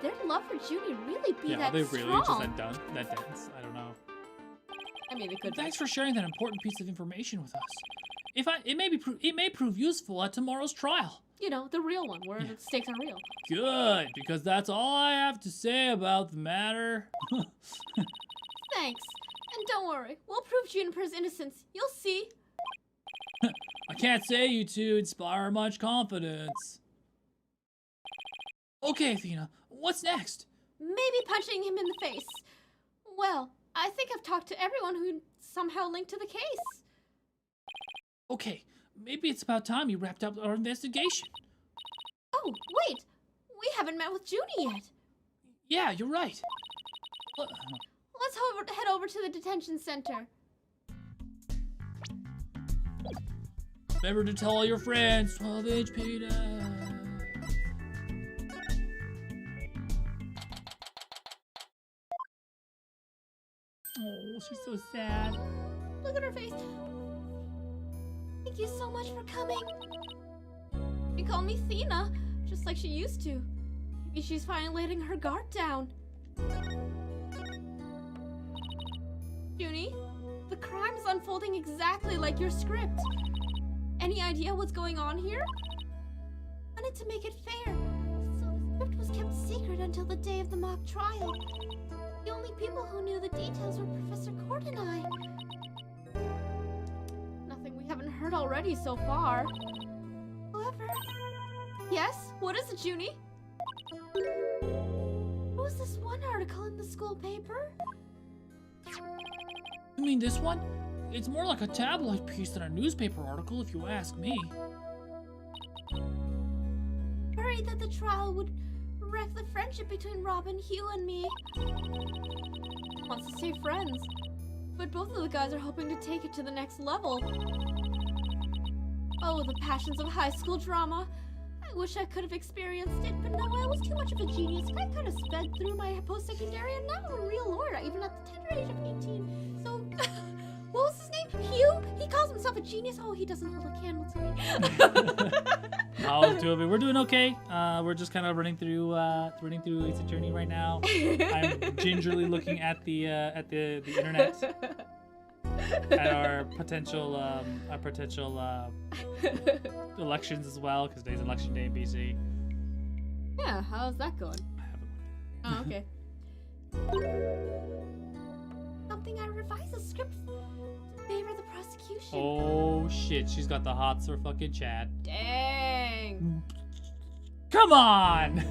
their love for Junie really be that are they strong? really just that dense? I don't know. I mean, it could. Thanks for sharing that important piece of information with us. It may prove useful at tomorrow's trial. You know, the real one, where the stakes are real. Good, because that's all I have to say about the matter. Thanks. And don't worry, we'll prove Juniper's innocence. You'll see. I can't say you two inspire much confidence. Okay, Athena, what's next? Maybe punching him in the face. Well, I think I've talked to everyone who somehow linked to the case. Okay, maybe it's about time you wrapped up our investigation. Oh, wait! We haven't met with Junie yet. Yeah, you're right. Let's head over to the detention center. Remember to tell all your friends, 12-inch penis. Oh, she's so sad. Look at her face. Thank you so much for coming. She called me Thena, just like she used to. Maybe she's finally letting her guard down. Junie, the crime is unfolding exactly like your script. Any idea what's going on here? I wanted to make it fair, so the script was kept secret until the day of the mock trial. The only people who knew the details were Professor Cord and I. Nothing we haven't heard already so far. However... Yes? What is it, Junie? What was this one article in the school paper? You mean this one? It's more like a tabloid piece than a newspaper article, if you ask me. Worried that the trial would wreck the friendship between Robin, Hugh, and me. Wants to stay friends, but both of the guys are hoping to take it to the next level. Oh, the passions of high school drama. I wish I could have experienced it, but no, I was too much of a genius. I kind of sped through my post-secondary, and now I'm a real lawyer, even at the tender age of 18. So, what was his name? Hugh? He calls himself a genius. Oh, he doesn't hold a candle to me. All two of it. We're doing okay. We're just kind of running through Ace Attorney right now. I'm gingerly looking at the internet at our potential elections as well, because today's election day in BC. Yeah, how's that going? I haven't looked. Oh, okay. Something I revise the script to favor the prosecution. Oh shit, she's got the hots for fucking Chad. Dang. Come on!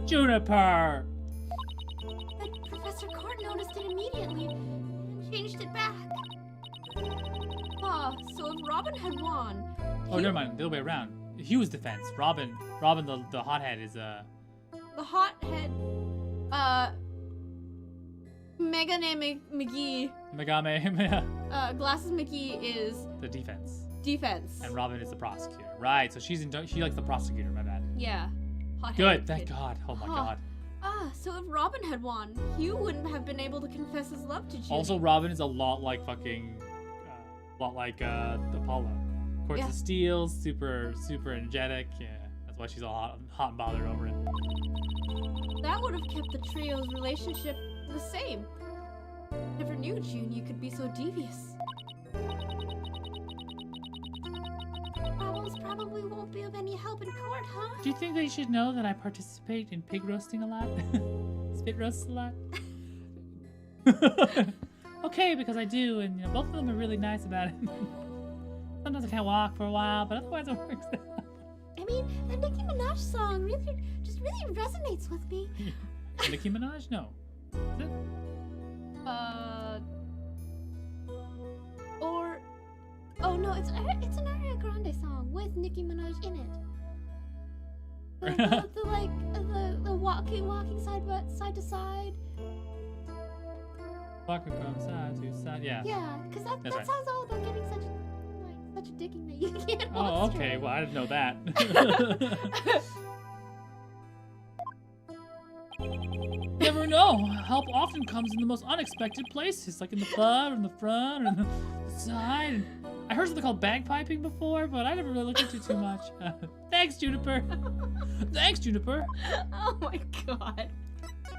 Juniper! But Professor Cord noticed it immediately and changed it back. So if Robin had won... Oh, never mind. The other way around. Hugh's defense. Robin, the hothead is The hothead... Megane McGee... Megame. Glasses McGee is... The defense. Defense. And Robin is the prosecutor. Right, so she likes the prosecutor, my bad. Yeah. Hothead Good, kid. thank God. Oh my God. Yeah, so if Robin had won, Hugh wouldn't have been able to confess his love to Judy. Also, Robin is a lot like fucking, Apollo. Quartz Yeah. of Steel, super energetic. Yeah, that's why she's all hot and bothered over it. That would have kept the trio's relationship the same. Never knew, June, you could be so devious. Problems probably won't be of any help in court, huh? Do you think they should know that I participate in pig roasting a lot? Spit roasts a lot? Okay, because I do, and both of them are really nice about it. Sometimes I can't walk for a while, but otherwise it works out. I mean, the Nicki Minaj song really resonates with me. Nicki Minaj? No. Is it? Oh no, it's an Ariana Grande song with Nicki Minaj in it. The walking side to side. Walking from side to side, yeah. Yeah, because that That's right. song's all about getting such a dicking that you can't walk Oh, okay. straight. Well, I didn't know that. Never know. Help often comes in the most unexpected places, like in the butt, or in the front, or in the side. And I heard something called bagpiping before, but I never really looked into it too much. Thanks, Juniper. Thanks, Juniper. Oh my god.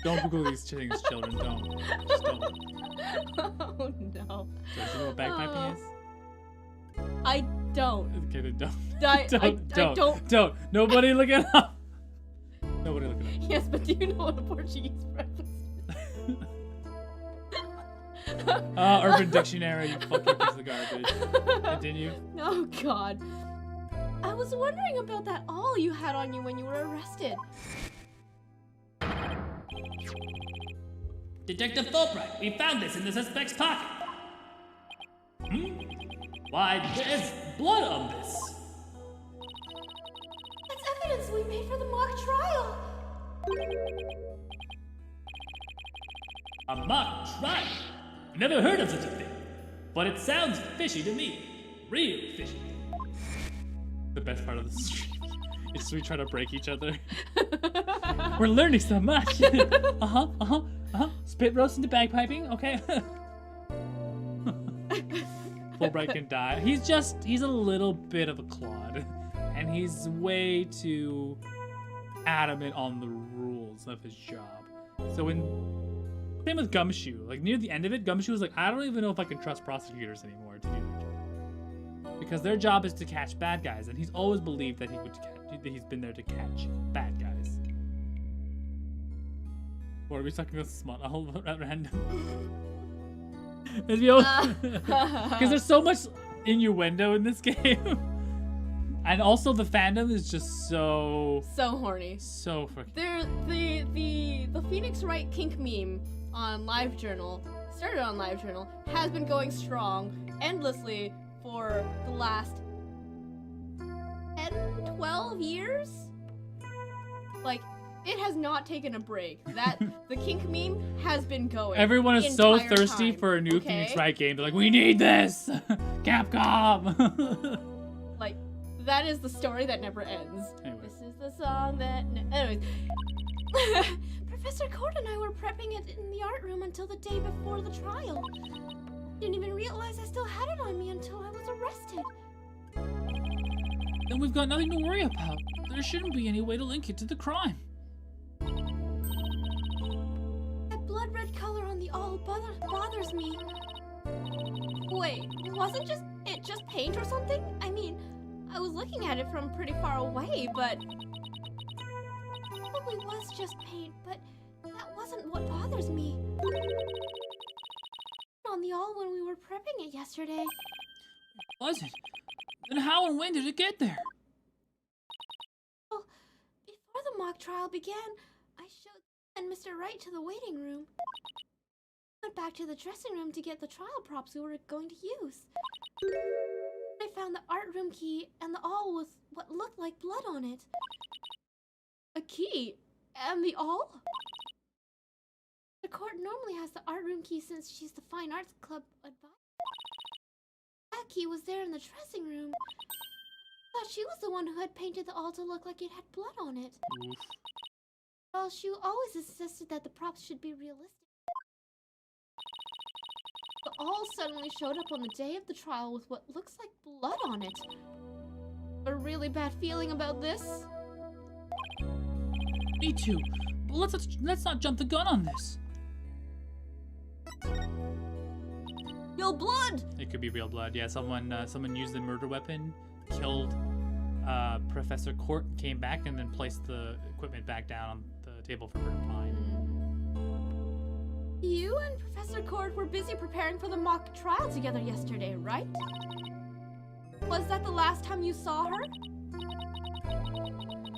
Don't Google these things, children. Don't. Just don't. Oh no. Do you know what bagpiping is? I don't. Okay, then don't. I don't. Don't. Nobody look it up. Nobody look it up. Yes, but do you know what a Portuguese breakfast is? Urban Dictionary, you fucking piece of garbage. Continue. Oh god. I was wondering about that awl you had on you when you were arrested. Detective Fulbright, we found this in the suspect's pocket. Why, there's blood on this. That's evidence we made for the mock trial. A mock trial? Never heard of such a thing. But it sounds fishy to me. Real fishy. The best part of the stream is we try to break each other. We're learning so much. Spit roasting to bagpiping, okay? Fulbright can die. He's a little bit of a clod. And he's way too adamant on the rules of his job. So same with Gumshoe. Like near the end of it, Gumshoe was like, I don't even know if I can trust prosecutors anymore to do their job. Because their job is to catch bad guys, and he's always believed that he's been there to catch bad guys. Or are we talking about smut all at random? Because there's so much innuendo in this game. And also the fandom is just so horny. So freaking. The Phoenix Wright kink meme on LiveJournal, started on LiveJournal, has been going strong endlessly for the last 10, 12 years? Like, it has not taken a break. The kink meme has been going. Everyone is the so entire thirsty time, for a new okay? Phoenix Wright game. They're like, we need this! Capcom! Like, that is the story that never ends. Anyway. This is the song that... Anyways. Professor Cord and I were prepping it in the art room until the day before the trial. Didn't even realize I still had it on me until I was arrested. Then we've got nothing to worry about. There shouldn't be any way to link it to the crime. That blood red color on the awl bothers me. Wait, wasn't it just paint or something? I mean, I was looking at it from pretty far away, but... It probably was just paint, but that wasn't what bothers me. On the awl when we were prepping it yesterday. Was it? Then how and when did it get there? Well, before the mock trial began, I showed and Mr. Wright to the waiting room. Went back to the dressing room to get the trial props we were going to use. I found the art room key and the awl with what looked like blood on it. A key? And the awl? The court normally has the art room key since she's the Fine Arts Club advisor. That key was there in the dressing room. I thought she was the one who had painted the awl to look like it had blood on it. Oof. Well, she always insisted that the props should be realistic. But all suddenly showed up on the day of the trial with what looks like blood on it. A really bad feeling about this. Me too. But let's not jump the gun on this. Real blood! It could be real blood. Yeah, someone used the murder weapon, killed Professor Court, came back, and then placed the equipment back down on the table for her to find. You and Professor Cord were busy preparing for the mock trial together yesterday, right? Was that the last time you saw her?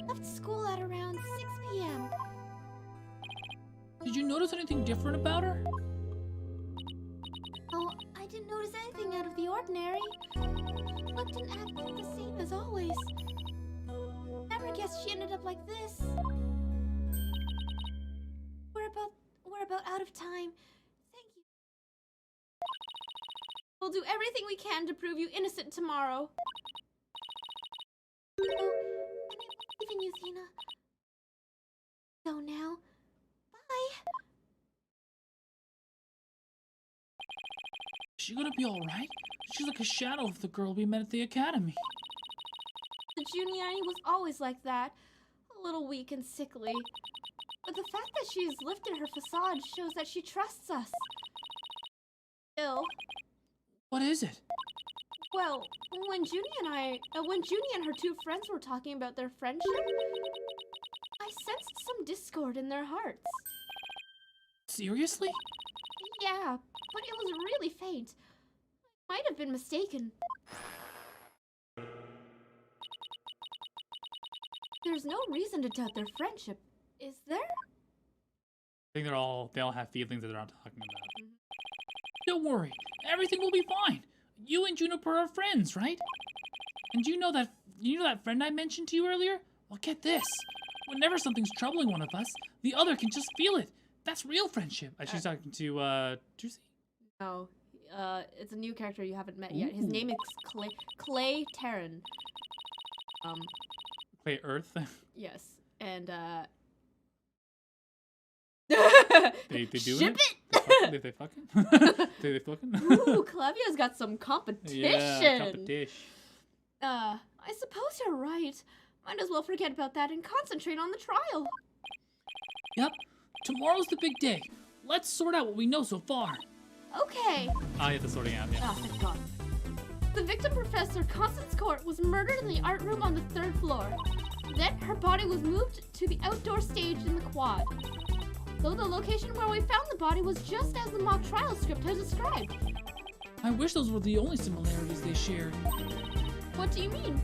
Left school at around 6 p.m. Did you notice anything different about her? Oh, I didn't notice anything out of the ordinary. Looked and acted the same as always. Never guessed she ended up like this. We're about out of time. Thank you. We'll do everything we can to prove you innocent tomorrow. Oh, and I'm leaving you, Zena. Go now. Bye. Is she gonna be alright? She's like a shadow of the girl we met at the academy. The Juniani was always like that. A little weak and sickly. But the fact that she's lifted her facade shows that she trusts us. Still, What is it? well, when Junie and her two friends were talking about their friendship, I sensed some discord in their hearts. Seriously? Yeah, but it was really faint. I might have been mistaken. There's no reason to doubt their friendship, is there? I think they all have feelings that they're not talking about. Don't worry, everything will be fine. You and Juniper are friends, right? And you know that friend I mentioned to you earlier? Well, get this. Whenever something's troubling one of us, the other can just feel it. That's real friendship. She's talking to Juicy. No, it's a new character you haven't met yet. His name is Clay Terran. Clay Earth. Yes, and They do Ship it? They fucking? They fucking? Ooh, Clavia's got some competition. Yeah, competition. I suppose you're right. Might as well forget about that and concentrate on the trial. Yep, tomorrow's the big day. Let's sort out what we know so far. Okay. Ah, yeah, the sorting out, yeah. Oh, thank God. The victim, Professor Constance Court, was murdered in the art room on the 3rd floor. Then her body was moved to the outdoor stage in the quad. Though the location where we found the body was just as the mock trial script has described. I wish those were the only similarities they shared. What do you mean?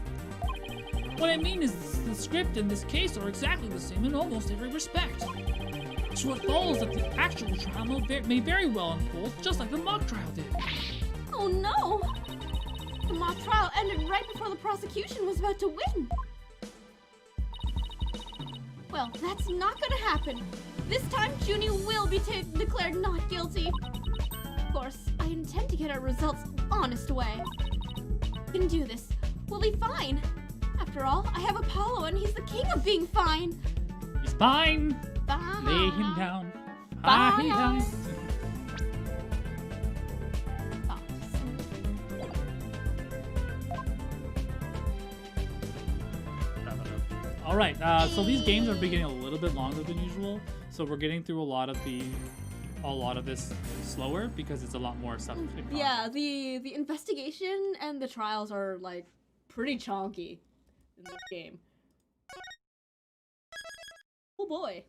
What I mean is the script and this case are exactly the same in almost every respect. So it follows that the actual trial may very well unfold just like the mock trial did. Oh no! The mock trial ended right before the prosecution was about to win. Well, that's not gonna happen. This time, Junie will be declared not guilty. Of course, I intend to get our results the honest way. We can do this. We'll be fine. After all, I have Apollo and he's the king of being fine. He's fine. Bye. Lay him down. Bye. Bye. All right, so these games are beginning a little bit longer than usual, so we're getting through a lot of this slower because it's a lot more stuff. Yeah, the investigation and the trials are like pretty chonky in this game. Oh boy.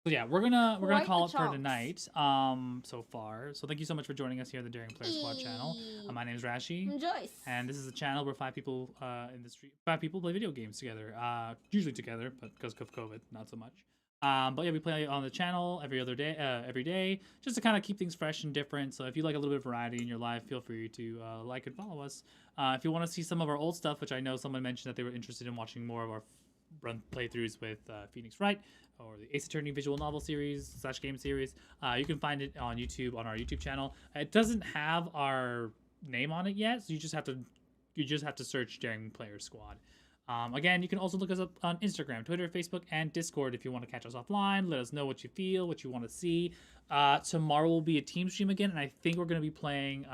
So yeah, we're gonna Quite call the it for chonks. tonight. So far, so thank you so much for joining us here on the Daring Player Squad channel. My name is Rashi. Joyce. And this is a channel where 5 people in the street, 5 people play video games together. Usually together, but because of COVID, not so much. But yeah, we play on the channel every day, just to kind of keep things fresh and different. So if you like a little bit of variety in your life, feel free to like and follow us. If you want to see some of our old stuff, which I know someone mentioned that they were interested in watching more of our run playthroughs with Phoenix Wright or the Ace Attorney visual novel series / game series, you can find it on YouTube on our YouTube channel. It doesn't have our name on it yet, so you just have to search Daring Player Squad. Again, you can also look us up on Instagram, Twitter, Facebook, and Discord if you want to catch us offline. Let us know what you feel, what you want to see. Tomorrow will be a team stream again, and I think we're going to be playing.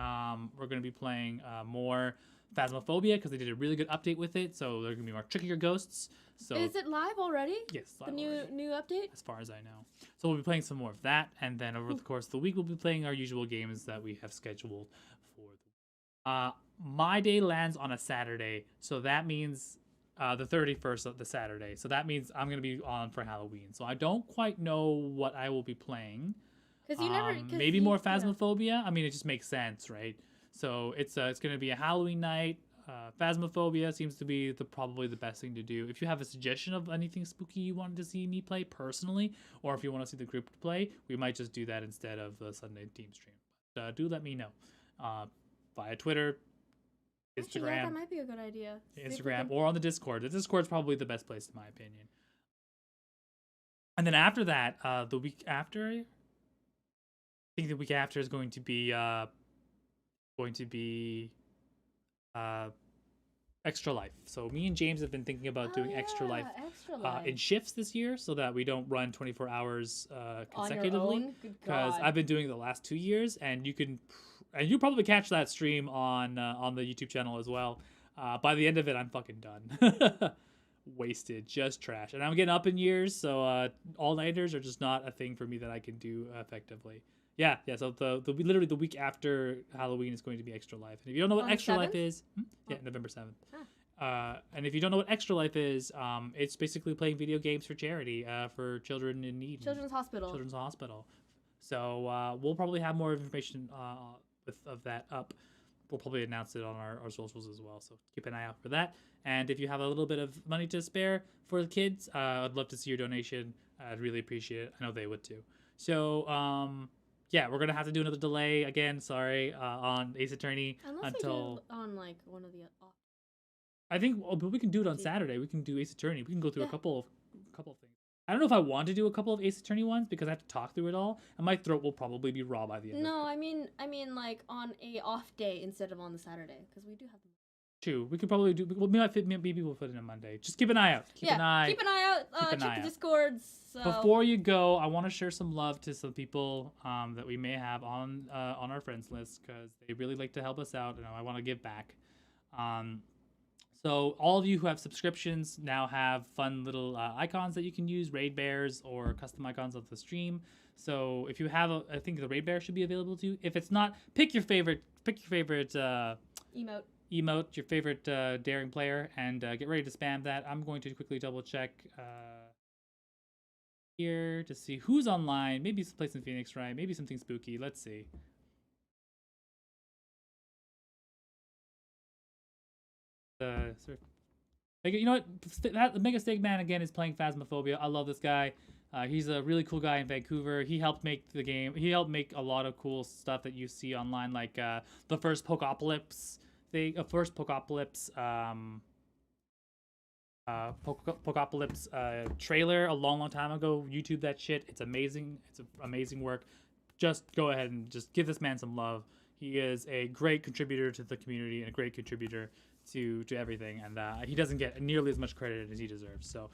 More Phasmophobia because they did a really good update with it. So they're going to be more trickier ghosts. So Is it live already? yes, The new update? as far as I know. So we'll be playing some more of that, and then over the course of the week, we'll be playing our usual games that we have scheduled for my day lands on a Saturday, so that means the 31st of the Saturday. So that means I'm going to be on for Halloween. So I don't quite know what I will be playing. Because you never. Maybe more Phasmophobia. I mean, it just makes sense, right? So it's going to be a Halloween night. Phasmophobia seems to be probably the best thing to do. If you have a suggestion of anything spooky you wanted to see me play personally, or if you want to see the group play, we might just do that instead of the Sunday team stream. But do let me know via Twitter, Instagram. Actually, yeah, that might be a good idea. Instagram or on the Discord. The Discord's probably the best place in my opinion. And then after that, the week after, I think the week after is going to be Extra Life. So me and James have been thinking about doing Extra Life in shifts this year, so that we don't run 24 hours consecutively. Because I've been doing it the last 2 years, and you'll probably catch that stream on the YouTube channel as well. By the end of it, I'm fucking done. Wasted, just trash. And I'm getting up in years, so all-nighters are just not a thing for me that I can do effectively. Yeah. So literally the week after Halloween is going to be Extra Life. And if you don't know what On Extra 7th? Life is, November 7th. And if you don't know what Extra Life is, it's basically playing video games for charity for children in need. Children's Hospital. Children's Hospital. So we'll probably have more information of that up. We'll probably announce it on our socials as well. So keep an eye out for that. And if you have a little bit of money to spare for the kids, I'd love to see your donation. I'd really appreciate it. I know they would too. So yeah, we're gonna have to do another delay again. Sorry, on Ace Attorney Unless until they do on like one of the off. I think. Oh, but we can do it on Saturday. We can do Ace Attorney. We can go through Yeah. a couple of things. I don't know if I want to do a couple of Ace Attorney ones because I have to talk through it all, and my throat will probably be raw by the end. No, I mean like on a off day instead of on the Saturday, because we do have them. True. We could probably do. Well, maybe we'll put it in Monday. Just keep an eye out. Keep an eye out. an eye Check the out. Discords. So. Before you go, I want to share some love to some people that we may have on our friends list because they really like to help us out, and I want to give back. So all of you who have subscriptions now have fun little icons that you can use, raid bears or custom icons of the stream. So if you have I think the raid bear should be available too. If it's not, pick your favorite emote, your favorite daring player, and get ready to spam that. I'm going to quickly double check here to see who's online. Maybe some place in Phoenix, right? Maybe something spooky. Let's see. You know what? That Mega Steak Man again is playing Phasmophobia. I love this guy. He's a really cool guy in Vancouver. He helped make the game. He helped make a lot of cool stuff that you see online, like the first Pocopolypse thing. First Pocopolypse. Pocopolypse trailer a long time ago. YouTube that shit. It's amazing. It's amazing work. Just go ahead and just give this man some love. He is a great contributor to the community and a great contributor to everything, and he doesn't get nearly as much credit as he deserves. So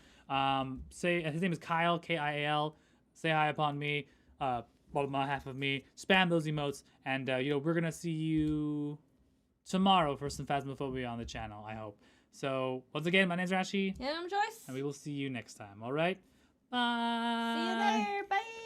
say his name is Kyle, Kial. Say hi upon me, on behalf of me. Spam those emotes, and we're gonna see you tomorrow for some Phasmophobia on the channel, I hope. So once again, my name's Rashi, And I'm Joyce. and we will see you next time. All right, bye. See you there. Bye.